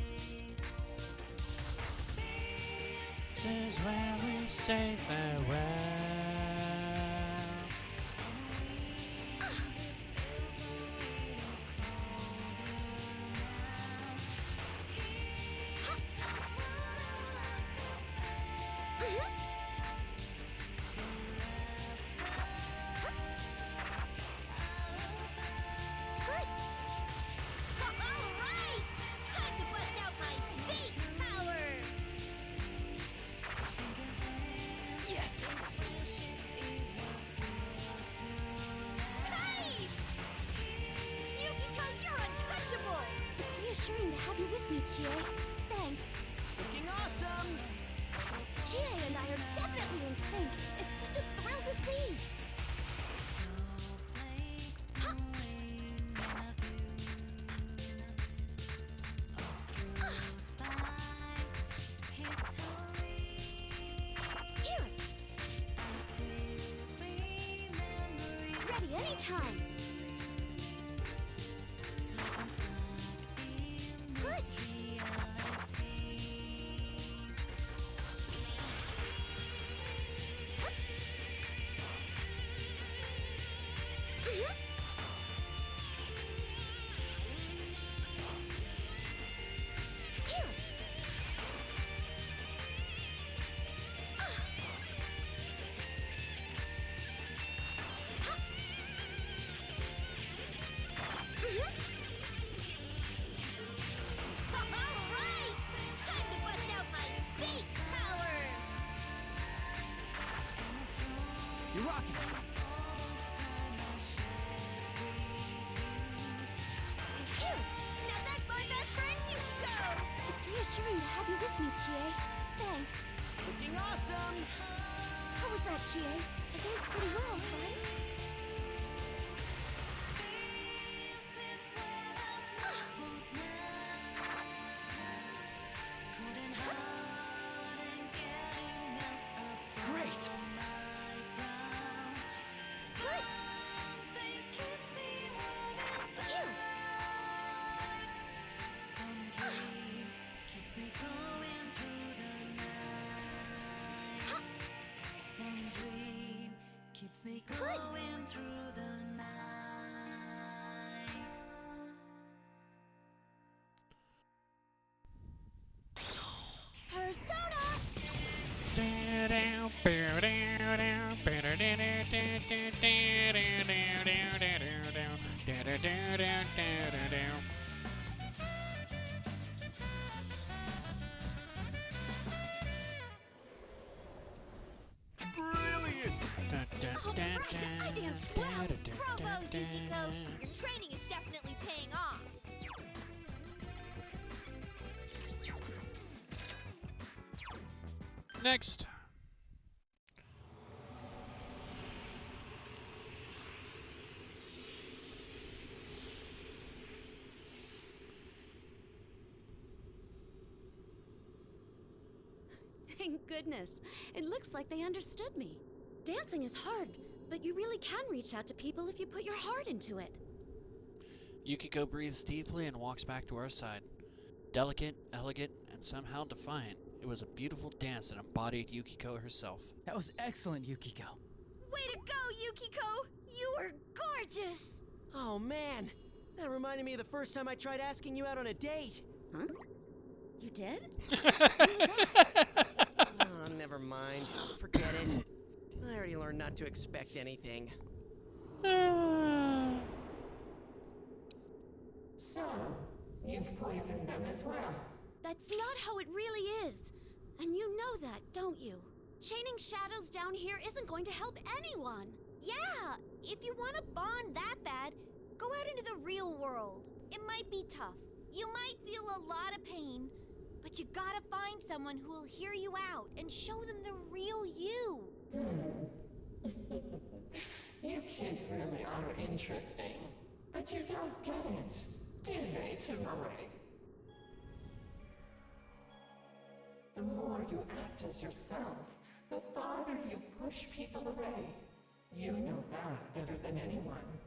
This is where we say farewell. reassuring to have you with me, Chie. Thanks. Looking awesome! Chie and I are definitely in sync. It's such a thrill to see. Huh. Here. Ready anytime. Good. Alright! Time to bust out my snake power! You're rocking it. Here! Now that's my best friend, Yukiko! It's reassuring to have you with me, Chie. Thanks. Looking awesome! How was that, Chie? I danced pretty well, right? Great! Good! Here! Good! Alright, I danced well! Bravo, Yukiko! Your training is definitely paying off! Next. Thank goodness. It looks like they understood me. Dancing is hard, but you really can reach out to people if you put your heart into it. Yukiko breathes deeply and walks back to our side. Delicate, elegant, and somehow defiant, it was a beautiful dance that embodied Yukiko herself. That was excellent, Yukiko. Way to go, Yukiko! You were gorgeous! Oh man, that reminded me of the first time I tried asking you out on a date. Huh? You did? Oh, never mind. Forget it. I already learned not to expect anything. So, you've poisoned them as well. That's not how it really is. And you know that, don't you? Chaining shadows down here isn't going to help anyone. Yeah! If you want to bond that bad, go out into the real world. It might be tough. You might feel a lot of pain, but you gotta find someone who will hear you out and show them the real you. You kids really are interesting. But you don't get it, do they, Tomoe? The more you act as yourself, the farther you push people away. You know that better than anyone.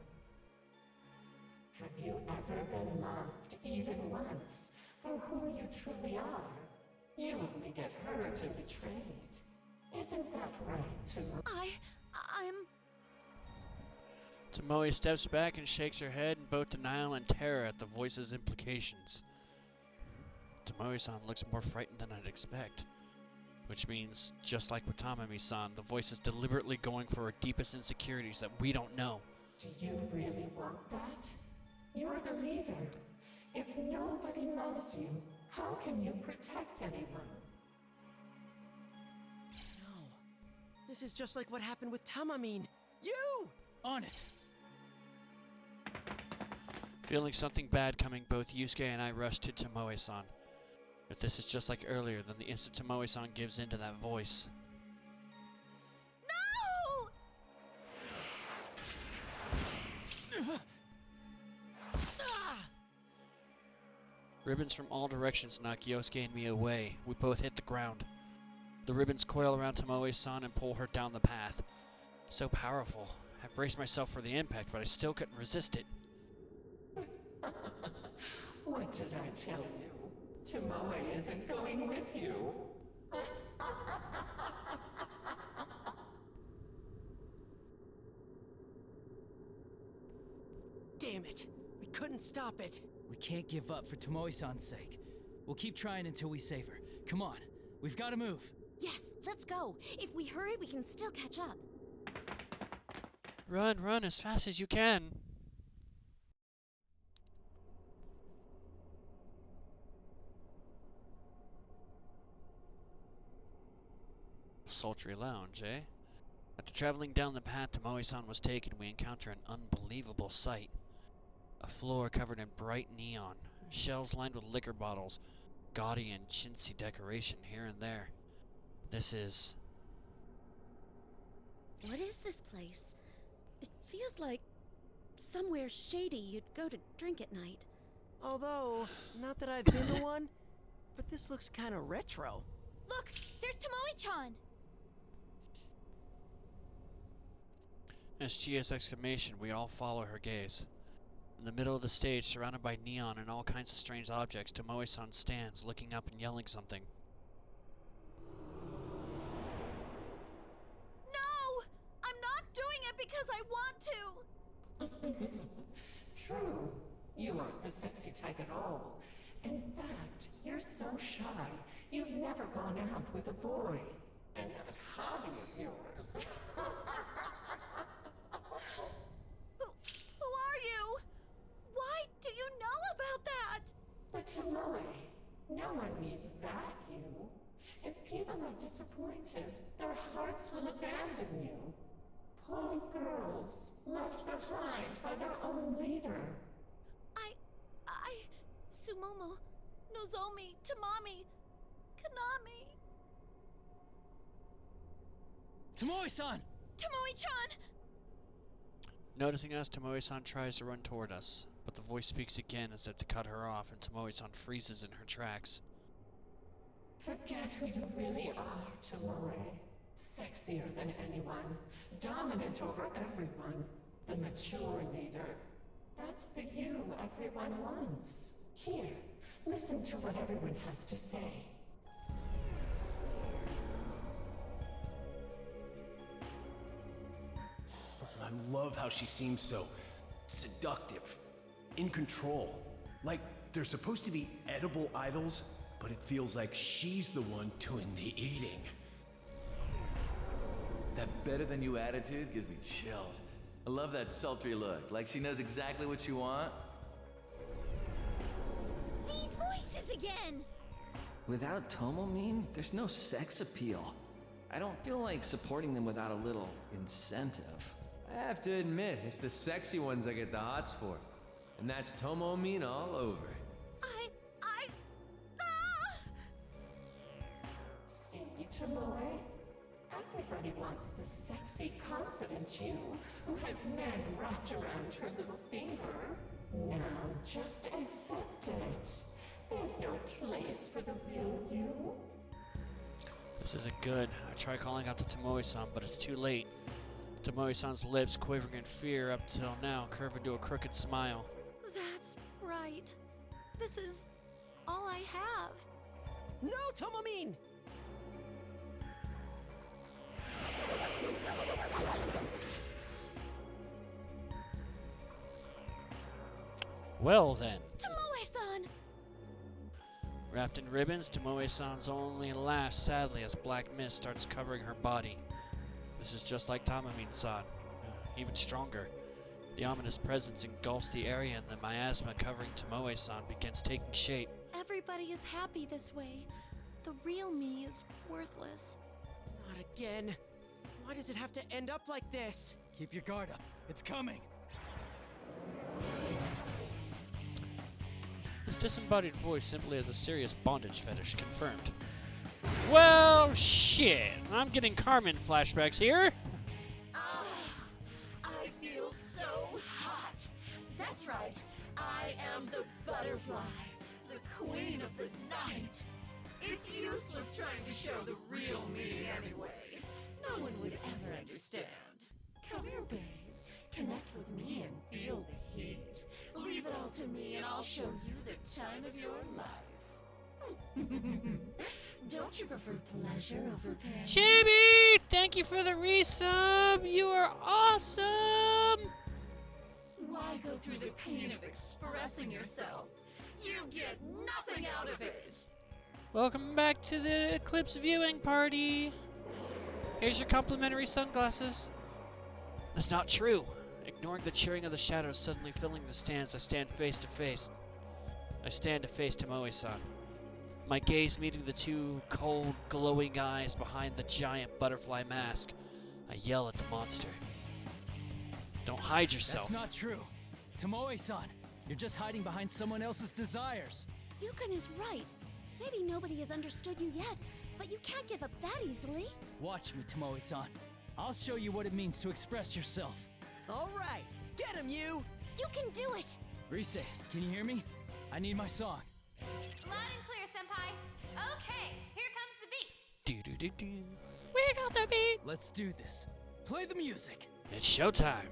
Have you ever been loved, even once, for who you truly are? You only get hurt and betrayed. Isn't that right, Tomoe? I'm... Tomoe steps back and shakes her head in both denial and terror at the voice's implications. Tomoe-san looks more frightened than I'd expect. Which means, just like with Tamami-san, the voice is deliberately going for her deepest insecurities that we don't know. Do you really want that? You're the leader. If nobody loves you, how can you protect anyone? No. This is just like what happened with Tamamine. You! On it! Feeling something bad coming, both Yusuke and I rushed to Tomoe-san. If this is just like earlier, then the instant Tomoe-san gives in to that voice. No! Ribbons from all directions knock Yosuke and me away. We both hit the ground. The ribbons coil around Tomoe-san and pull her down the path. So powerful. I braced myself for the impact, but I still couldn't resist it. What did I tell you? Tomoe isn't going with you. Damn it! We couldn't stop it. We can't give up for Tomoe-san's sake. We'll keep trying until we save her. Come on, we've got to move. Yes, let's go. If we hurry, we can still catch up. Run as fast as you can. Sultry lounge, eh? After traveling down the path Tomoe-san was taken, we encounter an unbelievable sight. A floor covered in bright neon, shelves lined with liquor bottles, gaudy and chintzy decoration here and there. This is... What is this place? It feels like somewhere shady you'd go to drink at night. Although, not that I've been to one, but this looks kind of retro. Look, there's Tomoe-chan! As Chia's exclamation, we all follow her gaze. In the middle of the stage, surrounded by neon and all kinds of strange objects, Tomoe-san stands, looking up and yelling something. No! I'm not doing it because I want to! True. You aren't the sexy type at all. In fact, you're so shy, you've never gone out with a boy. And that hobby of yours. Who are you? Why do you know about that? But Tomoe, no one needs that you. If people are disappointed, their hearts will abandon you. Poor girls, left behind by their own leader. Sumomo, Nozomi, Tamami, Kanami. Tomoe-san! Tomoe-chan! Noticing us, Tomoe-san tries to run toward us, but the voice speaks again as if to cut her off, and Tomoe-san freezes in her tracks. Forget who you really are, Tomoe. Sexier than anyone, dominant over everyone, the mature leader. That's the you everyone wants. Here, listen to what everyone has to say. I love how she seems so seductive, in control. Like they're supposed to be edible idols, but it feels like she's the one doing the eating. That better than you attitude gives me chills. I love that sultry look, like she knows exactly what you want. These voices again! Without Tomomin, there's no sex appeal. I don't feel like supporting them without a little incentive. I have to admit, it's the sexy ones I get the hots for. And that's Tomomin all over. See, Tomoe? Everybody wants the sexy, confident you who has men wrapped around her little finger. Now, just accept it. There's no place for the real you. This isn't good. I try calling out to Tomoe-san, but it's too late. Tomoe-san's lips, quivering in fear up till now, curve into a crooked smile. That's right. This is all I have. No, Tomomin! Well then. Tomoe-san! Wrapped in ribbons, Tomoe-san's only laughs sadly as black mist starts covering her body. This is just like Tamamin-san, even stronger. The ominous presence engulfs the area and the miasma covering Tomoe-san begins taking shape. Everybody is happy this way. The real me is worthless. Not again. Why does it have to end up like this? Keep your guard up. It's coming. disembodied voice simply has a serious bondage fetish. Confirmed. Well, shit. I'm getting Carmen flashbacks here. I feel so hot. That's right. I am the butterfly, the queen of the night. It's useless trying to show the real me anyway. No one would ever understand. Come here, babe. Connect with me and feel the heat. Leave it all to me and I'll show you the time of your life. Don't you prefer pleasure over pain? Chibi! Thank you for the resub! You are awesome! Why go through the pain of expressing yourself? You get nothing out of it! Welcome back to the Eclipse viewing party! Here's your complimentary sunglasses. That's not true. Ignoring the cheering of the shadows suddenly filling the stands, I stand face to face. I stand to face Tomoe-san. My gaze meeting the two cold, glowing eyes behind the giant butterfly mask. I yell at the monster. Don't hide yourself. That's not true. Tomoe-san, you're just hiding behind someone else's desires. Yukon is right. Maybe nobody has understood you yet, but you can't give up that easily. Watch me, Tomoe-san. I'll show you what it means to express yourself. All right, get him, you! You can do it! Rise, can you hear me? I need my song. Loud and clear, Senpai. Okay, here comes the beat. Do-do-do-do. We got the beat! Let's do this. Play the music. It's showtime.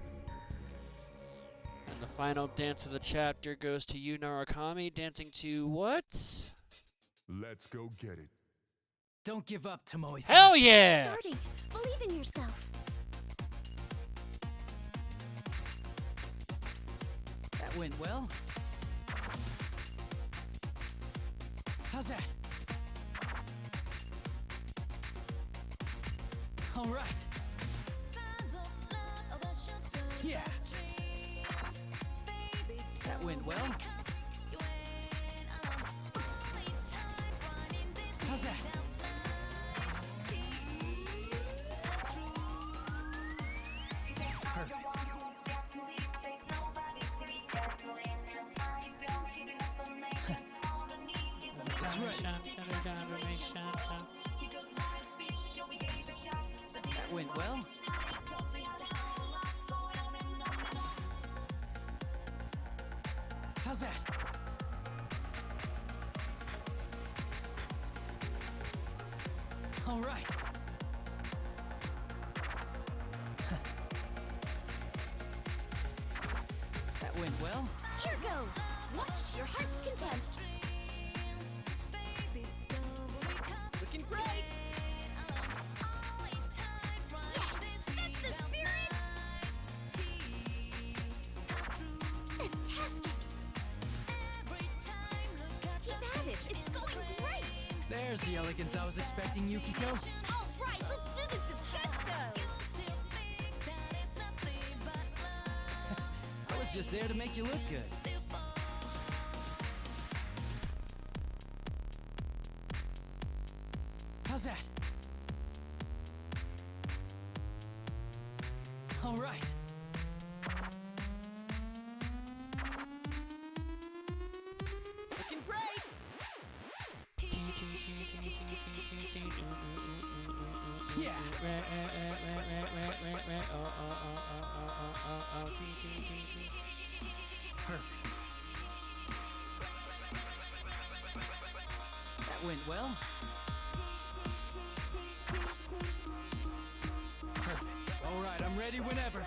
And the final dance of the chapter goes to Yu Narakami dancing to what? Let's go get it. Don't give up, Tomoe-san. Hell yeah! Starting. Believe in yourself. That went well. How's that? All right. Yeah. That went well. How's that? Perfect. That's right. That went well. How's that? All right. That went well. Here goes. Watch your heart's content. Looking great! Yes, that's the spirit! Fantastic! Keep at it. It's going great. There's the elegance I was expecting, Yukiko. All right, let's do this with gusto. I was just there to make you look good. How's that? All right. Looking great! Yeah. Perfect. That went well. Perfect. All right, I'm ready whenever.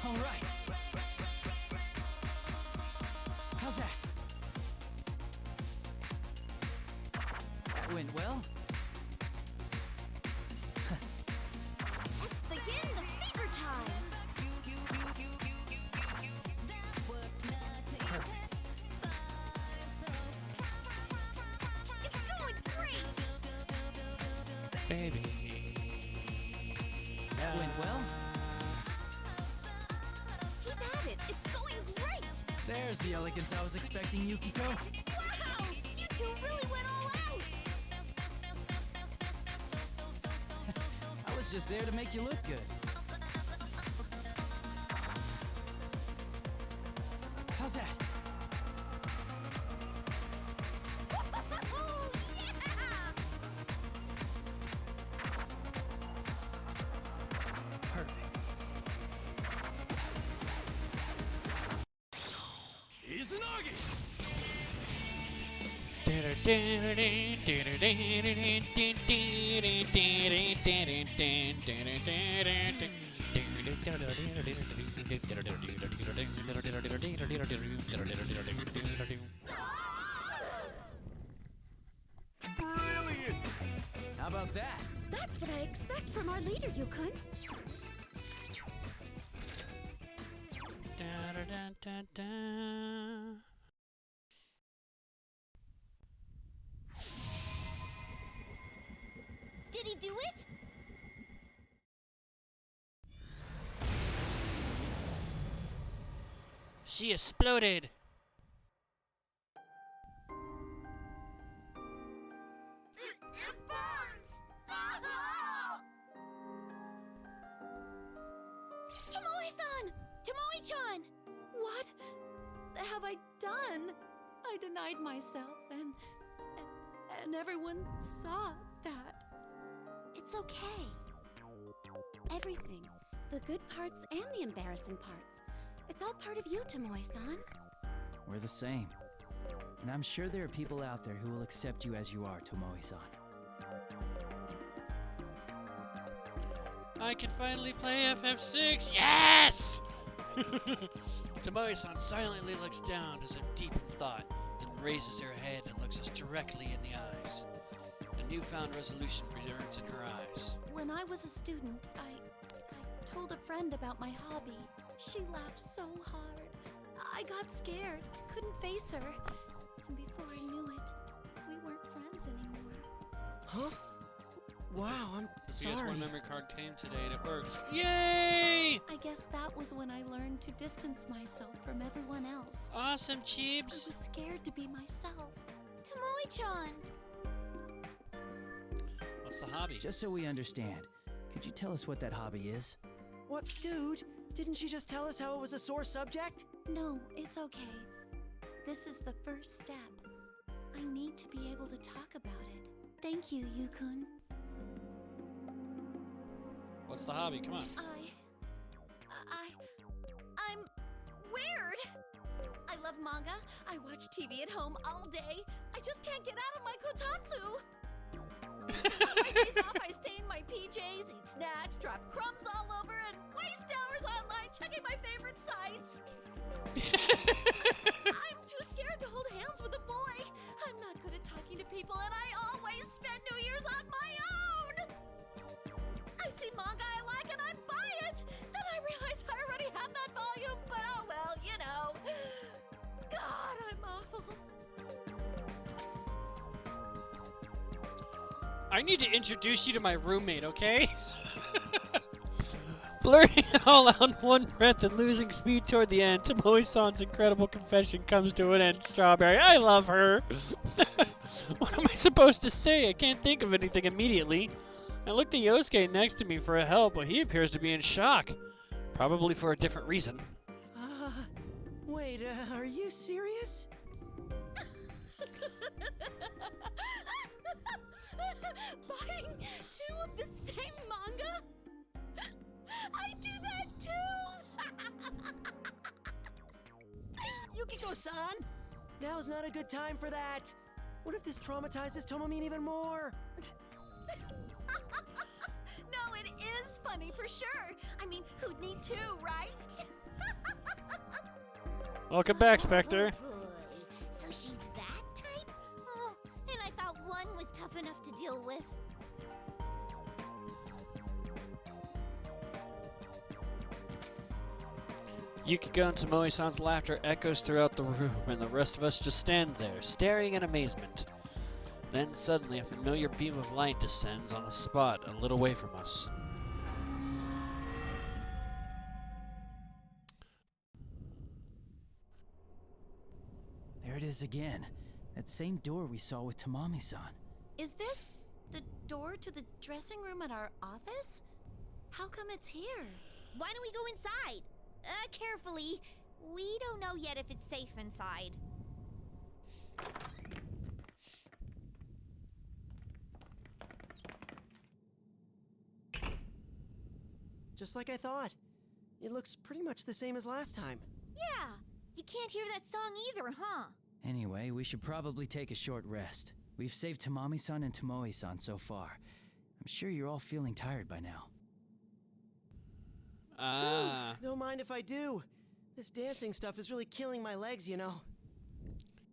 All right. How's that? That went well. Let's begin the fever time. Perfect. It's going great. Baby. That went well. Keep at it. It's going great. There's the elegance I was expecting, Yukiko. Wow! You two really went all out. I was just there to make you look good. that? Perfect. Izanagi! Brilliant! How about that? That's what I expect from our leader, Yukon. Did he do it? She exploded. It burns! Tomoe-san! Tomoe-chan! What have I done? I denied myself, and everyone saw that. It's okay. Everything. The good parts and the embarrassing parts. It's all part of you, Tomoe-san. We're the same. And I'm sure there are people out there who will accept you as you are, Tomoe-san. I can finally play FF6. Yes! Tomoe-san silently looks down as if deep in thought, then raises her head and looks us directly in the eyes. A newfound resolution returns in her eyes. When I was a student, I told a friend about my hobby. She laughed so hard. I got scared, couldn't face her. And before I knew it, we weren't friends anymore. Huh? Wow, I'm sorry. PS1 memory card came today and it works. Yay! I guess that was when I learned to distance myself from everyone else. Awesome, I Cheebs! was scared to be myself. Tomoe-chan! What's the hobby? Just so we understand, could you tell us what that hobby is? What, dude? Didn't she just tell us how it was a sore subject? No, it's okay. This is the first step. I need to be able to talk about it. Thank you, Yukon. What's the hobby? Come on. I'm weird. I love manga. I watch TV at home all day. I just can't get out of my kotatsu. On my days off, I stay in my PJs, eat snacks, drop crumbs all over, and waste hours online checking my favorite sites. I'm too scared to hold hands with a boy. I'm not good at talking to people, and I always spend New Year's on my own. I see manga I like, and I buy it. Then I realize I already have that volume, but oh well, you know. God, I'm awful. I need to introduce you to my roommate, okay? Blurting it all out in one breath and losing speed toward the end, Tomoe-san's incredible confession comes to an end. Strawberry, I love her. What am I supposed to say? I can't think of anything immediately. I looked at Yosuke next to me for help, but he appears to be in shock. Probably for a different reason. Wait, are you serious? Buying two of the same manga? I do that too! Yukiko-san! Now's not a good time for that. What if this traumatizes Tomomin even more? No, it is funny for sure. I mean, who'd need two, right? Welcome back, Spectre. Oh boy. So she's that type? Oh, and I thought one was tough enough to deal with. Yukiko and Tomoe-san's laughter echoes throughout the room, and the rest of us just stand there, staring in amazement. Then suddenly a familiar beam of light descends on a spot a little way from us. There it is again. That same door we saw with Tamami-san. Is this the door to the dressing room at our office? How come it's here? Why don't we go inside? Carefully. We don't know yet if it's safe inside. Just like I thought. It looks pretty much the same as last time. Yeah, you can't hear that song either, huh? Anyway, we should probably take a short rest. We've saved Tamami-san and Tomoe-san so far. I'm sure you're all feeling tired by now. Don't mind if I do. This dancing stuff is really killing my legs, you know.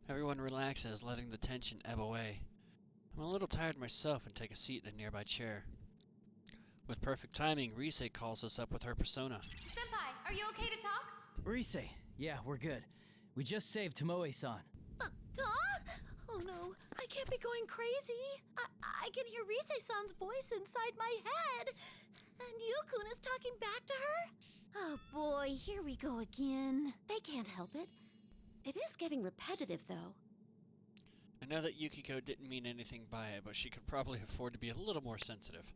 Everyone relaxes, letting the tension ebb away. I'm a little tired myself and take a seat in a nearby chair. With perfect timing, Rise calls us up with her persona. Senpai, are you okay to talk? Rise, yeah, we're good. We just saved Tomoe-san. Oh no, I can't be going crazy. I can hear Rise-san's voice inside my head. And Yukun is talking back to her? Oh boy, here we go again. They can't help it. It is getting repetitive, though. I know that Yukiko didn't mean anything by it, but she could probably afford to be a little more sensitive.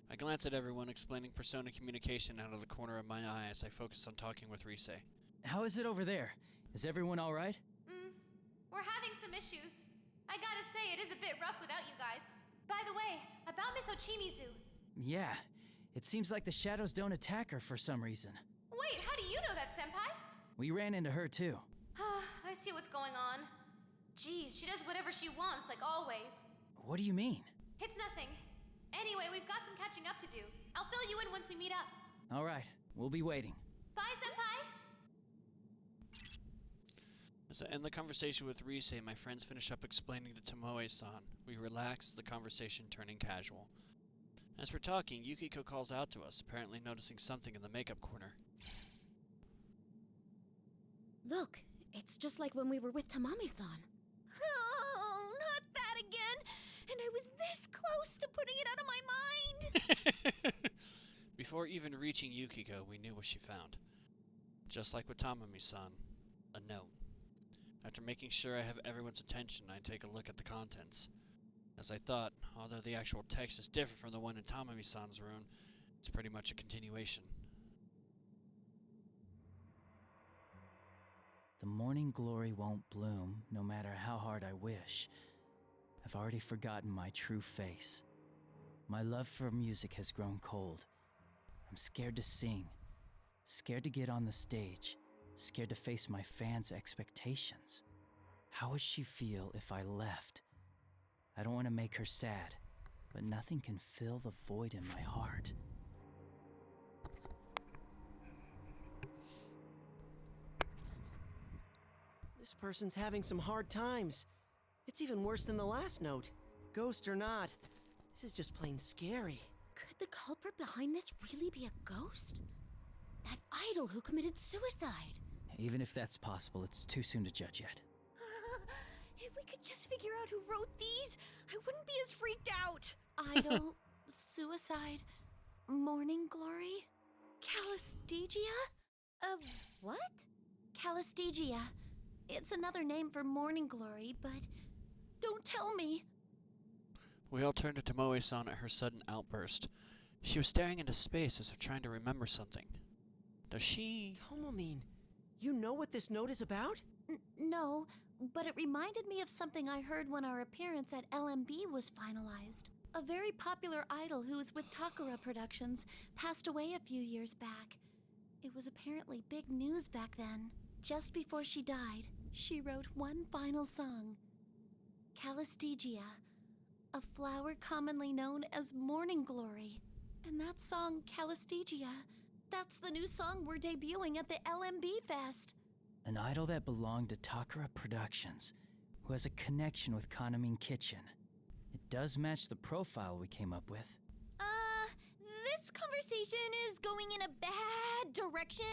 I glance at everyone, explaining persona communication out of the corner of my eye as I focus on talking with Rise. How is it over there? Is everyone all right? We're having some issues. I gotta say, it is a bit rough without you guys. By the way, about Miss Ochimizu. Yeah, it seems like the shadows don't attack her for some reason. Wait, how do you know that, Senpai? We ran into her too. I see what's going on. Geez, she does whatever she wants, like always. What do you mean? It's nothing. Anyway, we've got some catching up to do. I'll fill you in once we meet up. All right, we'll be waiting. Bye, Senpai! As I end the conversation with Rise, my friends finish up explaining to Tomoe-san. We relax, the conversation turning casual. As we're talking, Yukiko calls out to us, apparently noticing something in the makeup corner. Look, it's just like when we were with Tamami-san. Oh, not that again! And I was this close to putting it out of my mind! Before even reaching Yukiko, we knew what she found. Just like with Tamami-san, a note. After making sure I have everyone's attention, I take a look at the contents. As I thought, although the actual text is different from the one in Tamami-san's room, it's pretty much a continuation. The morning glory won't bloom, no matter how hard I wish. I've already forgotten my true face. My love for music has grown cold. I'm scared to sing, scared to get on the stage, scared to face my fans' expectations. How would she feel if I left? I don't want to make her sad, but nothing can fill the void in my heart. This person's having some hard times. It's even worse than the last note. Ghost or not, this is just plain scary. Could the culprit behind this really be a ghost? That idol who committed suicide? Even if that's possible, it's too soon to judge yet. If we could just figure out who wrote these, I wouldn't be as freaked out. Idol, suicide, morning glory, Calistegia? What? Calistegia. It's another name for morning glory, but don't tell me. We all turned to Tomoe-san at her sudden outburst. She was staring into space as if trying to remember something. Does she... Tomomin, you know what this note is about? No, but it reminded me of something I heard when our appearance at LMB was finalized. A very popular idol who was with Takara Productions passed away a few years back. It was apparently big news back then. Just before she died, she wrote one final song. Calistegia, a flower commonly known as morning glory. And that song, Calistegia, that's the new song we're debuting at the LMB Fest. An idol that belonged to Takara Productions, who has a connection with Kanamin Kitchen. It does match the profile we came up with. This conversation is going in a bad direction.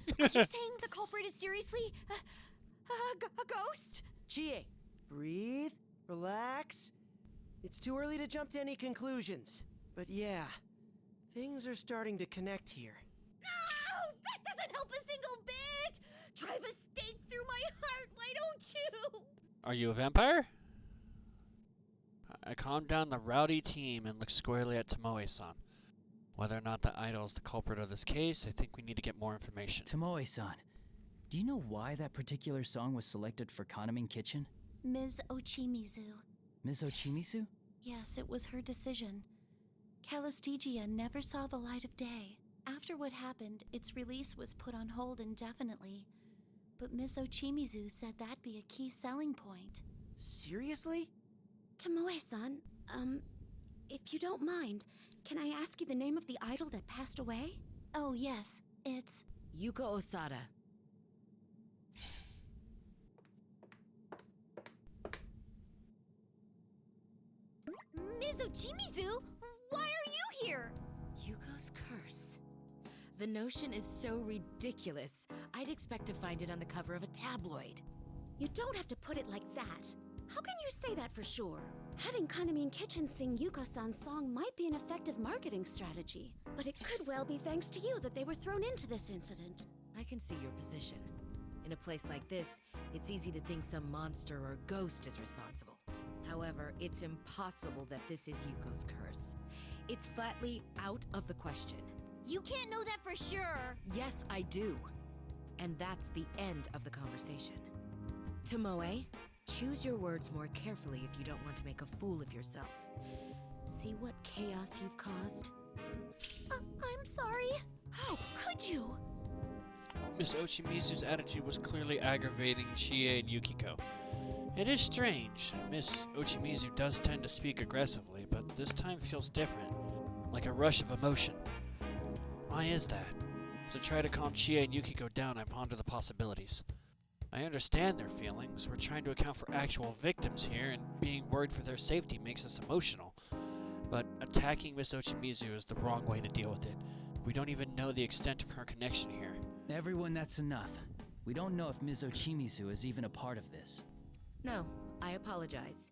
Are you saying the culprit is seriously a ghost? Chie, breathe, relax. It's too early to jump to any conclusions. But yeah, things are starting to connect here. No! That doesn't help a single bit! Drive a stake through my heart, why don't you? Are you a vampire? I calmed down the rowdy team and looked squarely at Tomoe-san. Whether or not the idol is the culprit of this case, I think we need to get more information. Tomoe-san, Do you know why that particular song was selected for Kanamin Kitchen? Ms. Ochimizu. Ms. Ochimizu? Yes, it was her decision. Calistegia never saw the light of day. After what happened, its release was put on hold indefinitely. But Ms. Ochimizu said that'd be a key selling point. Seriously? Tomoe-san, if you don't mind, can I ask you the name of the idol that passed away? Oh, yes. It's Yuka Osada. Ms. Ochimizu, why are you here? Yuko's curse. The notion is so ridiculous, I'd expect to find it on the cover of a tabloid. You don't have to put it like that. How can you say that for sure? Having Kanamin Kitchen sing Yuko-san's song might be an effective marketing strategy, but it could well be thanks to you that they were thrown into this incident. I can see your position. In a place like this, it's easy to think some monster or ghost is responsible. However, it's impossible that this is Yuko's curse. It's flatly out of the question. You can't know that for sure. Yes, I do. And that's the end of the conversation. Tomoe, choose your words more carefully if you don't want to make a fool of yourself. See what chaos you've caused? I'm sorry. How could you? Miss Ochimizu's attitude was clearly aggravating Chie and Yukiko. It is strange. Miss Ochimizu does tend to speak aggressively, but this time feels different, like a rush of emotion. Why is that? As I try to calm Chie and Yukiko down, I ponder the possibilities. I understand their feelings. We're trying to account for actual victims here, and being worried for their safety makes us emotional. But attacking Miss Ochimizu is the wrong way to deal with it. We don't even know the extent of her connection here. Everyone, that's enough. We don't know if Ms. Ochimizu is even a part of this. No, I apologize.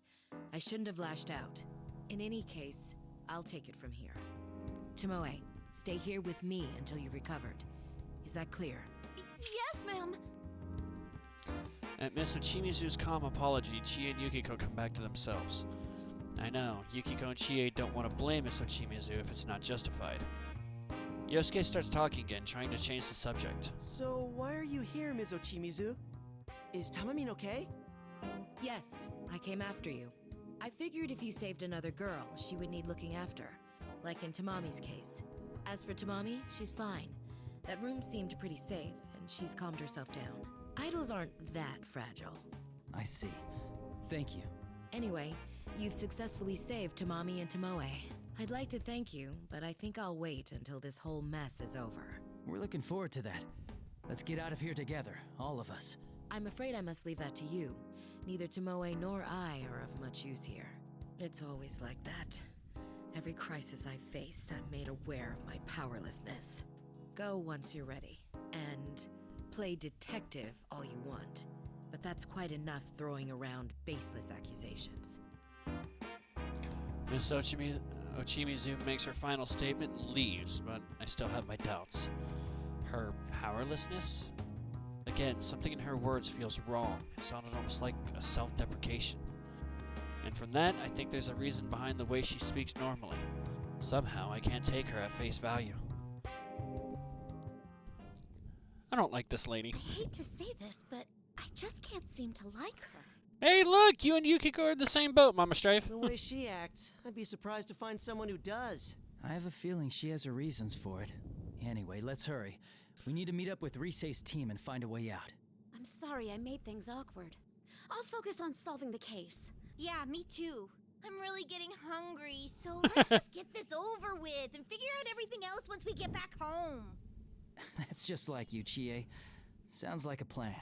I shouldn't have lashed out. In any case, I'll take it from here. Tomoe, stay here with me until you've recovered. Is that clear? Yes, ma'am. At Miss Ochimizu's calm apology, Chie and Yukiko come back to themselves. I know, Yukiko and Chie don't want to blame Miss Ochimizu if it's not justified. Yosuke starts talking again, trying to change the subject. So, why are you here, Ms. Ochimizu? Is Tamamin okay? Yes, I came after you. I figured if you saved another girl, she would need looking after, like in Tamami's case. As for Tamami, she's fine. That room seemed pretty safe, and she's calmed herself down. Idols aren't that fragile. I see. Thank you. Anyway, you've successfully saved Tamami and Tomoe. I'd like to thank you, but I think I'll wait until this whole mess is over. We're looking forward to that. Let's get out of here together, all of us. I'm afraid I must leave that to you. Neither Tomoe nor I are of much use here. It's always like that. Every crisis I face, I'm made aware of my powerlessness. Go once you're ready, and play detective all you want. But that's quite enough throwing around baseless accusations. Miss Ochimizu makes her final statement and leaves, but I still have my doubts. Her powerlessness? Again, something in her words feels wrong. It sounded almost like a self-deprecation. And from that, I think there's a reason behind the way she speaks normally. Somehow, I can't take her at face value. I don't like this lady. I hate to say this, but I just can't seem to like her. Hey, look! You and Yukiko are in the same boat, Mama Strife. The way she acts, I'd be surprised to find someone who does. I have a feeling she has her reasons for it. Anyway, let's hurry. We need to meet up with Risei's team and find a way out. I'm sorry I made things awkward. I'll focus on solving the case. Yeah, me too. I'm really getting hungry, so let's just get this over with and figure out everything else once we get back home. That's just like you, Chie. Sounds like a plan.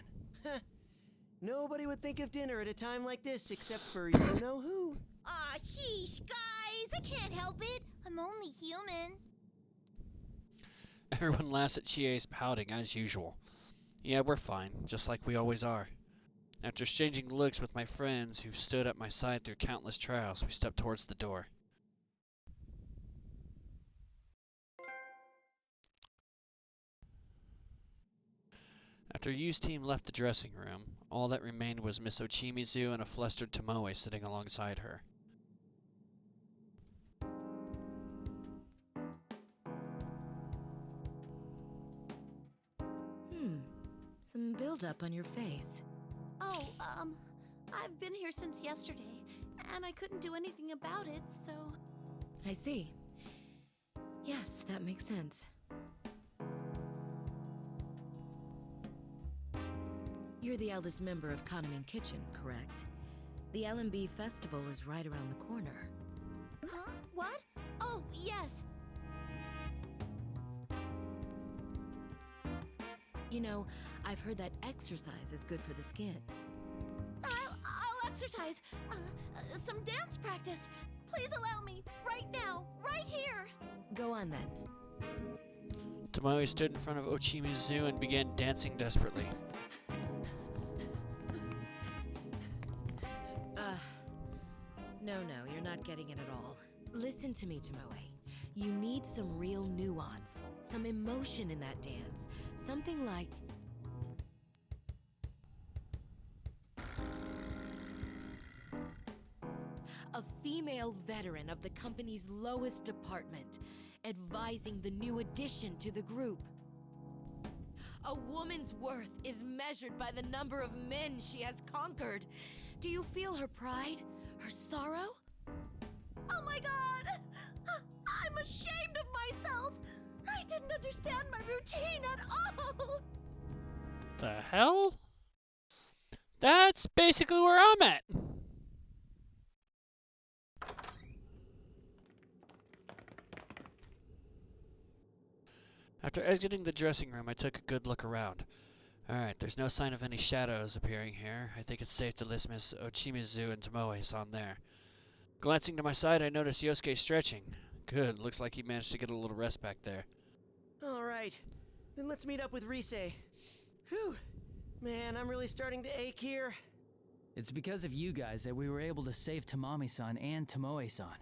Nobody would think of dinner at a time like this except for you-know-who. Aw, sheesh, guys! I can't help it. I'm only human. Everyone laughs at Chie's pouting as usual. Yeah, we're fine, just like we always are. After exchanging looks with my friends who've stood at my side through countless trials, we step towards the door. After Yu's team left the dressing room, all that remained was Miss Ochimizu and a flustered Tomoe sitting alongside her. Some buildup on your face. Oh, I've been here since yesterday, and I couldn't do anything about it, so... I see. Yes, that makes sense. You're the eldest member of Kahneman Kitchen, correct? The LMB festival is right around the corner. Huh? What? Oh, yes. You know, I've heard that exercise is good for the skin. I'll exercise. Some dance practice. Please allow me. Right now. Right here. Go on, then. Tomoe stood in front of Ochimizu and began dancing desperately. No, you're not getting it at all. Listen to me, Tomoe. You need some real nuance, some emotion in that dance. Something like... a female veteran of the company's lowest department, advising the new addition to the group. A woman's worth is measured by the number of men she has conquered. Do you feel her pride? Her sorrow? Oh my god! I'm ashamed of myself! I didn't understand my routine at all! The hell? That's basically where I'm at. After exiting the dressing room, I took a good look around. Alright, there's no sign of any shadows appearing here. I think it's safe to list Miss Ochimizu and Tomoe-san there. Glancing to my side, I noticed Yosuke stretching. Good, looks like he managed to get a little rest back there. Alright, then let's meet up with Rise. Whew, man, I'm really starting to ache here. It's because of you guys that we were able to save Tamami-san and Tomoe-san.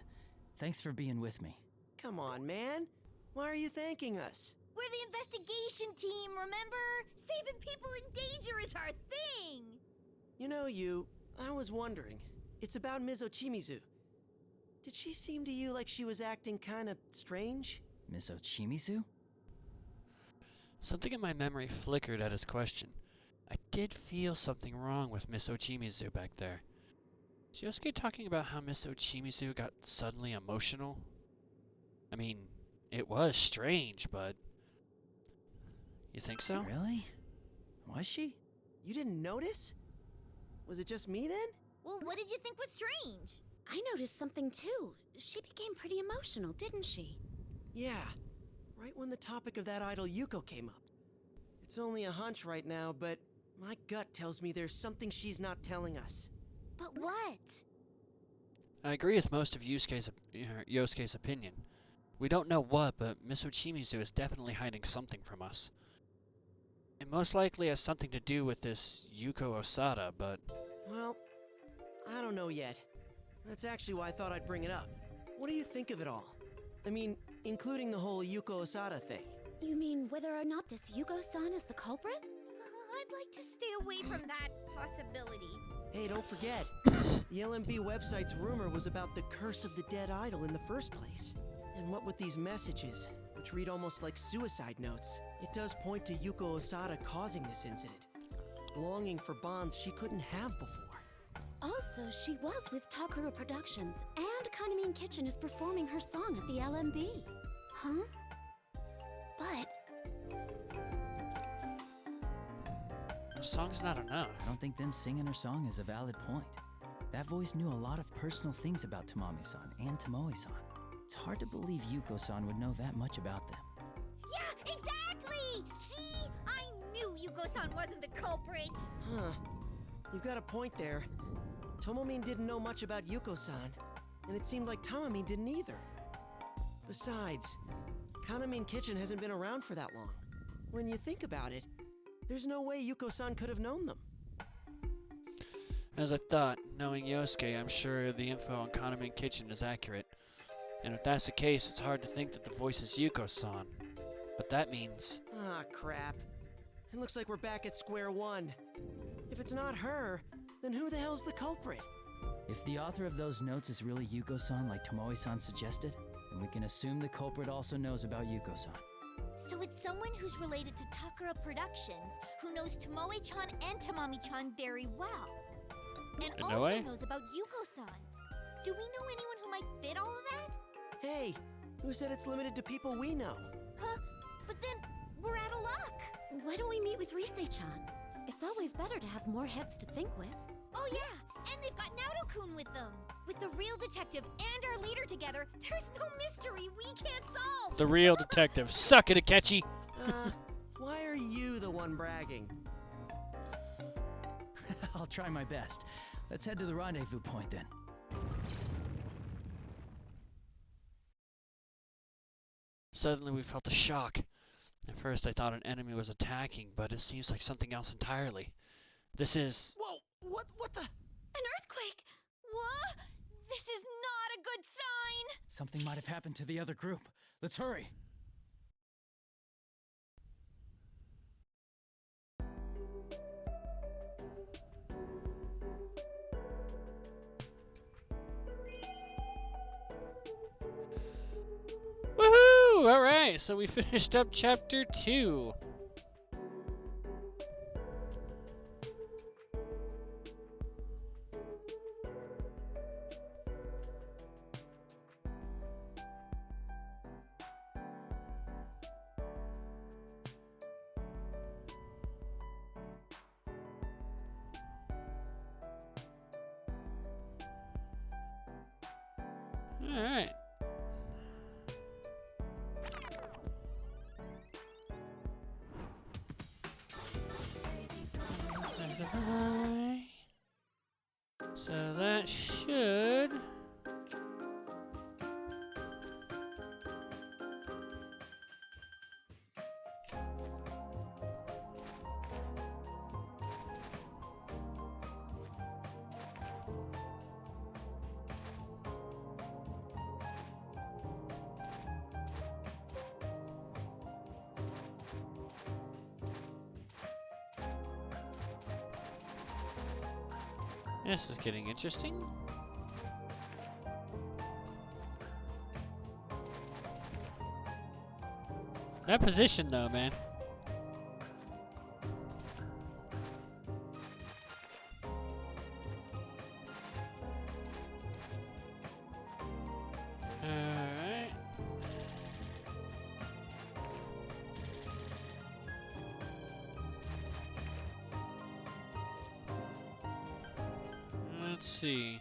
Thanks for being with me. Come on, man. Why are you thanking us? We're the investigation team, remember? Saving people in danger is our thing! You know, I was wondering. It's about Ms. Ochimizu. Did she seem to you like she was acting kinda strange? Miss Ochimizu? Something in my memory flickered at his question. I did feel something wrong with Miss Ochimizu back there. Is Yosuke talking about how Miss Ochimizu got suddenly emotional? I mean, it was strange, but... You think so? Really? Was she? You didn't notice? Was it just me then? Well, what did you think was strange? I noticed something too. She became pretty emotional, didn't she? Yeah, right when the topic of that idol Yuko came up. It's only a hunch right now, but my gut tells me there's something she's not telling us. But what? I agree with most of Yosuke's opinion. We don't know what, but Miss Ochimizu is definitely hiding something from us. It most likely has something to do with this Yuko Osada, but... Well, I don't know yet. That's actually why I thought I'd bring it up. What do you think of it all? I mean, including the whole Yuko Osada thing. You mean whether or not this Yuko-san is the culprit? I'd like to stay away from that possibility. Hey, don't forget, the LMB website's rumor was about the curse of the dead idol in the first place. And what with these messages, which read almost like suicide notes, it does point to Yuko Osada causing this incident, longing for bonds she couldn't have before. Also, she was with Takura Productions, and Kahneman Kitchen is performing her song at the LMB. Huh? But... The song's not enough. I don't think them singing her song is a valid point. That voice knew a lot of personal things about Tamami-san and Tomoe-san. It's hard to believe Yuko-san would know that much about them. Yeah, exactly! See? I knew Yuko-san wasn't the culprit! Huh. You've got a point there. Tomomin didn't know much about Yuko-san, and it seemed like Tamami didn't either. Besides, Kahneman Kitchen hasn't been around for that long. When you think about it, there's no way Yuko-san could have known them. As I thought, knowing Yosuke, I'm sure the info on Kahneman Kitchen is accurate. And if that's the case, it's hard to think that the voice is Yuko-san. But that means... Ah, crap. It looks like we're back at square one. If it's not her, then who the hell's the culprit? If the author of those notes is really Yuko-san like Tomoe-san suggested, then we can assume the culprit also knows about Yuko-san. So it's someone who's related to Takara Productions, who knows Tomoe-chan and Tamami-chan very well. And No also way. knows about Yuko-san. Do we know anyone who might fit all of that? Hey, who said it's limited to people we know? Huh? But then, we're out of luck. Why don't we meet with Rise-chan? It's always better to have more heads to think with. Oh yeah, and they've got Naruto-kun with them. With the real detective and our leader together, there's no mystery we can't solve. The real detective. Suck it, Akechi. Why are you the one bragging? I'll try my best. Let's head to the rendezvous point then. Suddenly we felt a shock. At first I thought an enemy was attacking, but it seems like something else entirely. This is... Whoa! What the? An earthquake! What? This is not a good sign! Something might have happened to the other group. Let's hurry. Woohoo! Alright, so we finished up chapter 2. Alright. So that should... This is getting interesting. That position though, man. Alright. Let's see.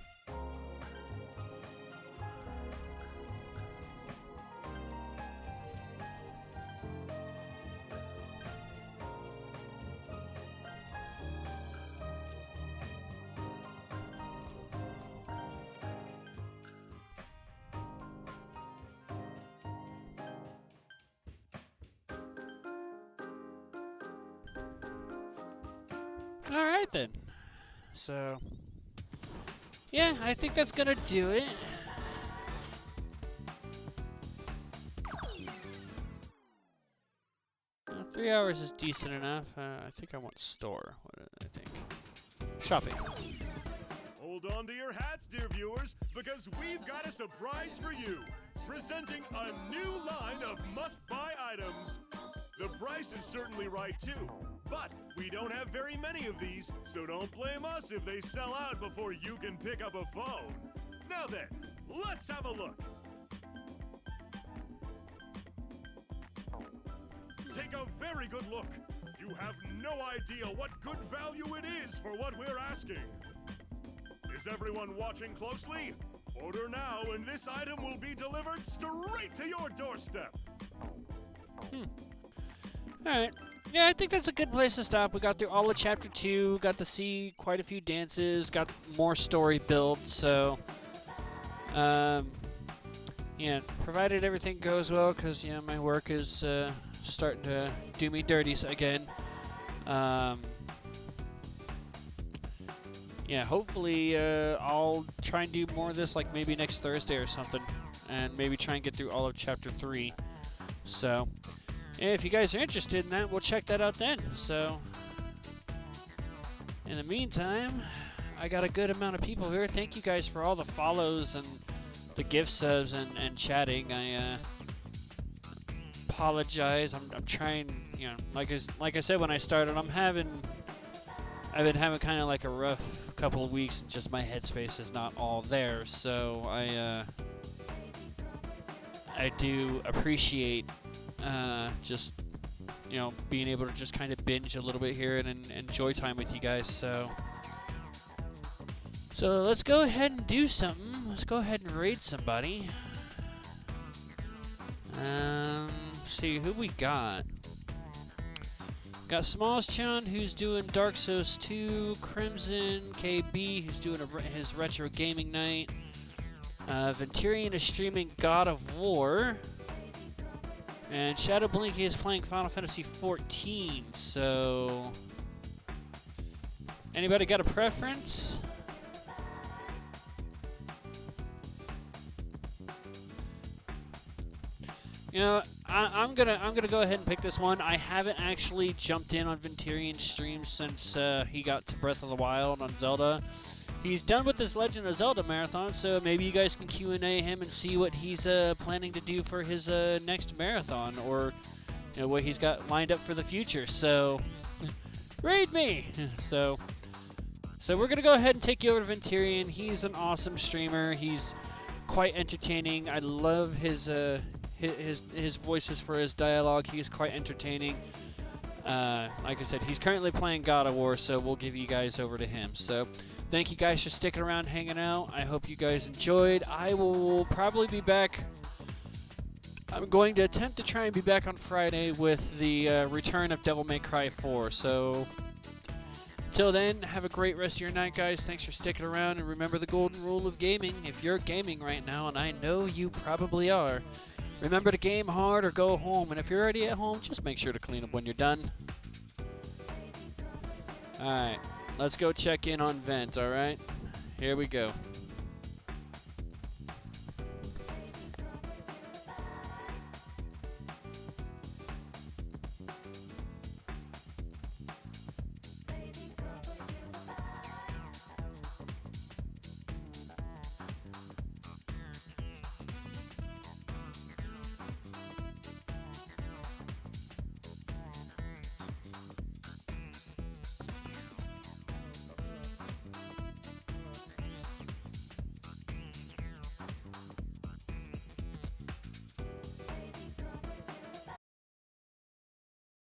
All right then. So, yeah, I think that's gonna do it. Well, 3 hours is decent enough. I think I want store. What do I think? Shopping. Hold on to your hats, dear viewers, because we've got a surprise for you. Presenting a new line of must-buy items. The price is certainly right too, but we don't have very many of these, so don't blame us if they sell out before you can pick up a phone. Now then, let's have a look. Take a very good look. You have no idea what good value it is for what we're asking. Is everyone watching closely? Order now and this item will be delivered straight to your doorstep. Alright. Yeah, I think that's a good place to stop. We got through all of chapter 2, got to see quite a few dances, got more story built, so yeah, provided everything goes well, because yeah, my work is starting to do me dirty again. Yeah, hopefully I'll try and do more of this like maybe next Thursday or something, and maybe try and get through all of chapter 3. So if you guys are interested in that, we'll check that out then. So in the meantime, I got a good amount of people here. Thank you guys for all the follows and the gift subs and chatting. I apologize. I'm trying, you know, like I said when I started, I've been having kind of like a rough couple of weeks, and just my headspace is not all there. So I do appreciate just, you know, being able to just kind of binge a little bit here and enjoy time with you guys. So let's go ahead and do something. Let's go ahead and raid somebody. See who we got. Got Smallschon, who's doing Dark Souls 2, Crimson, KB, who's doing his retro gaming night. Venturian is streaming God of War. And Shadow Blinky is playing Final Fantasy 14. So, anybody got a preference? You know, I'm gonna go ahead and pick this one. I haven't actually jumped in on Venturian's stream since he got to Breath of the Wild on Zelda. He's done with this Legend of Zelda marathon, so maybe you guys can Q&A him and see what he's planning to do for his next marathon, or you know, what he's got lined up for the future. So, raid me. So we're gonna go ahead and take you over to Venturian. He's an awesome streamer. He's quite entertaining. I love his voices for his dialogue. He's quite entertaining. Like I said, he's currently playing God of War, so we'll give you guys over to him. So thank you guys for sticking around, hanging out. I hope you guys enjoyed. I will probably be back. I'm going to attempt to try and be back on Friday with the return of Devil May Cry 4. So till then, have a great rest of your night, guys. Thanks for sticking around, and remember the golden rule of gaming. If you're gaming right now, and I know you probably are, remember to game hard or go home. And if you're already at home, just make sure to clean up when you're done. Alright, let's go check in on Vent, alright? Here we go.